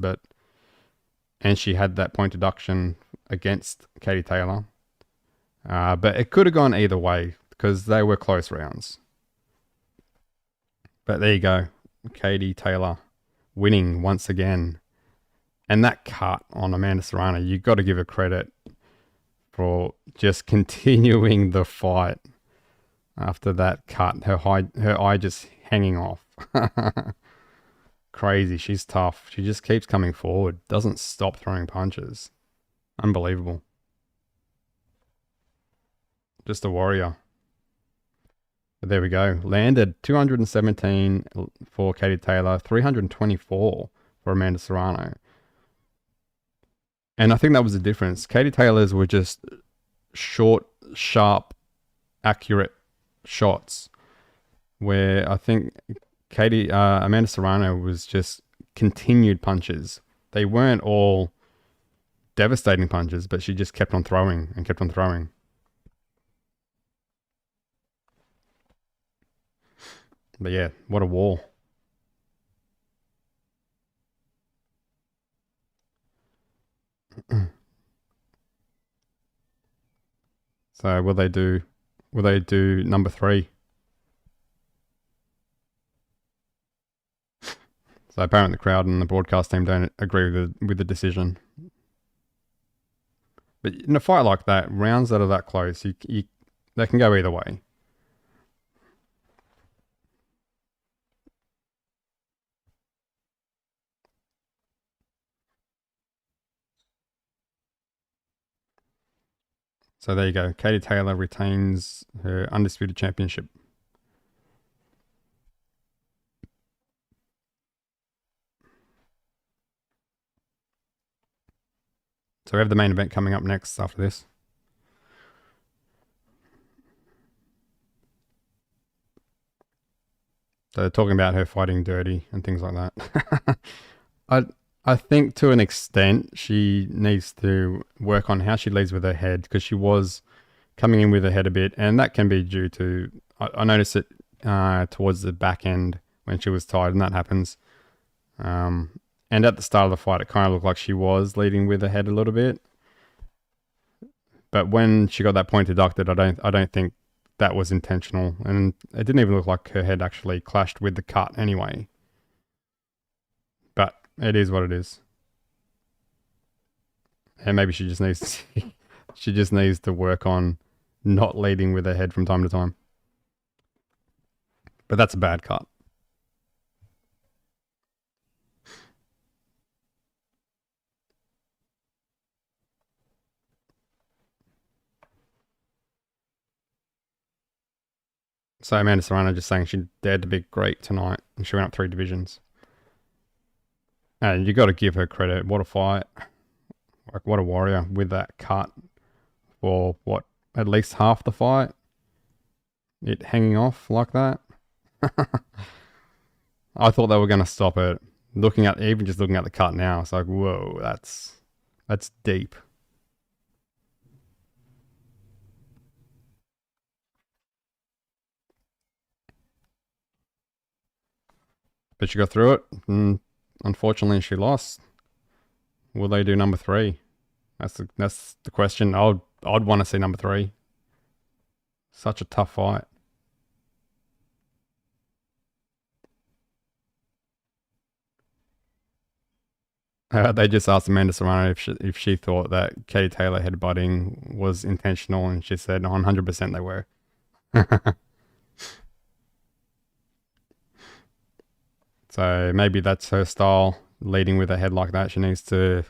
and she had that point deduction against Katie Taylor. But it could have gone either way because they were close rounds. But there you go. Katie Taylor winning once again. And that cut on Amanda Serrano, you got to give her credit for just continuing the fight after that cut. Her eye just hanging off. Crazy. She's tough. She just keeps coming forward. Doesn't stop throwing punches. Unbelievable. Just a warrior. But there we go. Landed 217 for Katie Taylor, 324 for Amanda Serrano. And I think that was the difference. Katie Taylor's were just short, sharp, accurate shots, where I think Amanda Serrano was just continued punches. They weren't all devastating punches, but she just kept on throwing and kept on throwing. But yeah, what a war. So will they do number 3? So apparently the crowd and the broadcast team don't agree with the decision. But in a fight like that, rounds that are that close, they can go either way. So there you go. Katie Taylor retains her undisputed championship. So we have the main event coming up next after this. So they're talking about her fighting dirty and things like that. I I think to an extent she needs to work on how she leads with her head, because she was coming in with her head a bit, and that can be due to I noticed it towards the back end when she was tired, and that happens. And at the start of the fight, it kind of looked like she was leading with her head a little bit. But when she got that point deducted, I don't think that was intentional, and it didn't even look like her head actually clashed with the cut anyway. But it is what it is, and maybe she just needs to, she just needs to work on not leading with her head from time to time. But that's a bad cut. So Amanda Serrano just saying she dared to be great tonight, and she went up 3 divisions. And you got to give her credit. What a fight! Like, what a warrior with that cut for what, at least half the fight. It hanging off like that. I thought they were going to stop it. Even just looking at the cut now, it's like, whoa, that's deep. But she got through it, and unfortunately she lost. Will they do number 3? That's the question. I'd want to see number 3. Such a tough fight. They just asked Amanda Serrano if she thought that Katie Taylor headbutting was intentional, and she said 100% they were. So maybe that's her style, leading with her head like that. She needs to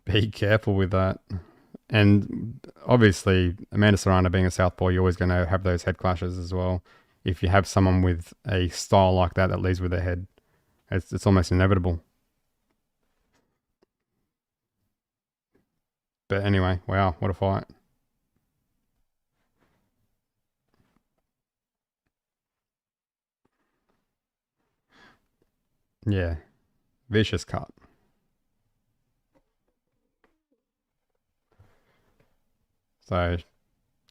be careful with that. And obviously, Amanda Serrano being a southpaw, you're always going to have those head clashes as well. If you have someone with a style like that leads with their head, it's almost inevitable. But anyway, wow, what a fight. Yeah, vicious cut. So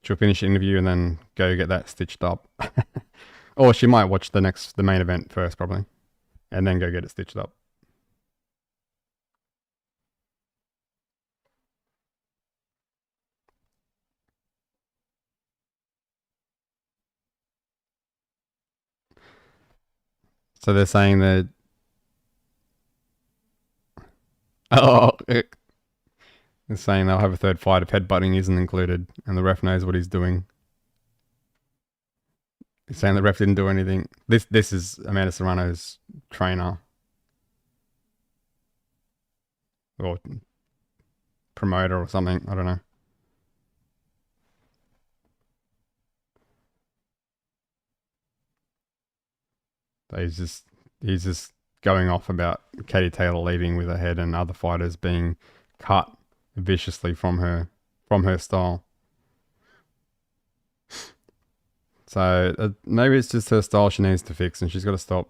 she'll finish the interview and then go get that stitched up. Or she might watch the main event first, probably, and then go get it stitched up. So they're saying that, oh, they're saying they'll have a third fight if headbutting isn't included, and the ref knows what he's doing. He's saying the ref didn't do anything. This is Amanda Serrano's trainer or promoter or something. I don't know. So he's just going off about Katie Taylor leading with her head and other fighters being cut viciously from her style. So maybe it's just her style she needs to fix, and she's got to stop.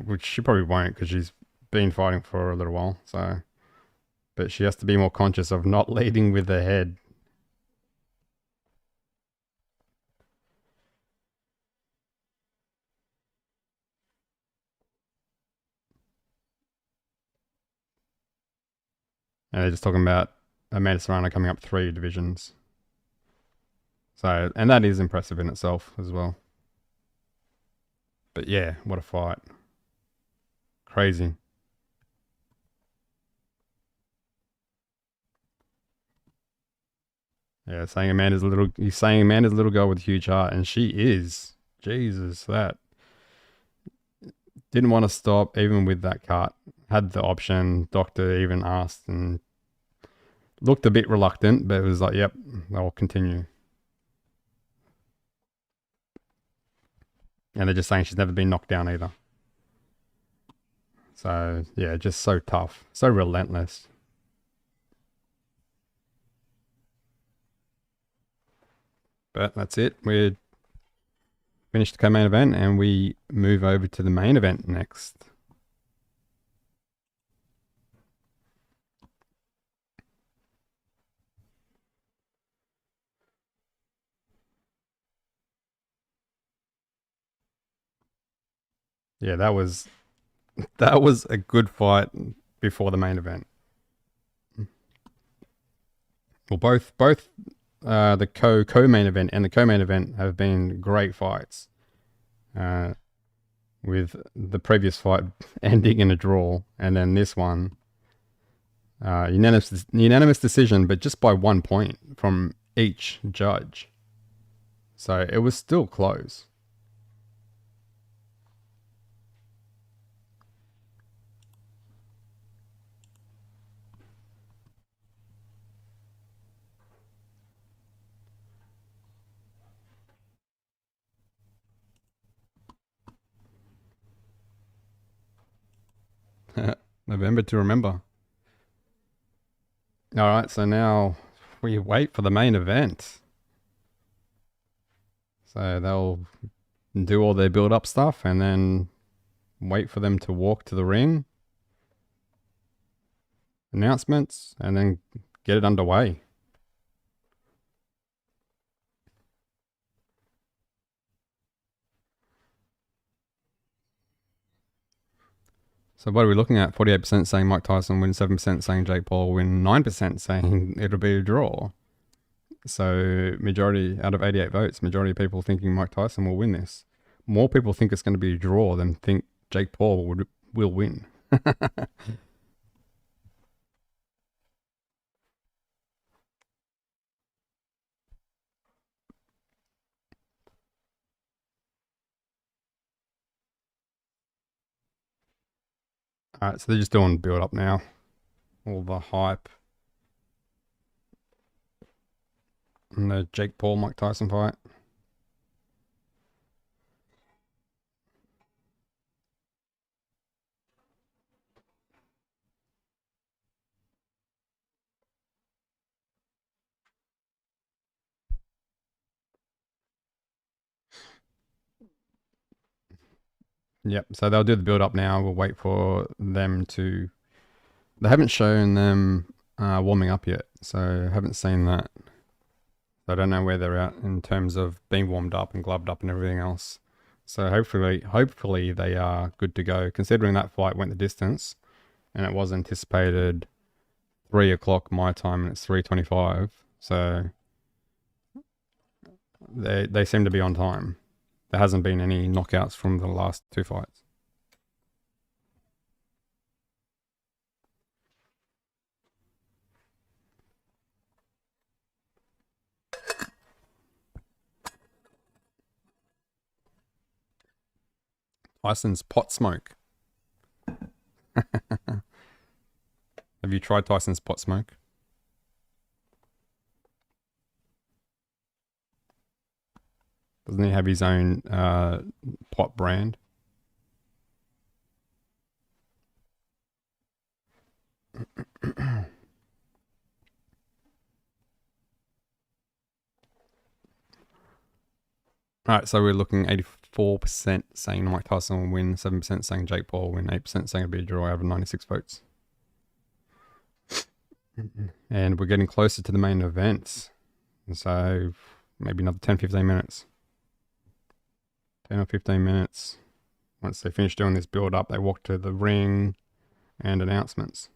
Which she probably won't, because she's been fighting for a little while. So, but she has to be more conscious of not leading with her head. And they're just talking about Amanda Serrano coming up 3 divisions. So, and that is impressive in itself as well. But yeah, what a fight. Crazy. Yeah, he's saying Amanda's a little girl with a huge heart, and she is. Jesus, that didn't want to stop even with that cut. Had the option. Doctor even asked and looked a bit reluctant, but it was like, yep, I'll continue. And they're just saying she's never been knocked down either. So yeah, just so tough, so relentless. But that's it. We're finished the co-main event, and we move over to the main event next. Yeah, that was a good fight before the main event. Well, both the co-main event and the co-main event have been great fights. Uh, with the previous fight ending in a draw, and then this one unanimous decision, but just by 1 point from each judge. So it was still close. November to remember. All right, so now we wait for the main event. So they'll do all their build-up stuff and then wait for them to walk to the ring. Announcements, and then get it underway. So what are we looking at? 48% saying Mike Tyson win, 7% saying Jake Paul win, 9% saying it'll be a draw. So majority out of 88 votes, majority of people thinking Mike Tyson will win this. More people think it's going to be a draw than think Jake Paul will win. All right, so they're just doing build up now. All the hype. And the Jake Paul Mike Tyson fight. Yep, so they'll do the build up now. We'll wait for them to. They haven't shown them warming up yet, so I haven't seen that. I don't know where they're at in terms of being warmed up and gloved up and everything else. So hopefully they are good to go. Considering that flight went the distance, and it was anticipated 3 o'clock my time, and it's 3:25. So they seem to be on time. There hasn't been any knockouts from the last two fights. Tyson's pot smoke. Have you tried Tyson's pot smoke? Doesn't he have his own pot brand? All right, so we're looking 84% saying Mike Tyson will win, 7% saying Jake Paul will win, 8% saying it'll be a draw out of 96 votes. And we're getting closer to the main event. So maybe another 10, 15 minutes. 10 or 15 minutes. Once they finish doing this build up, they walk to the ring and announcements.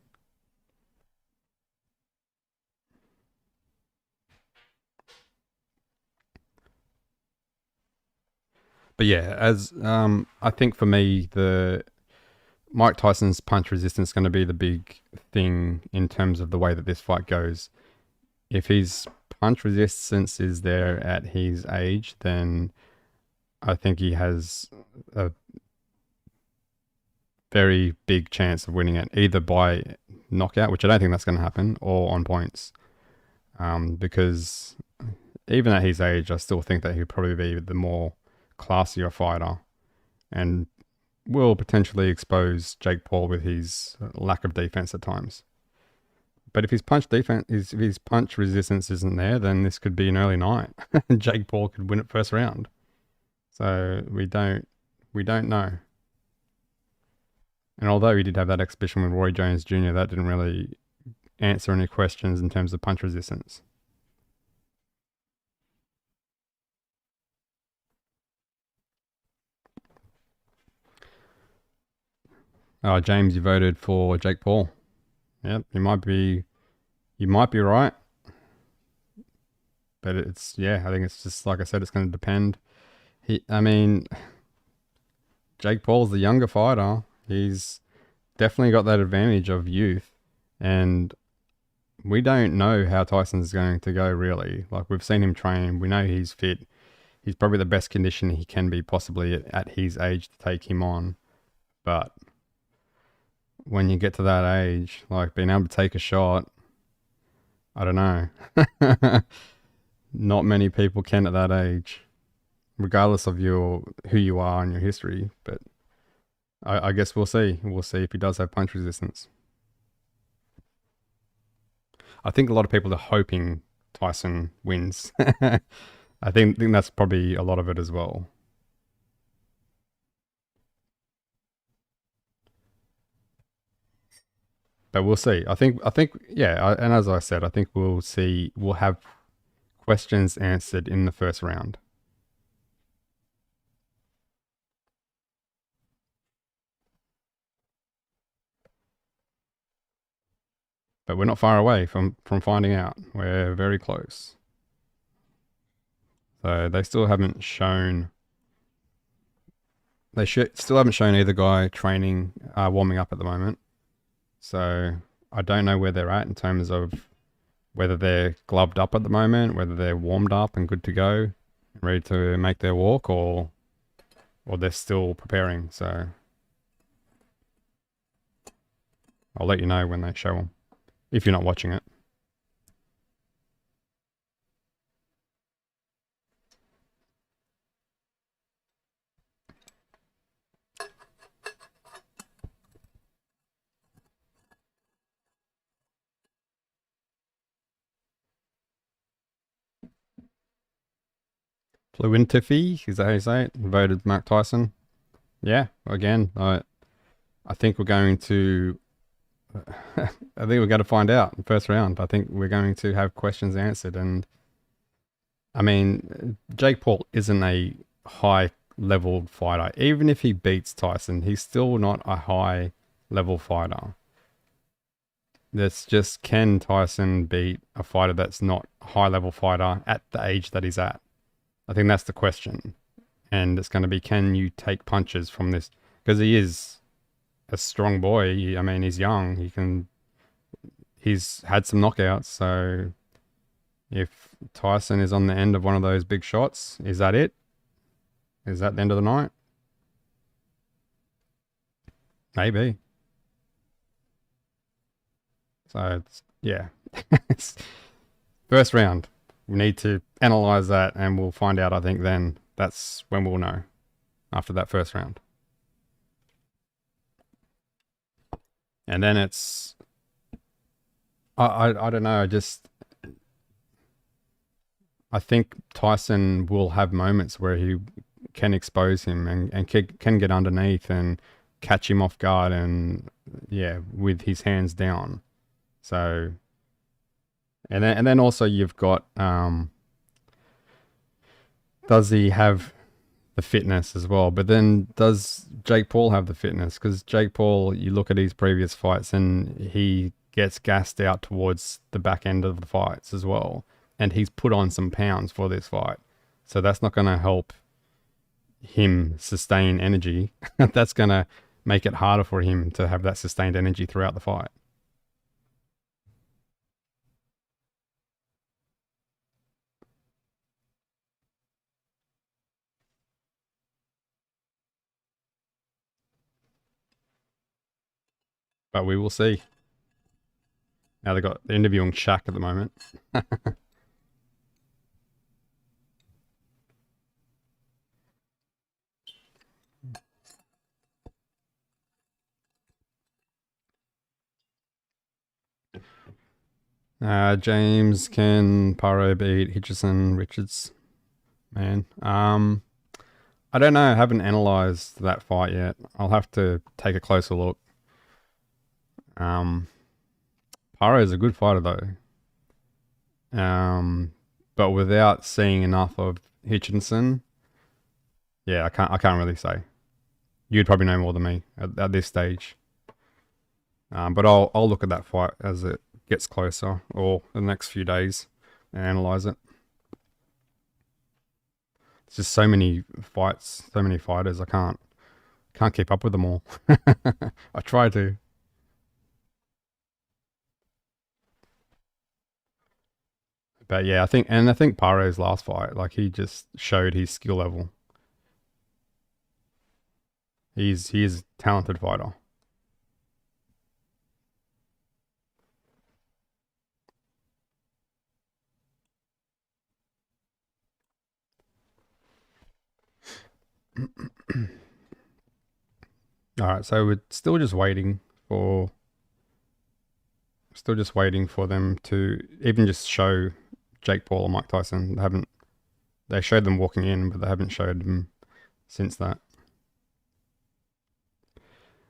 But yeah, as I think for me, the Mike Tyson's punch resistance is going to be the big thing in terms of the way that this fight goes. If his punch resistance is there at his age, then I think he has a very big chance of winning it, either by knockout, which I don't think that's going to happen, or on points. Because even at his age, I still think that he'll probably be the more classier fighter and will potentially expose Jake Paul with his lack of defense at times. But if his punch defense, if his punch resistance isn't there, then this could be an early night. And Jake Paul could win it first round. So we don't know. And although he did have that exhibition with Roy Jones Jr., that didn't really answer any questions in terms of punch resistance. Oh, James, you voted for Jake Paul. Yep, you might be right, but I think it's just like I said, it's going to depend. I mean, Jake Paul's the younger fighter. He's definitely got that advantage of youth, and we don't know how Tyson's going to go really. Like we've seen him train, we know he's fit. He's probably the best condition he can be possibly at his age to take him on. But when you get to that age, like being able to take a shot, I don't know. Not many people can at that age, regardless of who you are and your history. But I guess we'll see. We'll see if he does have punch resistance. I think a lot of people are hoping Tyson wins. I think that's probably a lot of it as well. But we'll see. I think yeah, and as I said, I think we'll see. We'll have questions answered in the first round. But we're not far away from finding out. We're very close. So they still haven't shown. Still haven't shown either guy training, warming up at the moment. So I don't know where they're at in terms of whether they're gloved up at the moment, whether they're warmed up and good to go, ready to make their walk, or they're still preparing. So I'll let you know when they show them, if you're not watching it. Fluintifi, is that how you say it? Voted Mike Tyson. Yeah, again, I think we're going to. I think we're going to find out in the first round. I think we're going to have questions answered, and I mean, Jake Paul isn't a high level fighter. Even if he beats Tyson, he's still not a high level fighter. That's just, can Tyson beat a fighter that's not a high level fighter at the age that he's at? I think that's the question. And it's going to be, can you take punches from this? Because he is a strong boy. I mean, he's young. He's had some knockouts. So if Tyson is on the end of one of those big shots, is that it? Is that the end of the night? Maybe. So yeah, first round. We need to analyze that, and we'll find out. I think then that's when we'll know, after that first round. And then it's I don't know. I think Tyson will have moments where he can expose him and can get underneath and catch him off guard, and yeah, with his hands down. So and then also you've got, does he have the fitness as well? But then does Jake Paul have the fitness? Because Jake Paul, you look at his previous fights and he gets gassed out towards the back end of the fights as well. And he's put on some pounds for this fight. So that's not going to help him sustain energy. That's going to make it harder for him to have that sustained energy throughout the fight. But we will see. Now they're interviewing Shaq at the moment. James, can Paro beat Hitchison, Richards? Man, I don't know. I haven't analysed that fight yet. I'll have to take a closer look. Um, Paro is a good fighter though. But without seeing enough of Hitchinson, yeah, I can't really say. You'd probably know more than me at this stage. But I'll look at that fight as it gets closer, or the next few days, and analyze it. It's just so many fights, so many fighters. I can't keep up with them all. I try to. But yeah, I think Paro's last fight, like he just showed his skill level. He is a talented fighter. All right, so we're for still just waiting for them to even just show Jake Paul or Mike Tyson. They showed them walking in, but they haven't showed them since that.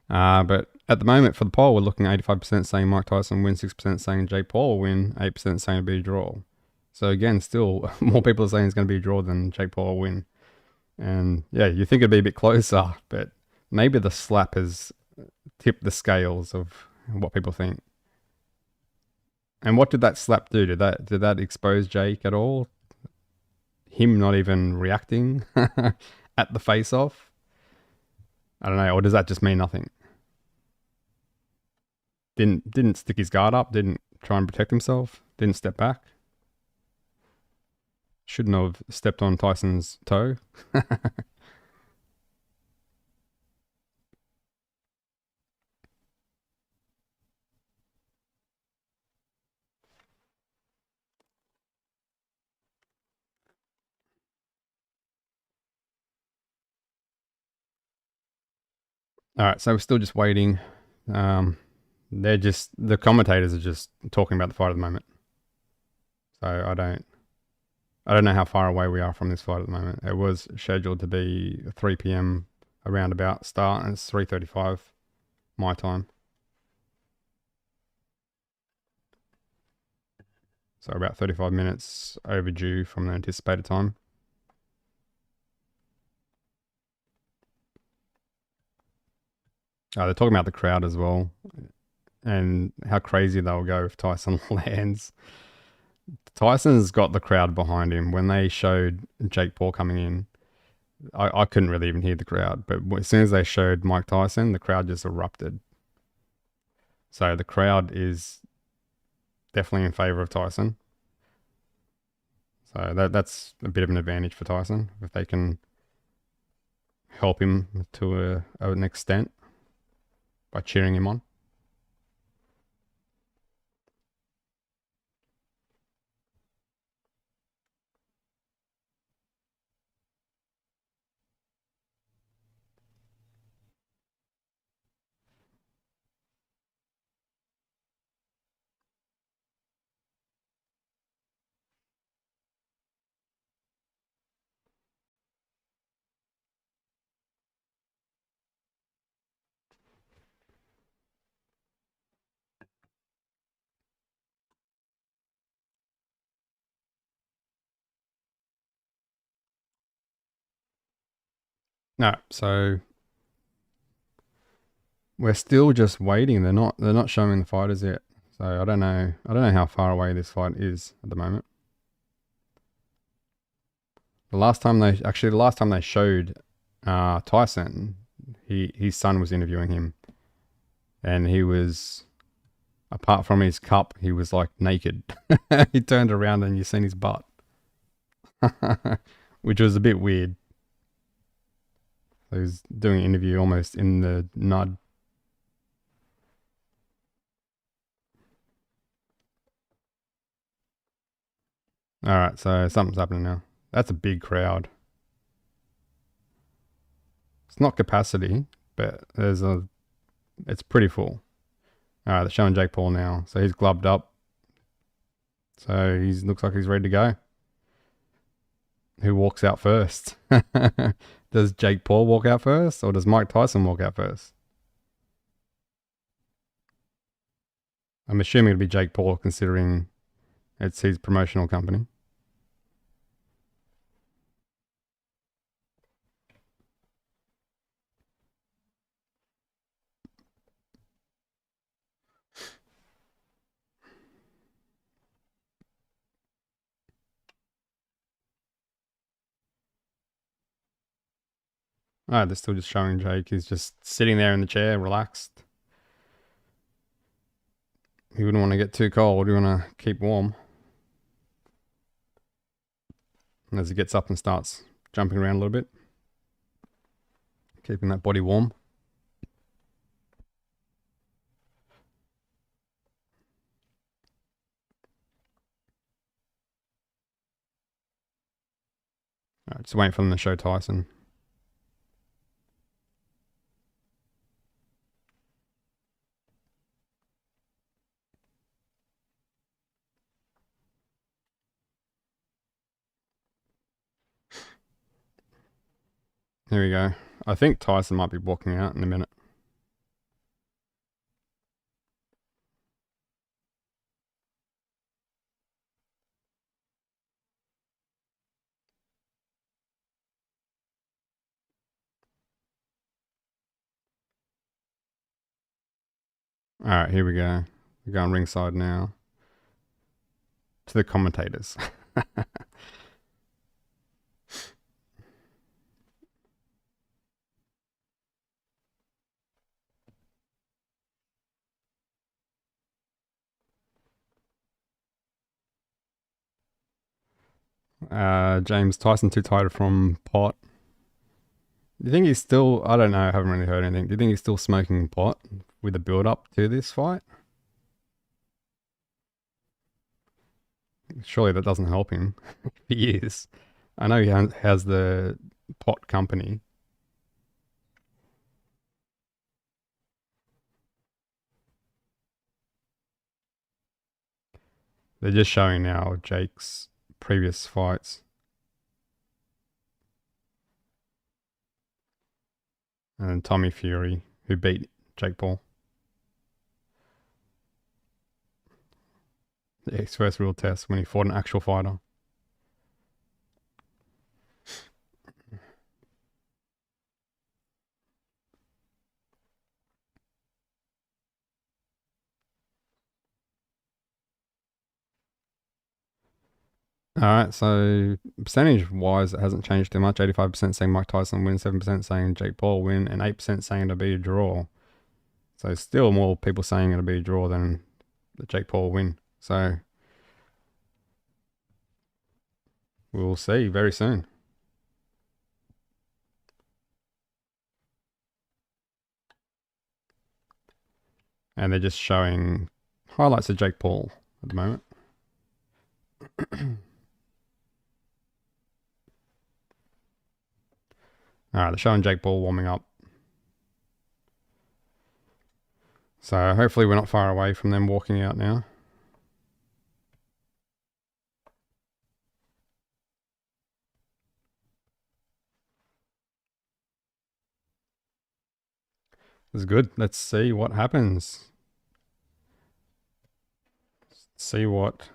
But at the moment for the poll, we're looking at 85% saying Mike Tyson win, 6% saying Jake Paul will win, 8% saying it'll be a draw. So again, still more people are saying it's going to be a draw than Jake Paul will win. And yeah, you think it'd be a bit closer, but maybe the slap has tipped the scales of what people think. And what did that slap do? Did that expose Jake at all? Him not even reacting at the face off? I don't know, or does that just mean nothing? Didn't stick his guard up, didn't try and protect himself, didn't step back. Shouldn't have stepped on Tyson's toe. All right, so we're still just waiting. The commentators are just talking about the fight at the moment. So I don't know how far away we are from this fight at the moment. It was scheduled to be 3 p.m. around about start, and it's 3:35 my time. So about 35 minutes overdue from the anticipated time. They're talking about the crowd as well, and how crazy they'll go if Tyson lands. Tyson's got the crowd behind him. When they showed Jake Paul coming in, I couldn't really even hear the crowd. But as soon as they showed Mike Tyson, the crowd just erupted. So the crowd is definitely in favor of Tyson. So that's a bit of an advantage for Tyson if they can help him to an extent by cheering him on. No, so we're still just waiting. They're not showing the fighters yet. So I don't know. I don't know how far away this fight is at the moment. The last time they showed Tyson, his son was interviewing him, and he was, apart from his cup, he was like naked. He turned around and you seen his butt, which was a bit weird. He was doing an interview almost in the nud. All right, so something's happening now. That's a big crowd. It's not capacity, but it's pretty full. All right, they're showing Jake Paul now. So he's gloved up. So he looks like he's ready to go. Who walks out first? Does Jake Paul walk out first, or does Mike Tyson walk out first? I'm assuming it'll be Jake Paul, considering it's his promotional company. Oh, they're still just showing Jake. He's just sitting there in the chair, relaxed. He wouldn't want to get too cold. You want to keep warm. And as he gets up and starts jumping around a little bit, keeping that body warm. All right, just waiting for them to show Tyson. Here we go. I think Tyson might be walking out in a minute. All right, here we go. We're going ringside now. To the commentators. James Tyson too tired from pot. Do you think he's still? I don't know. I haven't really heard anything. Do you think he's still smoking pot with the build up to this fight? Surely that doesn't help him. If he is. I know he has the pot company. They're just showing now Jake's previous fights. And Tommy Fury, who beat Jake Paul. His first real test when he fought an actual fighter. All right, so percentage wise, it hasn't changed too much. 85% saying Mike Tyson win, 7% saying Jake Paul win, and 8% saying it'll be a draw. So still more people saying it'll be a draw than the Jake Paul win. So we'll see very soon. And they're just showing highlights of Jake Paul at the moment. All right, they're showing Jake Paul warming up. So hopefully we're not far away from them walking out now. This is good. Let's see what happens. See what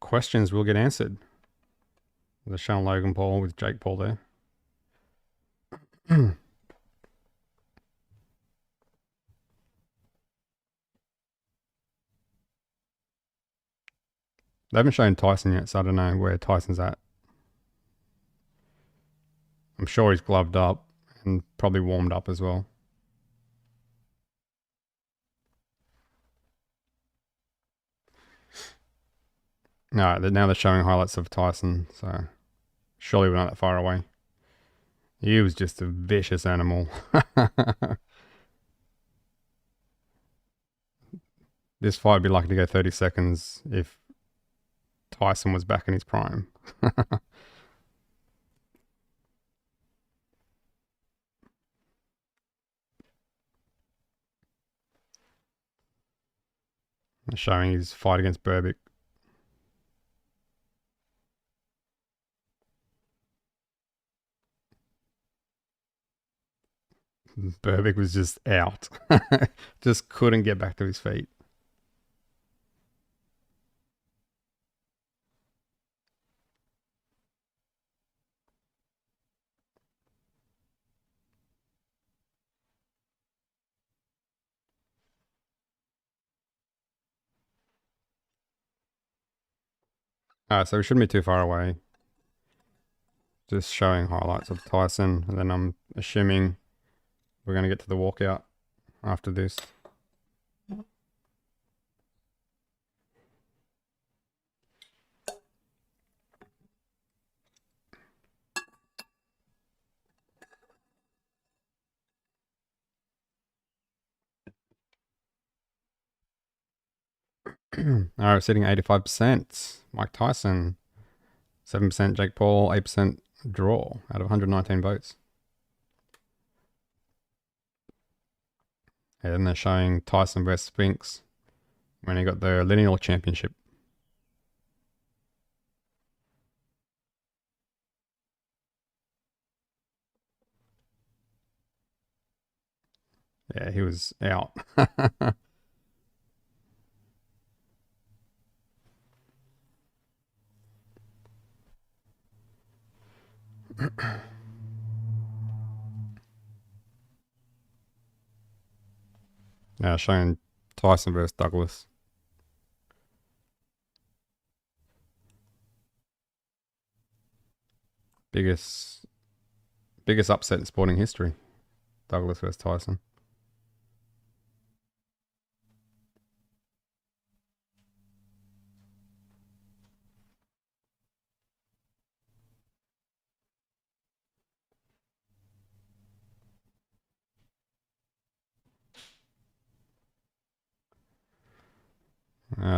questions will get answered. They're showing Logan Paul with Jake Paul there. They haven't shown Tyson yet, so I don't know where Tyson's at. I'm sure he's gloved up and probably warmed up as well. Alright, now they're showing highlights of Tyson, so surely we're not that far away. He was just a vicious animal. This fight would be lucky to go 30 seconds if Tyson was back in his prime. Showing his fight against Burbick. Berbick was just out. Just couldn't get back to his feet. So we shouldn't be too far away. Just showing highlights of Tyson, and then I'm assuming we're going to get to the walkout after this. All right, sitting 85%. Mike Tyson, 7%. Jake Paul, 8% draw out of 119 votes. And then they're showing Tyson versus Spinks when he got the lineal championship. Yeah, he was out. Now showing Tyson versus Douglas. Biggest upset in sporting history. Douglas versus Tyson.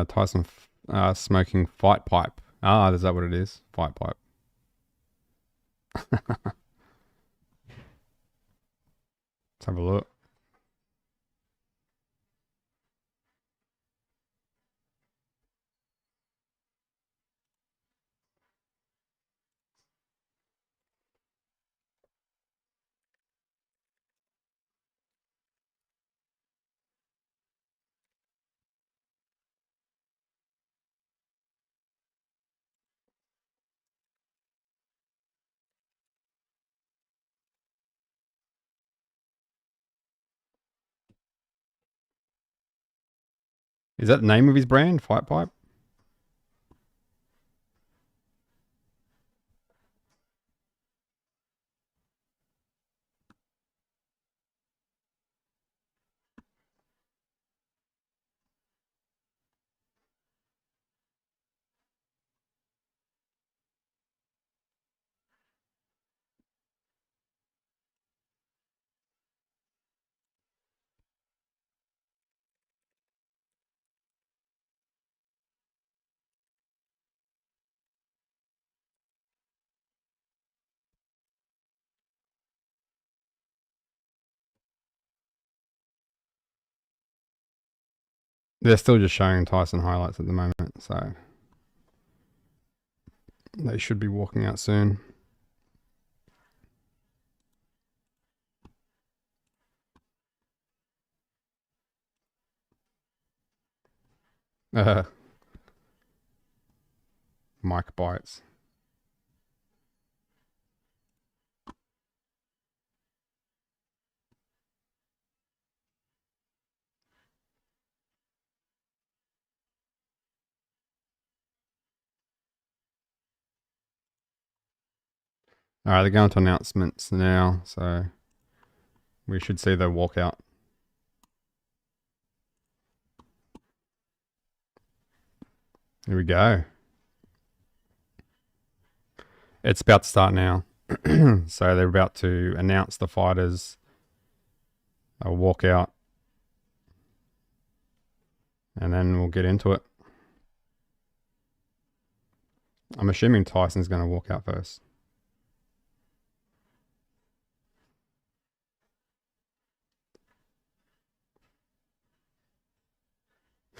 Tyson smoking fight pipe. Is that what it is? Fight pipe. Let's have a look. Is that the name of his brand? Fight pipe? They're still just showing Tyson highlights at the moment, so they should be walking out soon. Mike bites. All right, they're going to announcements now, so we should see the walkout. Here we go. It's about to start now. So they're about to announce the fighters. A walkout. And then we'll get into it. I'm assuming Tyson's going to walk out first.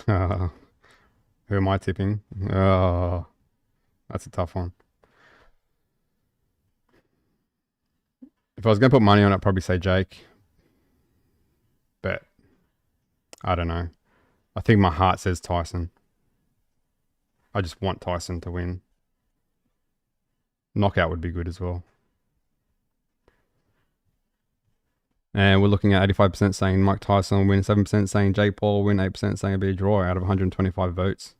Who am I tipping? Oh, that's a tough one. If I was going to put money on it, I'd probably say Jake. but I don't know. I think my heart says Tyson. I just want Tyson to win. Knockout would be good as well. And we're looking at 85% saying Mike Tyson will win, 7% saying Jake Paul will win, 8% saying it'll be a draw out of 125 votes.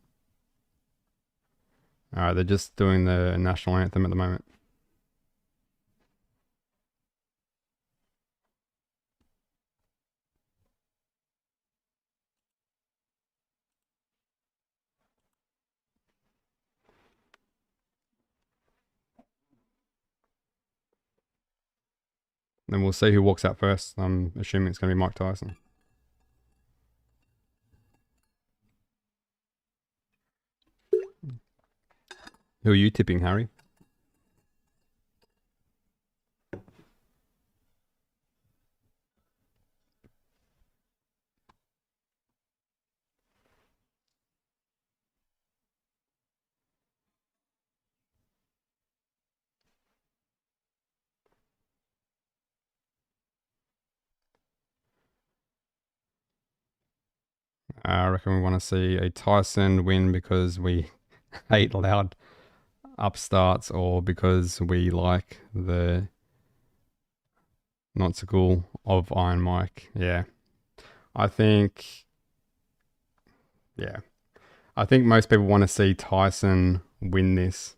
All right, they're just doing the national anthem at the moment. Then we'll see who walks out first. I'm assuming it's going to be Mike Tyson. Who are you tipping, Harry? I reckon we want to see a Tyson win because we hate loud upstarts or because we like the not so cool of Iron Mike. Yeah. I think, yeah. I think most people want to see Tyson win this.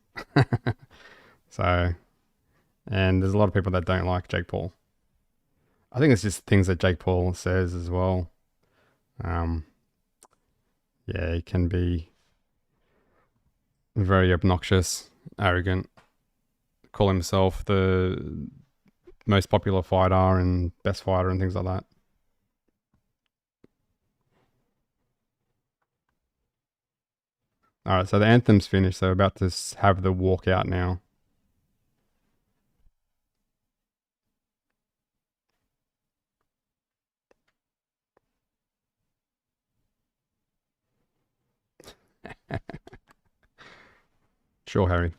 So, and there's a lot of people that don't like Jake Paul. I think it's just things that Jake Paul says as well. Yeah, he can be very obnoxious, arrogant, call himself the most popular fighter and best fighter and things like that. All right, so the anthem's finished. So we're about to have the walkout now. Sure, Harry.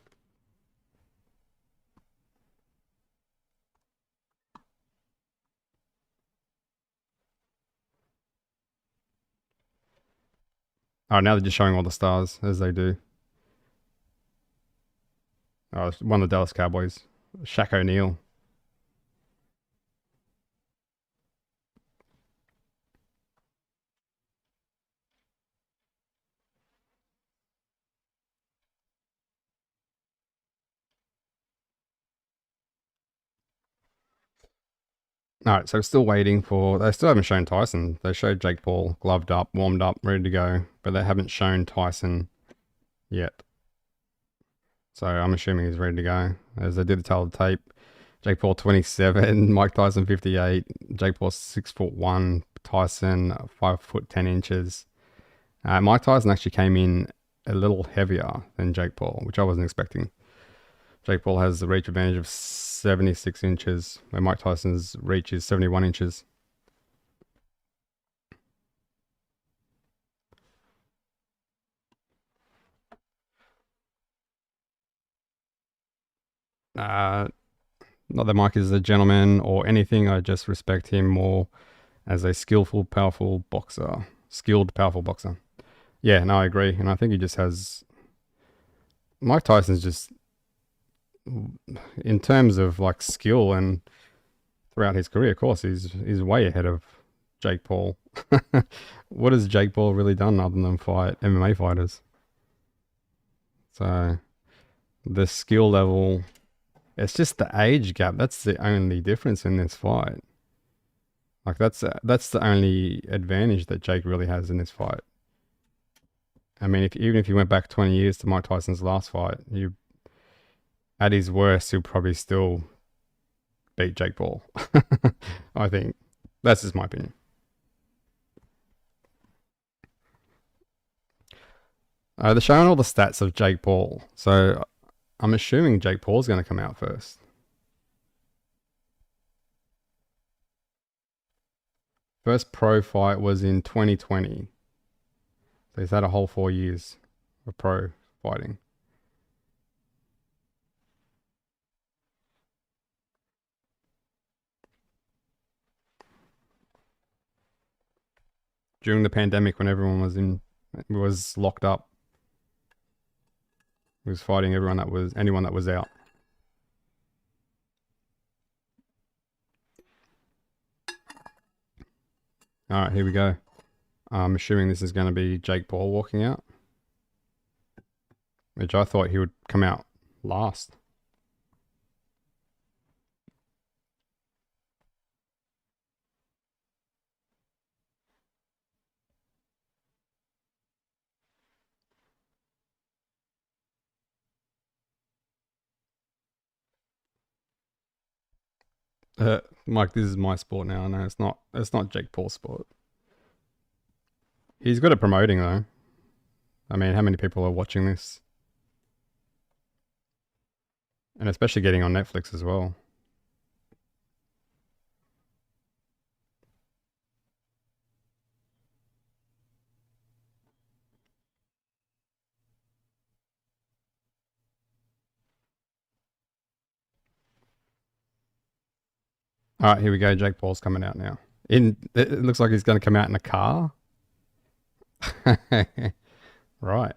All right, now they're just showing all the stars as they do. Oh, it's one of the Dallas Cowboys, Shaq O'Neal. All right, so still waiting for. They still haven't shown Tyson. They showed Jake Paul gloved up, warmed up, ready to go, but they haven't shown Tyson yet. So I'm assuming he's ready to go. As they did the tell the tape, Jake Paul 27, Mike Tyson 58, Jake Paul 6'1", Tyson 5'10" inches. Mike Tyson actually came in a little heavier than Jake Paul, which I wasn't expecting. Jake Paul has the reach advantage of 76 inches, where Mike Tyson's reach is 71 inches. Not that Mike is a gentleman or anything. I just respect him more as a skillful, powerful boxer. Skilled, powerful boxer. Yeah, no, I agree. And I think he just has. Mike Tyson's just, in terms of like skill and throughout his career, of course, he's way ahead of Jake Paul. What has Jake Paul really done other than fight MMA fighters? So the skill level, it's just the age gap. That's the only difference in this fight. Like that's the only advantage that Jake really has in this fight. I mean, even if you went back 20 years to Mike Tyson's last fight, you at his worst, he'll probably still beat Jake Paul. I think that's just my opinion. They're showing all the stats of Jake Paul, so I'm assuming Jake Paul's going to come out first. First pro fight was in 2020, so he's had a whole 4 years of pro fighting. during the pandemic when everyone was locked up. He was fighting anyone that was out. All right, here we go. I'm assuming this is going to be Jake Paul walking out, which I thought he would come out last. Mike, this is my sport now. No, it's not. It's not Jake Paul's sport. He's good at promoting though. I mean, how many people are watching this? And especially getting on Netflix as well. All right, here we go. Jake Paul's coming out now. It looks like he's going to come out in a car. Right.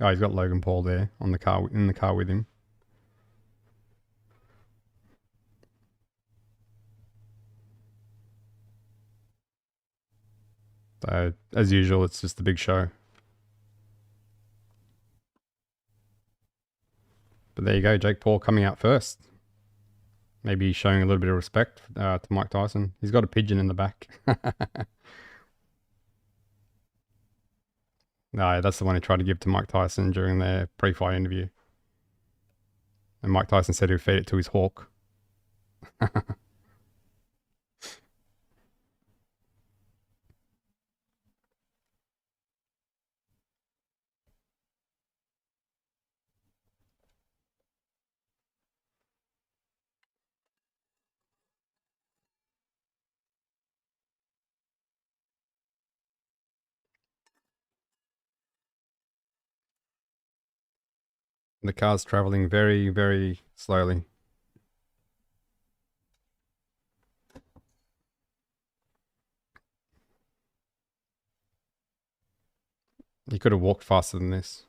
Oh, he's got Logan Paul there in the car with him. So as usual, it's just a big show. But there you go, Jake Paul coming out first. Maybe showing a little bit of respect to Mike Tyson. He's got a pigeon in the back. No, that's the one he tried to give to Mike Tyson during their pre-fight interview. And Mike Tyson said he'd feed it to his hawk. The car's traveling very, very slowly. He could have walked faster than this.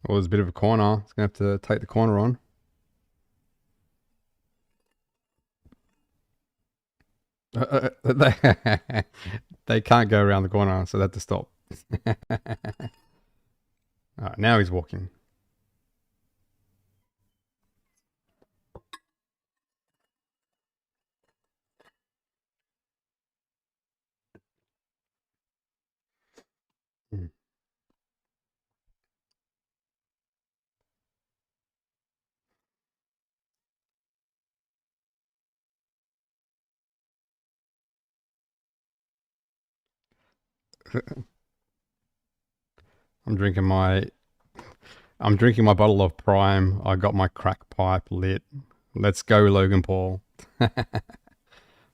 It was a bit of a corner. He's going to have to take the corner on. They can't go around the corner, so they have to stop. All right, now he's walking. Hmm. I'm drinking my I'm drinking my bottle of Prime. I got my crack pipe lit. Let's go, Logan Paul.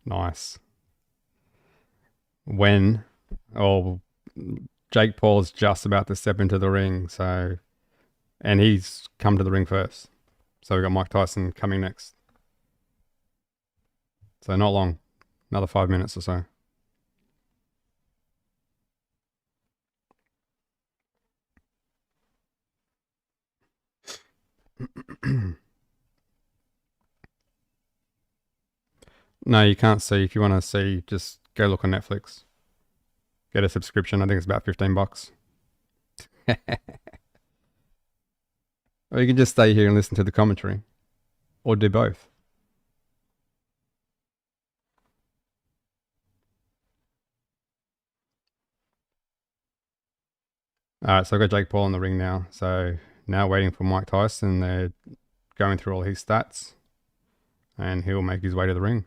Nice. When oh Jake Paul's just about to step into the ring, so and he's come to the ring first. So we got Mike Tyson coming next. So not long. Another 5 minutes or so. No, you can't see. If you want to see, just go look on Netflix. Get a subscription. I think it's about $15. Or you can just stay here and listen to the commentary. Or do both. All right, so I've got Jake Paul in the ring now. So now waiting for Mike Tyson. They're going through all his stats, and he'll make his way to the ring.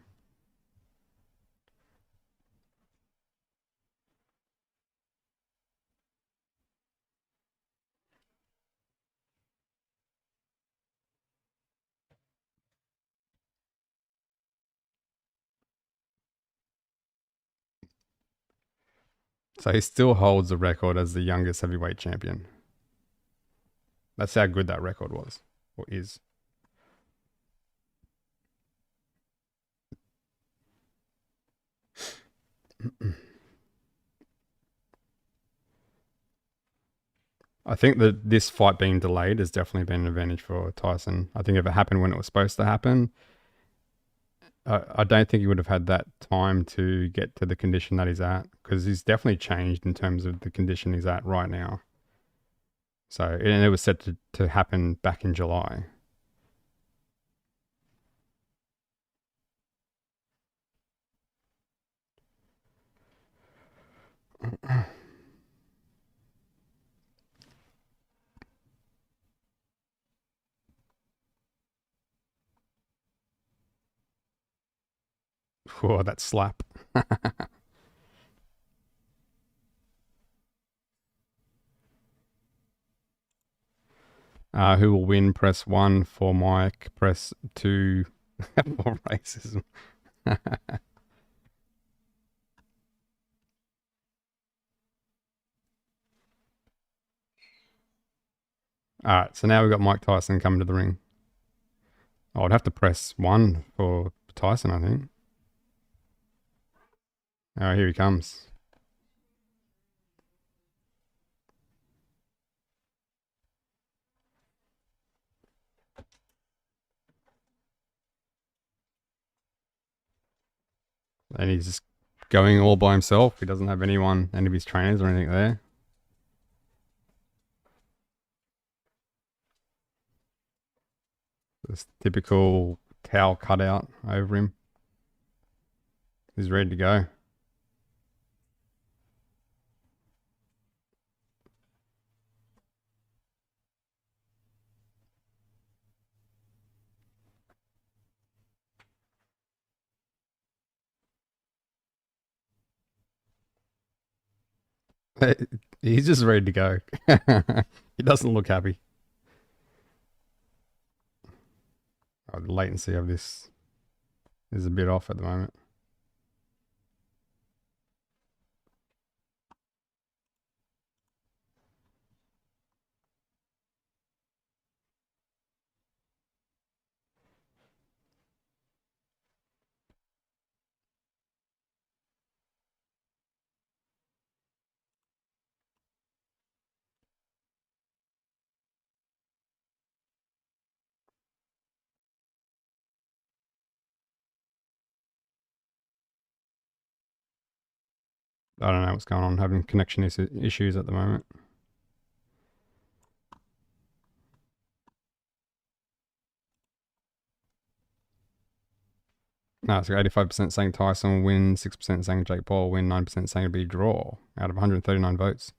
So he still holds the record as the youngest heavyweight champion. That's how good that record was, or is. I think that this fight being delayed has definitely been an advantage for Tyson. I think if it happened when it was supposed to happen, I don't think he would have had that time to get to the condition that he's at, because he's definitely changed in terms of the condition he's at right now. So, and it was set to happen back in July. Oh, that slap. Who will win? Press 1 for Mike. Press 2 for racism. All right, so now we've got Mike Tyson coming to the ring. I would have to press 1 for Tyson, I think. All right, here he comes. And he's just going all by himself. He doesn't have anyone, any of his trainers or anything there. This typical towel cutout over him. He's ready to go. He's just ready to go. He doesn't look happy. Oh, the latency of this is a bit off at the moment. I don't know what's going on. Having connection issues at the moment. No, it's 85% saying Tyson will win, 6% saying Jake Paul will win, 9% saying it'll be a draw out of 139 votes.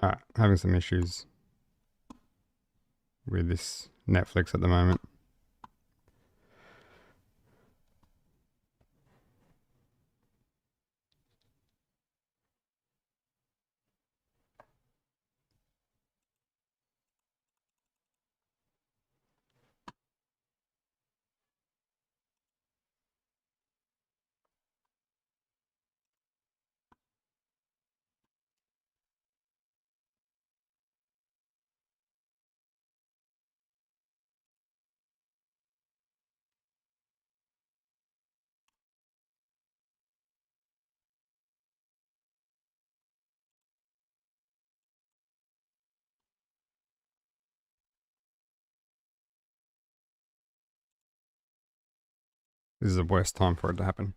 All right, having some issues with this Netflix at the moment. This is the worst time for it to happen.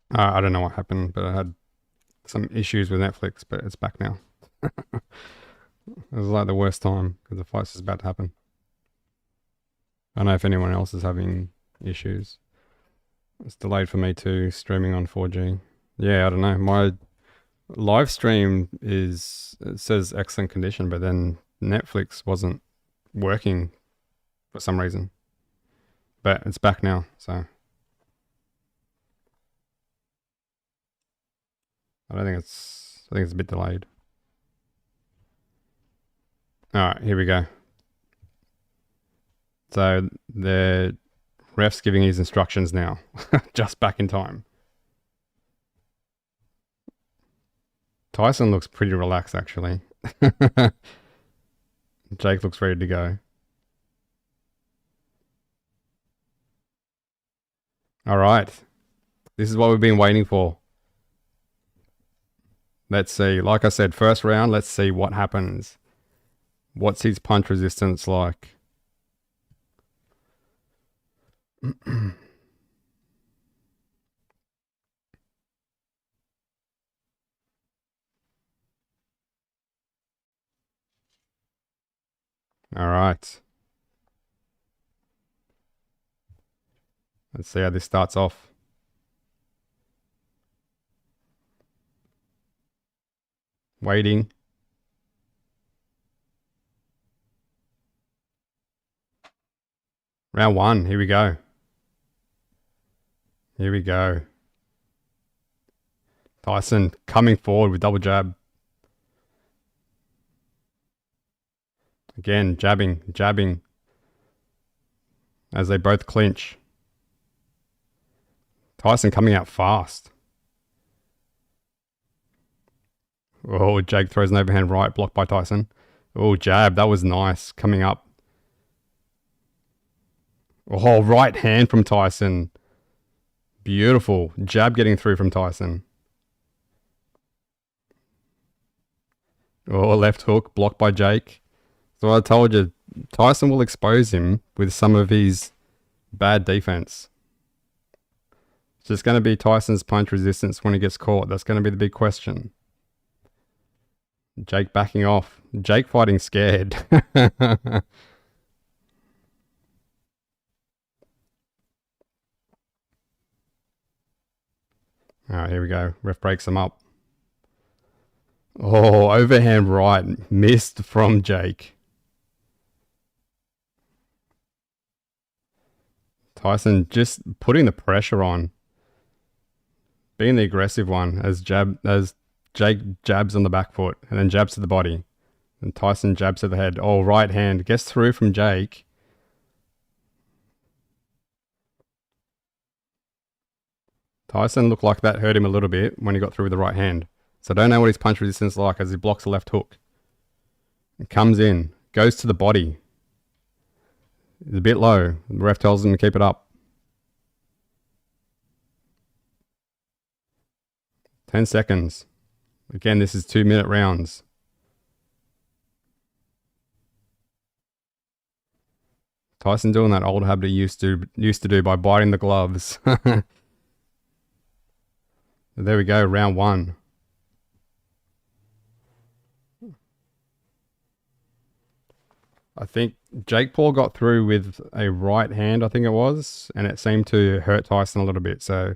I don't know what happened, but I had some issues with Netflix, but it's back now. It was like the worst time because the fight's just about to happen. I don't know if anyone else is having issues. It's delayed for me too, streaming on 4G. Yeah, I don't know. My live stream it says excellent condition, but then Netflix wasn't working for some reason. But it's back now, so I think it's a bit delayed. Alright, here we go. So the ref's giving his instructions now. Just back in time. Tyson looks pretty relaxed actually. Jake looks ready to go. Alright. This is what we've been waiting for. Let's see. Like I said, first round, let's see what happens. What's his punch resistance like? All right. Let's see how this starts off. Waiting. Round one. Here we go. Here we go. Tyson coming forward with double jab. Again, jabbing. As they both clinch. Tyson coming out fast. Oh, Jake throws an overhand right, blocked by Tyson. Oh, jab. That was nice. Coming up. Oh, right hand from Tyson. Beautiful. Jab getting through from Tyson. Oh, left hook, blocked by Jake. So I told you, Tyson will expose him with some of his bad defense. It's just going to be Tyson's punch resistance when he gets caught. That's going to be the big question. Jake backing off. Jake fighting scared. Alright, here we go. Ref breaks him up. Oh, overhand right. Missed from Jake. Tyson just putting the pressure on. Being the aggressive one as Jake jabs on the back foot and then jabs to the body. And Tyson jabs to the head. Oh, right hand. Gets through from Jake. Tyson looked like that hurt him a little bit when he got through with the right hand. So I don't know what his punch resistance is like as he blocks the left hook. It comes in. Goes to the body. It's a bit low. The ref tells him to keep it up. 10 seconds. Again, this is 2-minute rounds. Tyson doing that old habit he used to do by biting the gloves. There we go, round 1. I think Jake Paul got through with a right hand, I think it was, and it seemed to hurt Tyson a little bit. So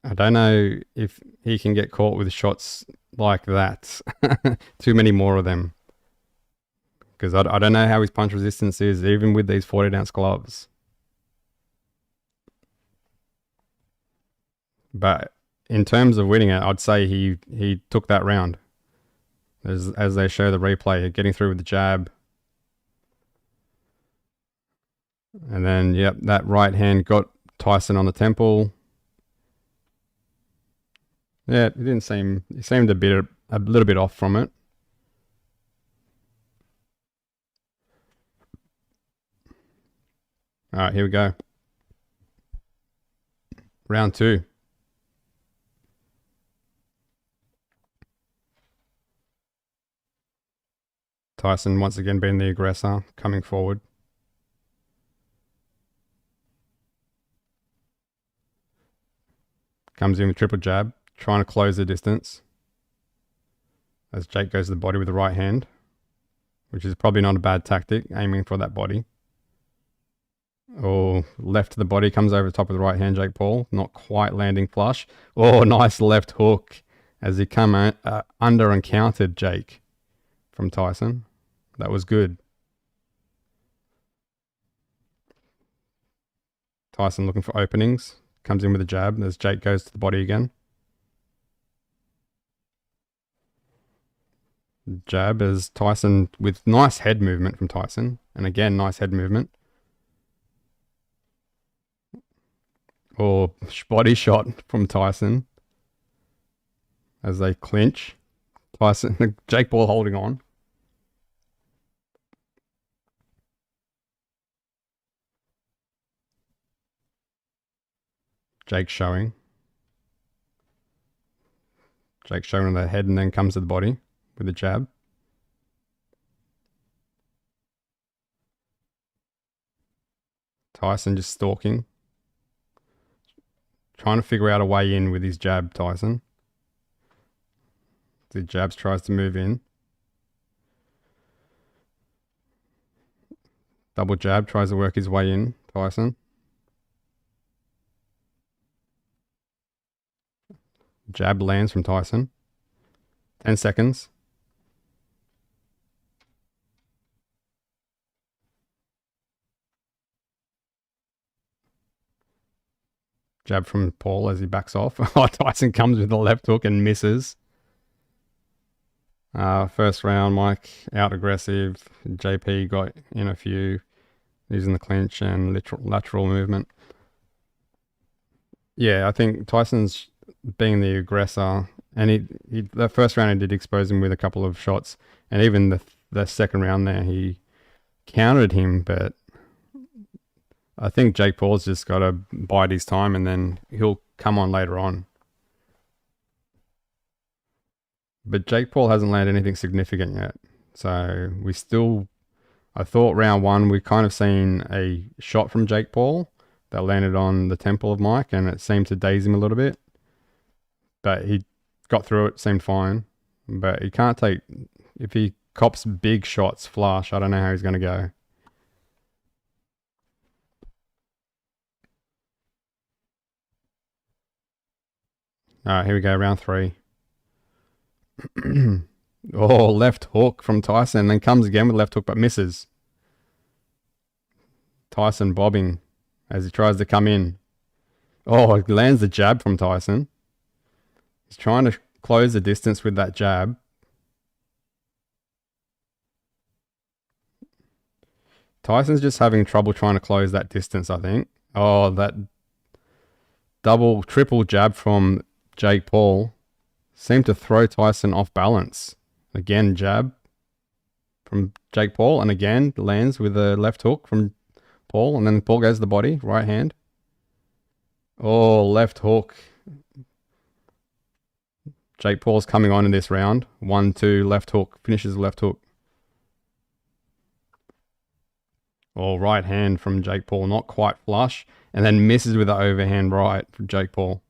I don't know if he can get caught with shots like that. Too many more of them. Because I don't know how his punch resistance is, even with these 14-ounce gloves. But in terms of winning it, I'd say he took that round. As they show the replay, getting through with the jab. And then, yep, that right hand got Tyson on the temple. Yeah, he seemed a little bit off from it. All right, here we go. Round 2. Tyson once again being the aggressor, coming forward. Comes in with triple jab, trying to close the distance. As Jake goes to the body with the right hand, which is probably not a bad tactic, aiming for that body. Oh, left to the body, comes over the top of the right hand, Jake Paul. Not quite landing flush. Oh, nice left hook as he come under and countered Jake from Tyson. That was good. Tyson looking for openings. Comes in with a jab as Jake goes to the body again. Jab as Tyson with nice head movement from Tyson. And again, nice head movement. Or body shot from Tyson as they clinch. Tyson, Jake Paul holding on. Jake showing. Jake showing the head and then comes to the body with a jab. Tyson just stalking. Trying to figure out a way in with his jab, Tyson. The jabs tries to move in. Double jab, tries to work his way in, Tyson. Jab lands from Tyson. 10 seconds. Jab from Paul as he backs off. Tyson comes with the left hook and misses. First round, Mike out aggressive. JP got in a few using the clinch and lateral movement. Yeah, I think Tyson's being the aggressor, and the first round he did expose him with a couple of shots, and even the second round there he countered him, but I think Jake Paul's just got to bide his time and then he'll come on later on. But Jake Paul hasn't landed anything significant yet. So I thought round 1 we kind of seen a shot from Jake Paul that landed on the temple of Mike and it seemed to daze him a little bit. But he got through it, seemed fine. But he can't take, if he cops big shots flush, I don't know how he's going to go. All right, here we go, round 3. Oh, left hook from Tyson, then comes again with left hook, but misses. Tyson bobbing as he tries to come in. Oh, he lands the jab from Tyson. He's trying to close the distance with that jab. Tyson's just having trouble trying to close that distance, I think. Oh, that double, triple jab from Jake Paul seemed to throw Tyson off balance. Again, jab from Jake Paul, and again lands with a left hook from Paul, and then Paul goes to the body, right hand. Oh, left hook. Jake Paul's coming on in this round. 1-2, left hook. Finishes the left hook. Oh, right hand from Jake Paul. Not quite flush. And then misses with the overhand right from Jake Paul.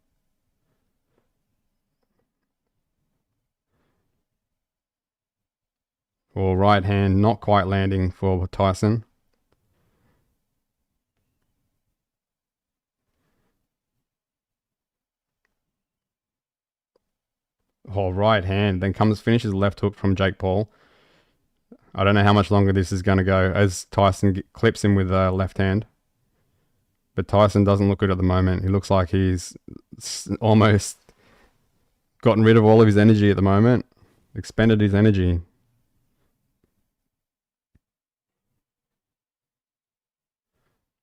Oh, right hand. Not quite landing for Tyson. Oh, right hand. Then finishes left hook from Jake Paul. I don't know how much longer this is going to go as Tyson clips him with a left hand. But Tyson doesn't look good at the moment. He looks like he's almost gotten rid of all of his energy at the moment. Expended his energy.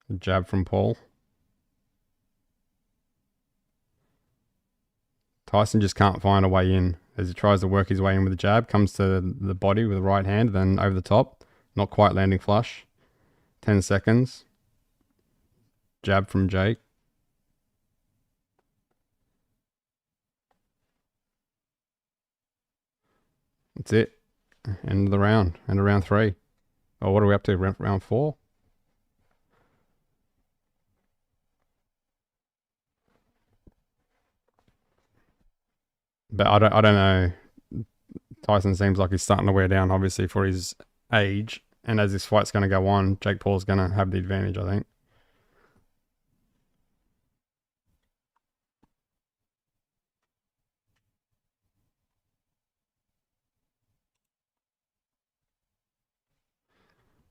A jab from Paul. Tyson just can't find a way in as he tries to work his way in with a jab. Comes to the body with the right hand, then over the top. Not quite landing flush. 10 seconds. Jab from Jake. That's it. End of the round. End of round 3. Oh, what are we up to? Round 4? But I don't know. Tyson seems like he's starting to wear down, obviously, for his age. And as this fight's going to go on, Jake Paul's going to have the advantage, I think.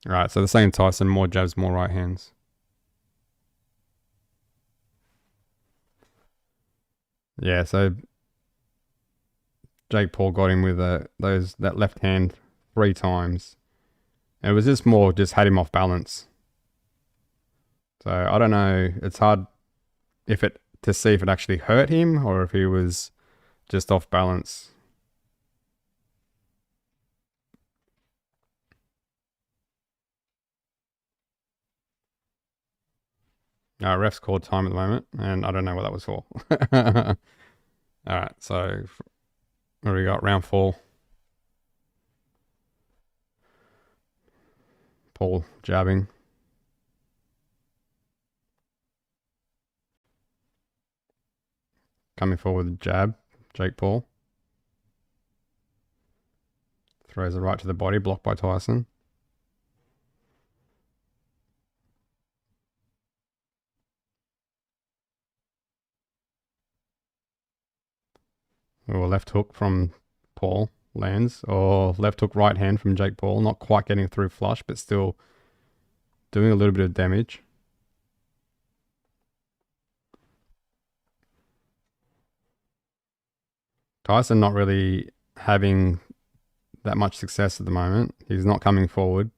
All right, so the same Tyson, more jabs, more right hands. Yeah, so Jake Paul got him with that left hand 3 times. And it was just had him off balance. So I don't know. It's hard to see if it actually hurt him or if he was just off balance. Ref's called time at the moment, and I don't know what that was for. All right, so what do we got? Round 4. Paul jabbing. Coming forward with a jab. Jake Paul. Throws it right to the body, blocked by Tyson. Or left hook from Paul lands. Or left hook right hand from Jake Paul. Not quite getting through flush, but still doing a little bit of damage. Tyson not really having that much success at the moment. He's not coming forward.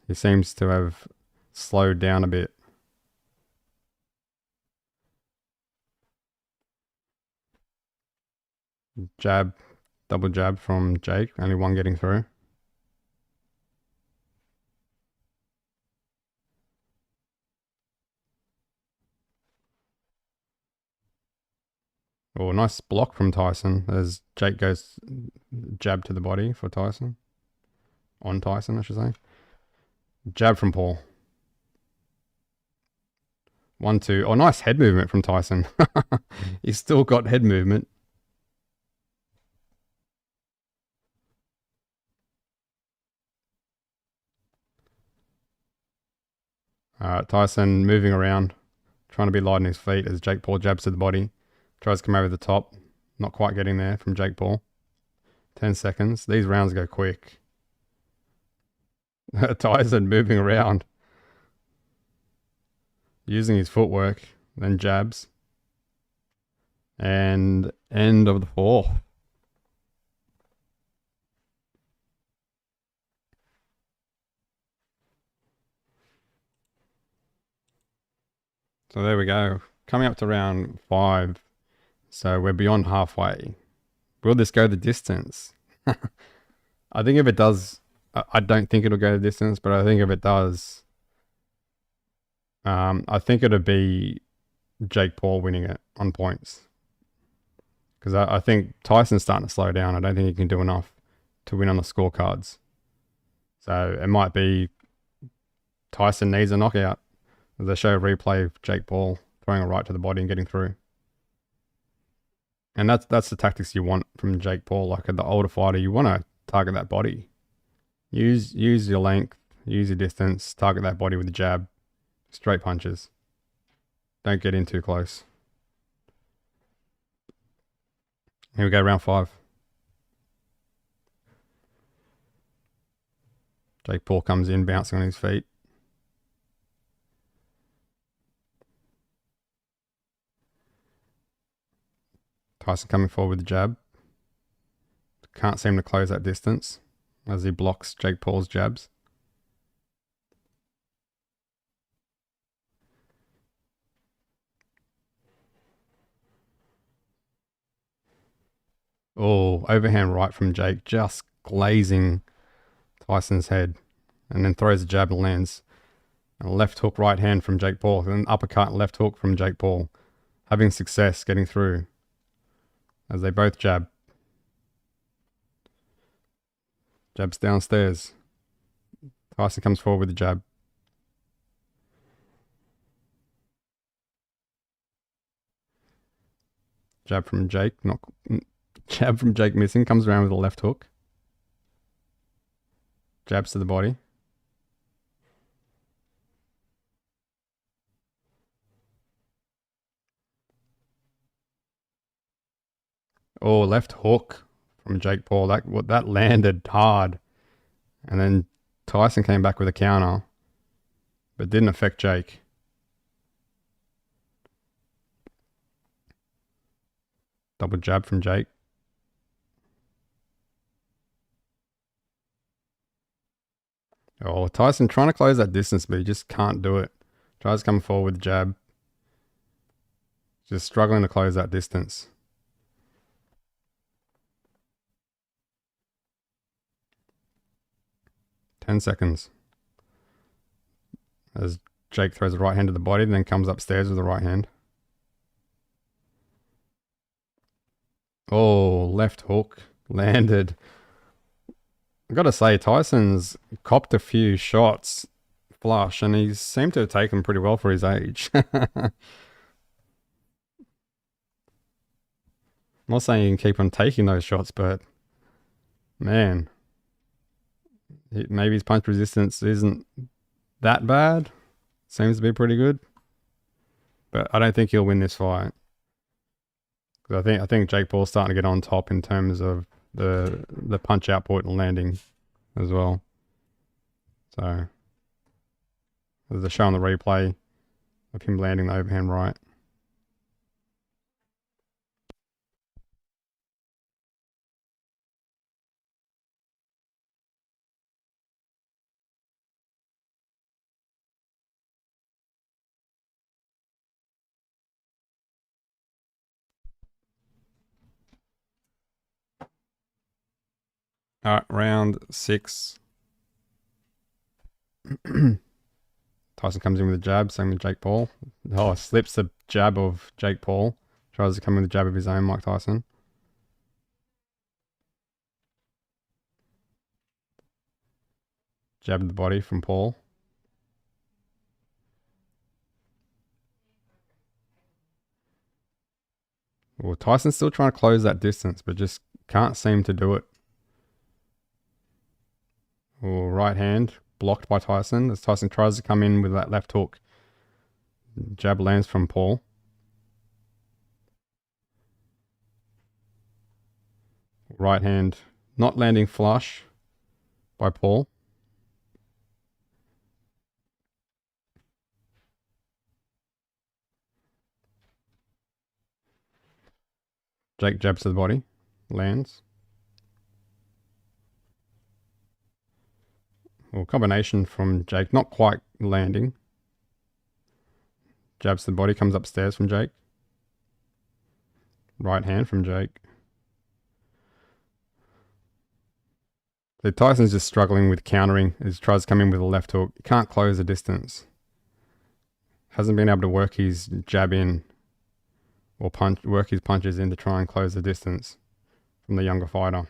He seems to have slowed down a bit. Jab, double jab from Jake. Only one getting through. Oh, nice block from Tyson as Jake goes jab to the body for Tyson. On Tyson, I should say. Jab from Paul. 1-2. Oh, nice head movement from Tyson. He's still got head movement. Tyson moving around, trying to be light on his feet as Jake Paul jabs to the body. Tries to come over the top. Not quite getting there from Jake Paul. 10 seconds. These rounds go quick. Tyson moving around. Using his footwork. Then jabs. And end of the 4th. So there we go. Coming up to round 5. So we're beyond halfway. Will this go the distance? I think if it does, I don't think it'll go the distance, but I think if it does, I think it'll be Jake Paul winning it on points. Because I think Tyson's starting to slow down. I don't think he can do enough to win on the scorecards. So it might be Tyson needs a knockout. They show a replay of Jake Paul throwing a right to the body and getting through. And that's the tactics you want from Jake Paul. Like the older fighter, you want to target that body. Use your length, use your distance, target that body with the jab. Straight punches. Don't get in too close. Here we go, round 5. Jake Paul comes in, bouncing on his feet. Tyson coming forward with the jab. Can't seem to close that distance as he blocks Jake Paul's jabs. Oh, overhand right from Jake, just glazing Tyson's head. And then throws a jab and lands. And a left hook right hand from Jake Paul. And an uppercut and left hook from Jake Paul. Having success getting through. As they both jab. Jabs downstairs. Tyson comes forward with the jab. Jab from Jake. Jab from Jake missing. Comes around with a left hook. Jabs to the body. Oh, left hook from Jake Paul. That landed hard. And then Tyson came back with a counter. But didn't affect Jake. Double jab from Jake. Oh, Tyson trying to close that distance, but he just can't do it. Tries to come forward with the jab. Just struggling to close that distance. $10. As Jake throws the right hand to the body, then comes upstairs with the right hand. Oh, left hook. Landed. I've got to say, Tyson's copped a few shots flush, and he seemed to have taken pretty well for his age. I'm not saying you can keep on taking those shots, but man, maybe his punch resistance isn't that bad. Seems to be pretty good, but I don't think he'll win this fight. Because I think Jake Paul's starting to get on top in terms of the punch output and landing as well. So there's a show on the replay of him landing the overhand right. All right, round 6. Tyson comes in with a jab, same with Jake Paul. Oh, slips the jab of Jake Paul. Tries to come in with a jab of his own, Mike Tyson. Jab to the body from Paul. Well, Tyson's still trying to close that distance, but just can't seem to do it. Oh, right hand blocked by Tyson as Tyson tries to come in with that left hook. Jab lands from Paul. Right hand not landing flush by Paul. Jake jabs to the body. Lands. Well, combination from Jake. Not quite landing. Jabs the body, comes upstairs from Jake. Right hand from Jake. So Tyson's just struggling with countering as he tries to come in with a left hook. He can't close the distance. Hasn't been able to work his jab in or work his punches in to try and close the distance from the younger fighter.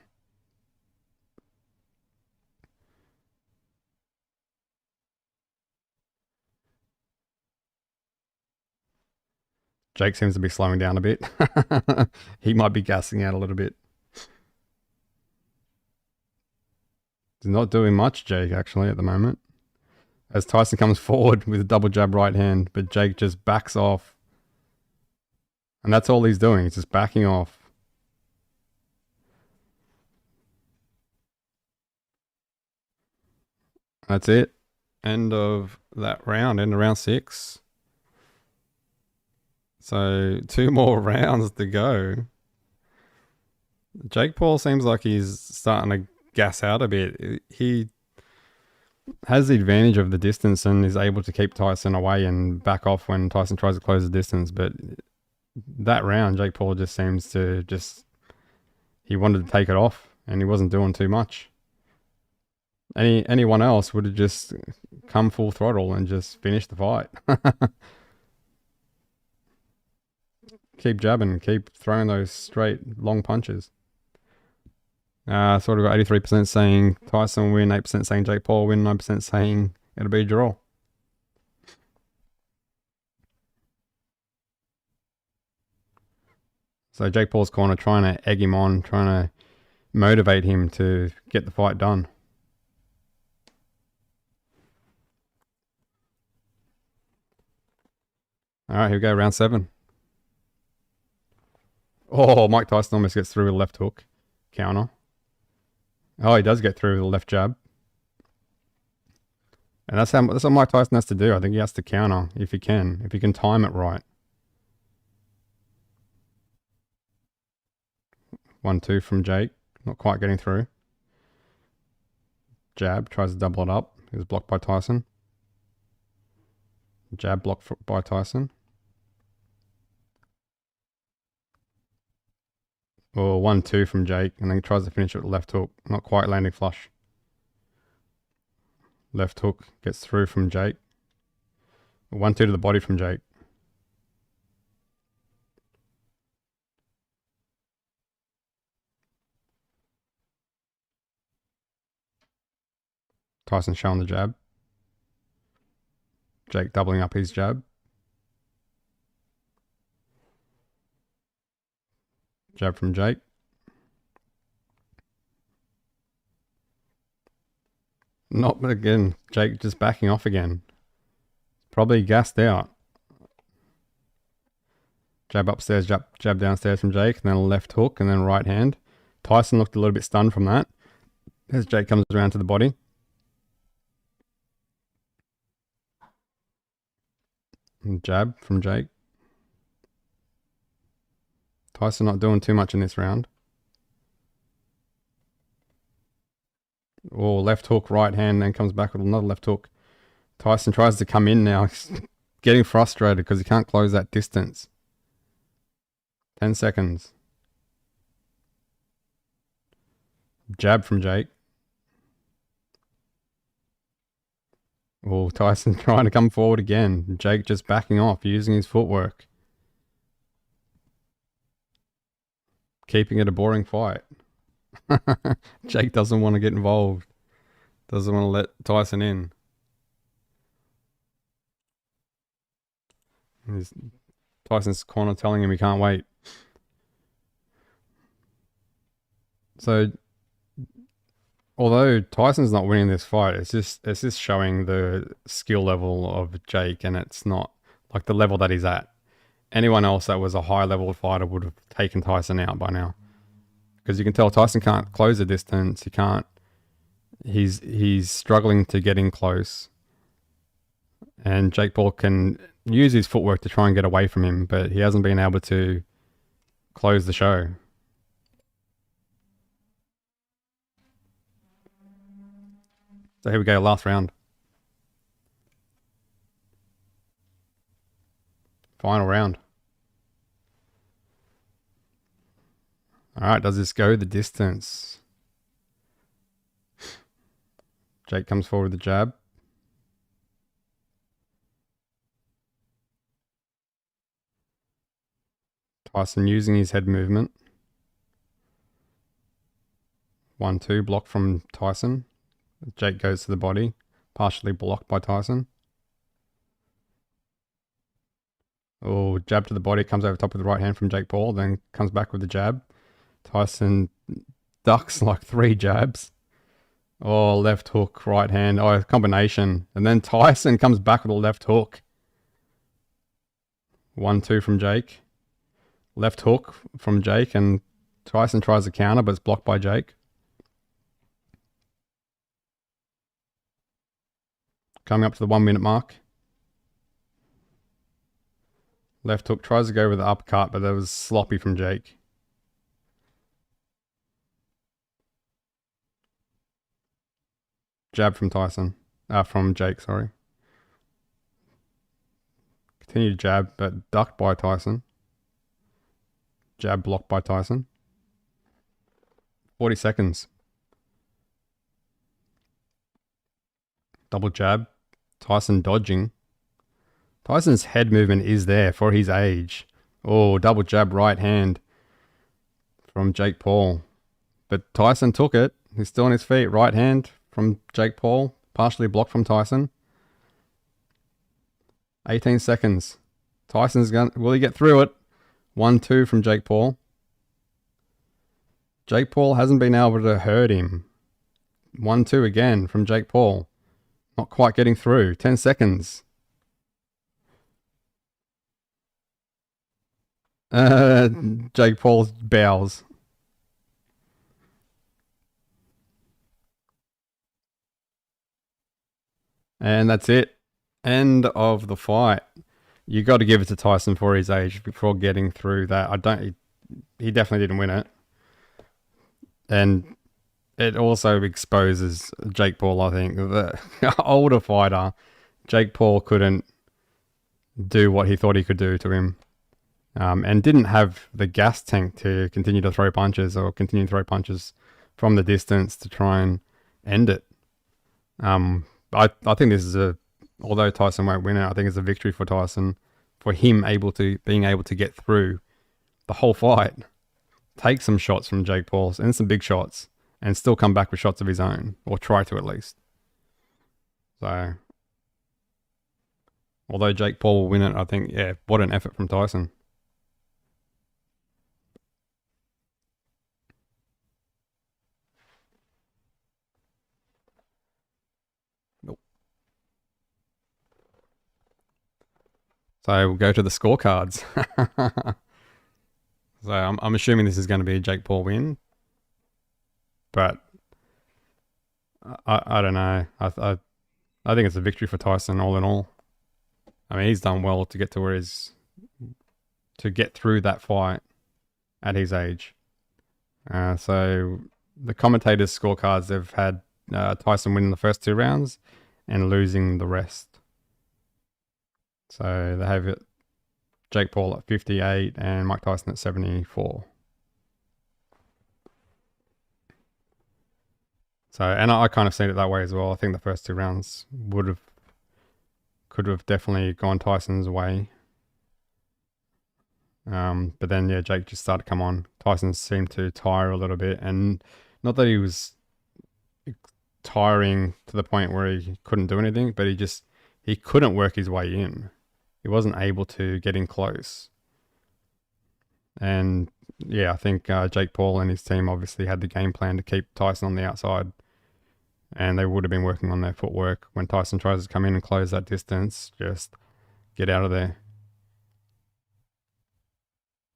Jake seems to be slowing down a bit. He might be gassing out a little bit. He's not doing much, Jake, actually, at the moment. As Tyson comes forward with a double jab right hand, but Jake just backs off. And that's all he's doing. He's just backing off. That's it. End of that round. End of round 6. So 2 more rounds to go. Jake Paul seems like he's starting to gas out a bit. He has the advantage of the distance and is able to keep Tyson away and back off when Tyson tries to close the distance. But that round, Jake Paul just seems to he wanted to take it off and he wasn't doing too much. Anyone else would have just come full throttle and just finished the fight. Keep jabbing, keep throwing those straight long punches. Sort of 83% saying Tyson will win, 8% saying Jake Paul will win, 9% saying it'll be a draw. So Jake Paul's corner trying to egg him on, trying to motivate him to get the fight done. All right, here we go, round 7. Oh, Mike Tyson almost gets through with a left hook. Counter. Oh, he does get through with a left jab. And that's what Mike Tyson has to do. I think he has to counter if he can time it right. 1-2 from Jake. Not quite getting through. Jab, tries to double it up. He was blocked by Tyson. Jab blocked by Tyson. Or 1-2 from Jake, and then he tries to finish it with left hook. Not quite landing flush. Left hook gets through from Jake. 1-2 to the body from Jake. Tyson showing the jab. Jake doubling up his jab. Jab from Jake. Not, but again, Jake just backing off again. Probably gassed out. Jab upstairs, jab downstairs from Jake, and then a left hook, and then right hand. Tyson looked a little bit stunned from that as Jake comes around to the body. And jab from Jake. Tyson not doing too much in this round. Oh, left hook, right hand, then comes back with another left hook. Tyson tries to come in now. He's getting frustrated because he can't close that distance. 10 seconds. Jab from Jake. Oh, Tyson trying to come forward again. Jake just backing off, using his footwork. Keeping it a boring fight. Jake doesn't want to get involved. Doesn't want to let Tyson in. Tyson's corner telling him he can't wait. So, although Tyson's not winning this fight, it's just showing the skill level of Jake, and it's not like the level that he's at. Anyone else that was a high level fighter would have taken Tyson out by now. Because you can tell Tyson can't close the distance. He can't. He's struggling to get in close. And Jake Paul can use his footwork to try and get away from him, but he hasn't been able to close the show. So here we go, last round. Final round. All right, does this go the distance? Jake comes forward with the jab. Tyson using his head movement. 1-2 block from Tyson. Jake goes to the body, partially blocked by Tyson. Oh, jab to the body, comes over top with the right hand from Jake Paul, then comes back with the jab. Tyson ducks like 3 jabs. Oh, left hook, right hand. Oh, combination. And then Tyson comes back with a left hook. 1-2 from Jake. Left hook from Jake, and Tyson tries to counter, but it's blocked by Jake. Coming up to the 1 minute mark. Left hook, tries to go with the uppercut, but that was sloppy from Jake. Jab from Tyson. From Jake, sorry. Continued jab, but ducked by Tyson. Jab blocked by Tyson. 40 seconds. Double jab. Tyson dodging. Tyson's head movement is there for his age. Oh, double jab right hand from Jake Paul. But Tyson took it. He's still on his feet. Right hand from Jake Paul. Partially blocked from Tyson. 18 seconds. Tyson's going. Will he get through it? 1-2 from Jake Paul. Jake Paul hasn't been able to hurt him. 1-2 again from Jake Paul. Not quite getting through. 10 seconds. Jake Paul bows. And that's it. End of the fight. You got to give it to Tyson for his age before getting through that. He definitely didn't win it. And it also exposes Jake Paul, I think. The older fighter, Jake Paul couldn't do what he thought he could do to him. And didn't have the gas tank to continue to throw punches or continue to throw punches from the distance to try and end it. I think this is although Tyson won't win it, I think it's a victory for Tyson, for him being able to get through the whole fight, take some shots from Jake Paul and some big shots, and still come back with shots of his own, or try to at least. So, although Jake Paul will win it, I think, yeah, what an effort from Tyson. Nope. So we'll go to the scorecards. So I'm assuming this is going to be a Jake Paul win, but I don't know. I think it's a victory for Tyson all in all. I mean, he's done well to get through that fight at his age. So the commentators' scorecards, they've had Tyson winning the first 2 rounds and losing the rest. So they have it Jake Paul at 58 and Mike Tyson at 74. So, and I kind of seen it that way as well. I think the first 2 rounds could have definitely gone Tyson's way. But then, yeah, Jake just started to come on. Tyson seemed to tire a little bit, and not that he was tiring to the point where he couldn't do anything, but he couldn't work his way in. He wasn't able to get in close. And yeah, I think Jake Paul and his team obviously had the game plan to keep Tyson on the outside, and they would have been working on their footwork. When Tyson tries to come in and close that distance, just get out of there.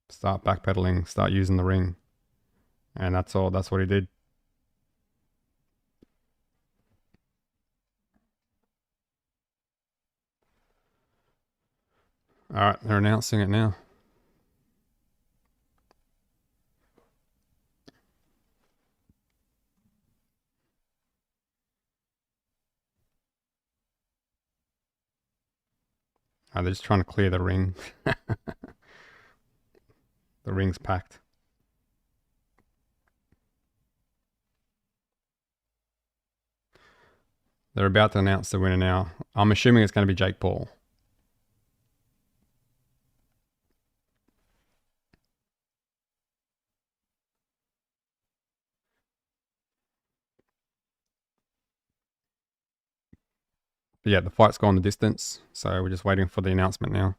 Start backpedaling, start using the ring. And that's all. That's what he did. All right, they're announcing it now. They're just trying to clear the ring. The ring's packed. They're about to announce the winner now. I'm assuming it's going to be Jake Paul. But yeah, the fight's gone the distance, so we're just waiting for the announcement now.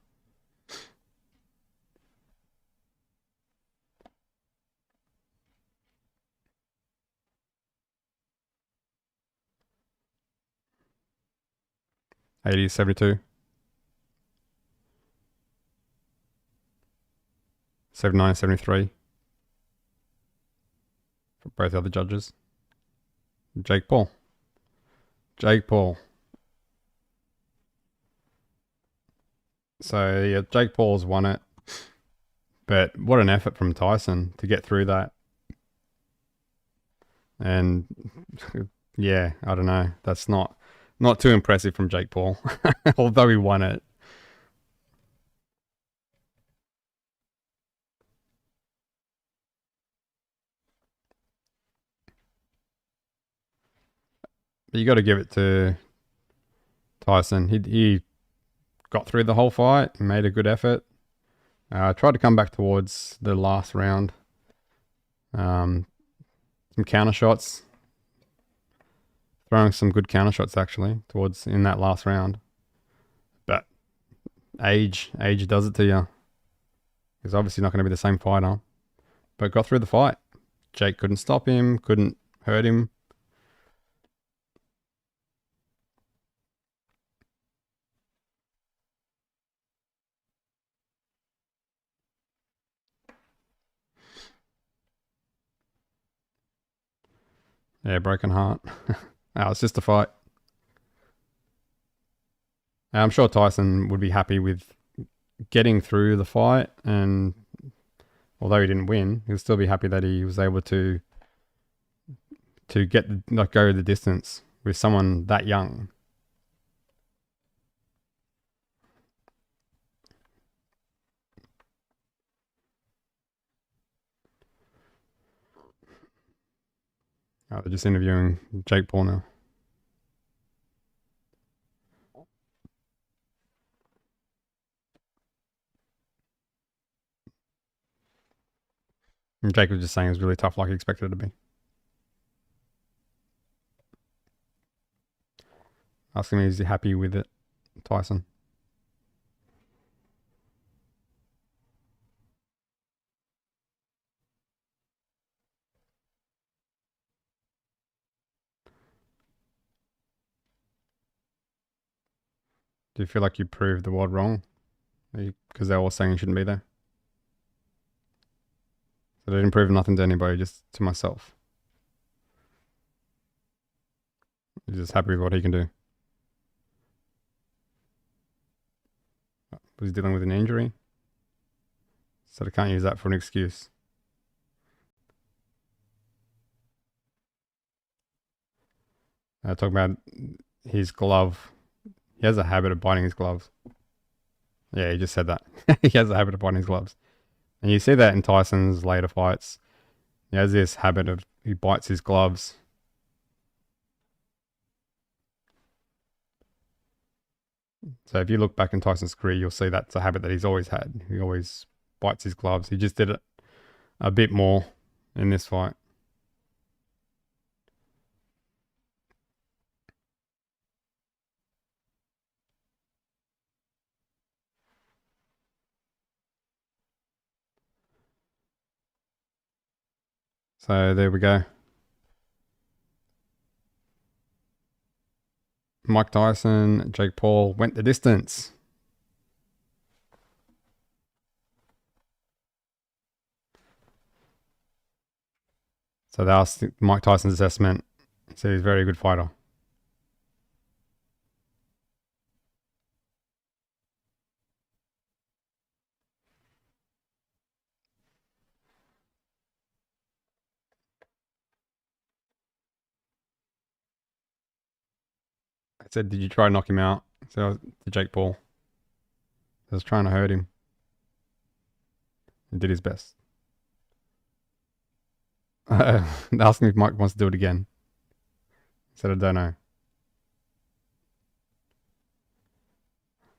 '80, '72, '79, '73 for both the other judges. Jake Paul. Jake Paul. So yeah, Jake Paul's won it. But what an effort from Tyson to get through that. And yeah, I don't know. That's not too impressive from Jake Paul, although he won it. But you got to give it to Tyson. He got through the whole fight. He made a good effort. Tried to come back towards the last round. Some counter shots, throwing some good counter shots actually towards in that last round. But age does it to you. He's obviously not going to be the same fighter. But got through the fight. Jake couldn't stop him, couldn't hurt him. Yeah, broken heart. It's just a fight. I'm sure Tyson would be happy with getting through the fight, and although he didn't win, he'll still be happy that he was able to get go the distance with someone that young. They're just interviewing Jake Paul now. And Jake was just saying it was really tough like he expected it to be. Asking me, is he happy with it, Tyson? Do you feel like you proved the world wrong? Because they're all saying you shouldn't be there? So I didn't prove nothing to anybody, just to myself. He's just happy with what he can do. Was he dealing with an injury? So they can't use that for an excuse. Talking about his glove. He has a habit of biting his gloves. Yeah, he just said that. He has a habit of biting his gloves. And you see that in Tyson's later fights. He has this habit of he bites his gloves. So if you look back in Tyson's career, you'll see that's a habit that he's always had. He always bites his gloves. He just did it a bit more in this fight. So there we go. Mike Tyson, Jake Paul went the distance. So that was Mike Tyson's assessment. So he's a very good fighter. I said, did you try to knock him out? So to Jake Paul. was trying to hurt him. He did his best. Asking if Mike wants to do it again. He said, I don't know.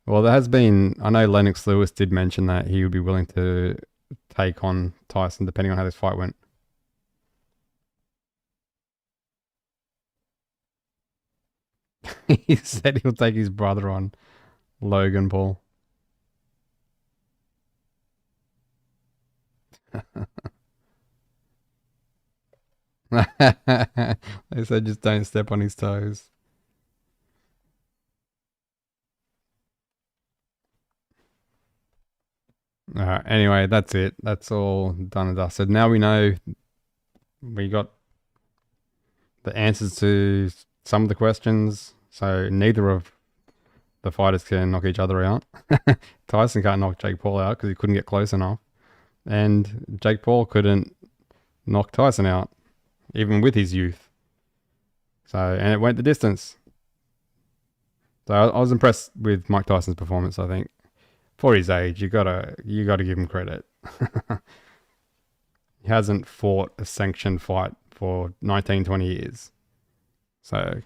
Well, there has been, I know Lennox Lewis did mention that he would be willing to take on Tyson depending on how this fight went. He said he'll take his brother on, Logan Paul. They said just don't step on his toes. Alright, anyway, that's it. That's all done and dusted. Now we know we got the answers to some of the questions. So neither of the fighters can knock each other out. Tyson can't knock Jake Paul out because he couldn't get close enough. And Jake Paul couldn't knock Tyson out, even with his youth. So, and it went the distance. So I was impressed with Mike Tyson's performance, I think. For his age, you gotta give him credit. He hasn't fought a sanctioned fight for 19, 20 years. So,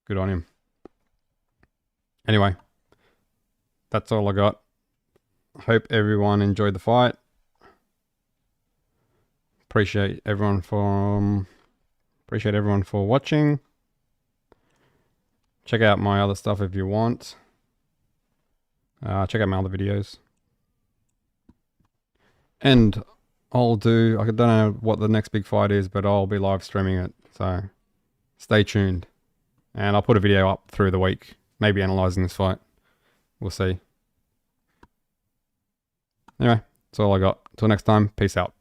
good on him. Anyway, that's all I got. Hope everyone enjoyed the fight. Appreciate everyone for watching. Check out my other stuff if you want. Check out my other videos. And I don't know what the next big fight is, but I'll be live streaming it. So stay tuned. And I'll put a video up through the week, maybe analysing this fight. We'll see. Anyway, that's all I got. Till next time, peace out.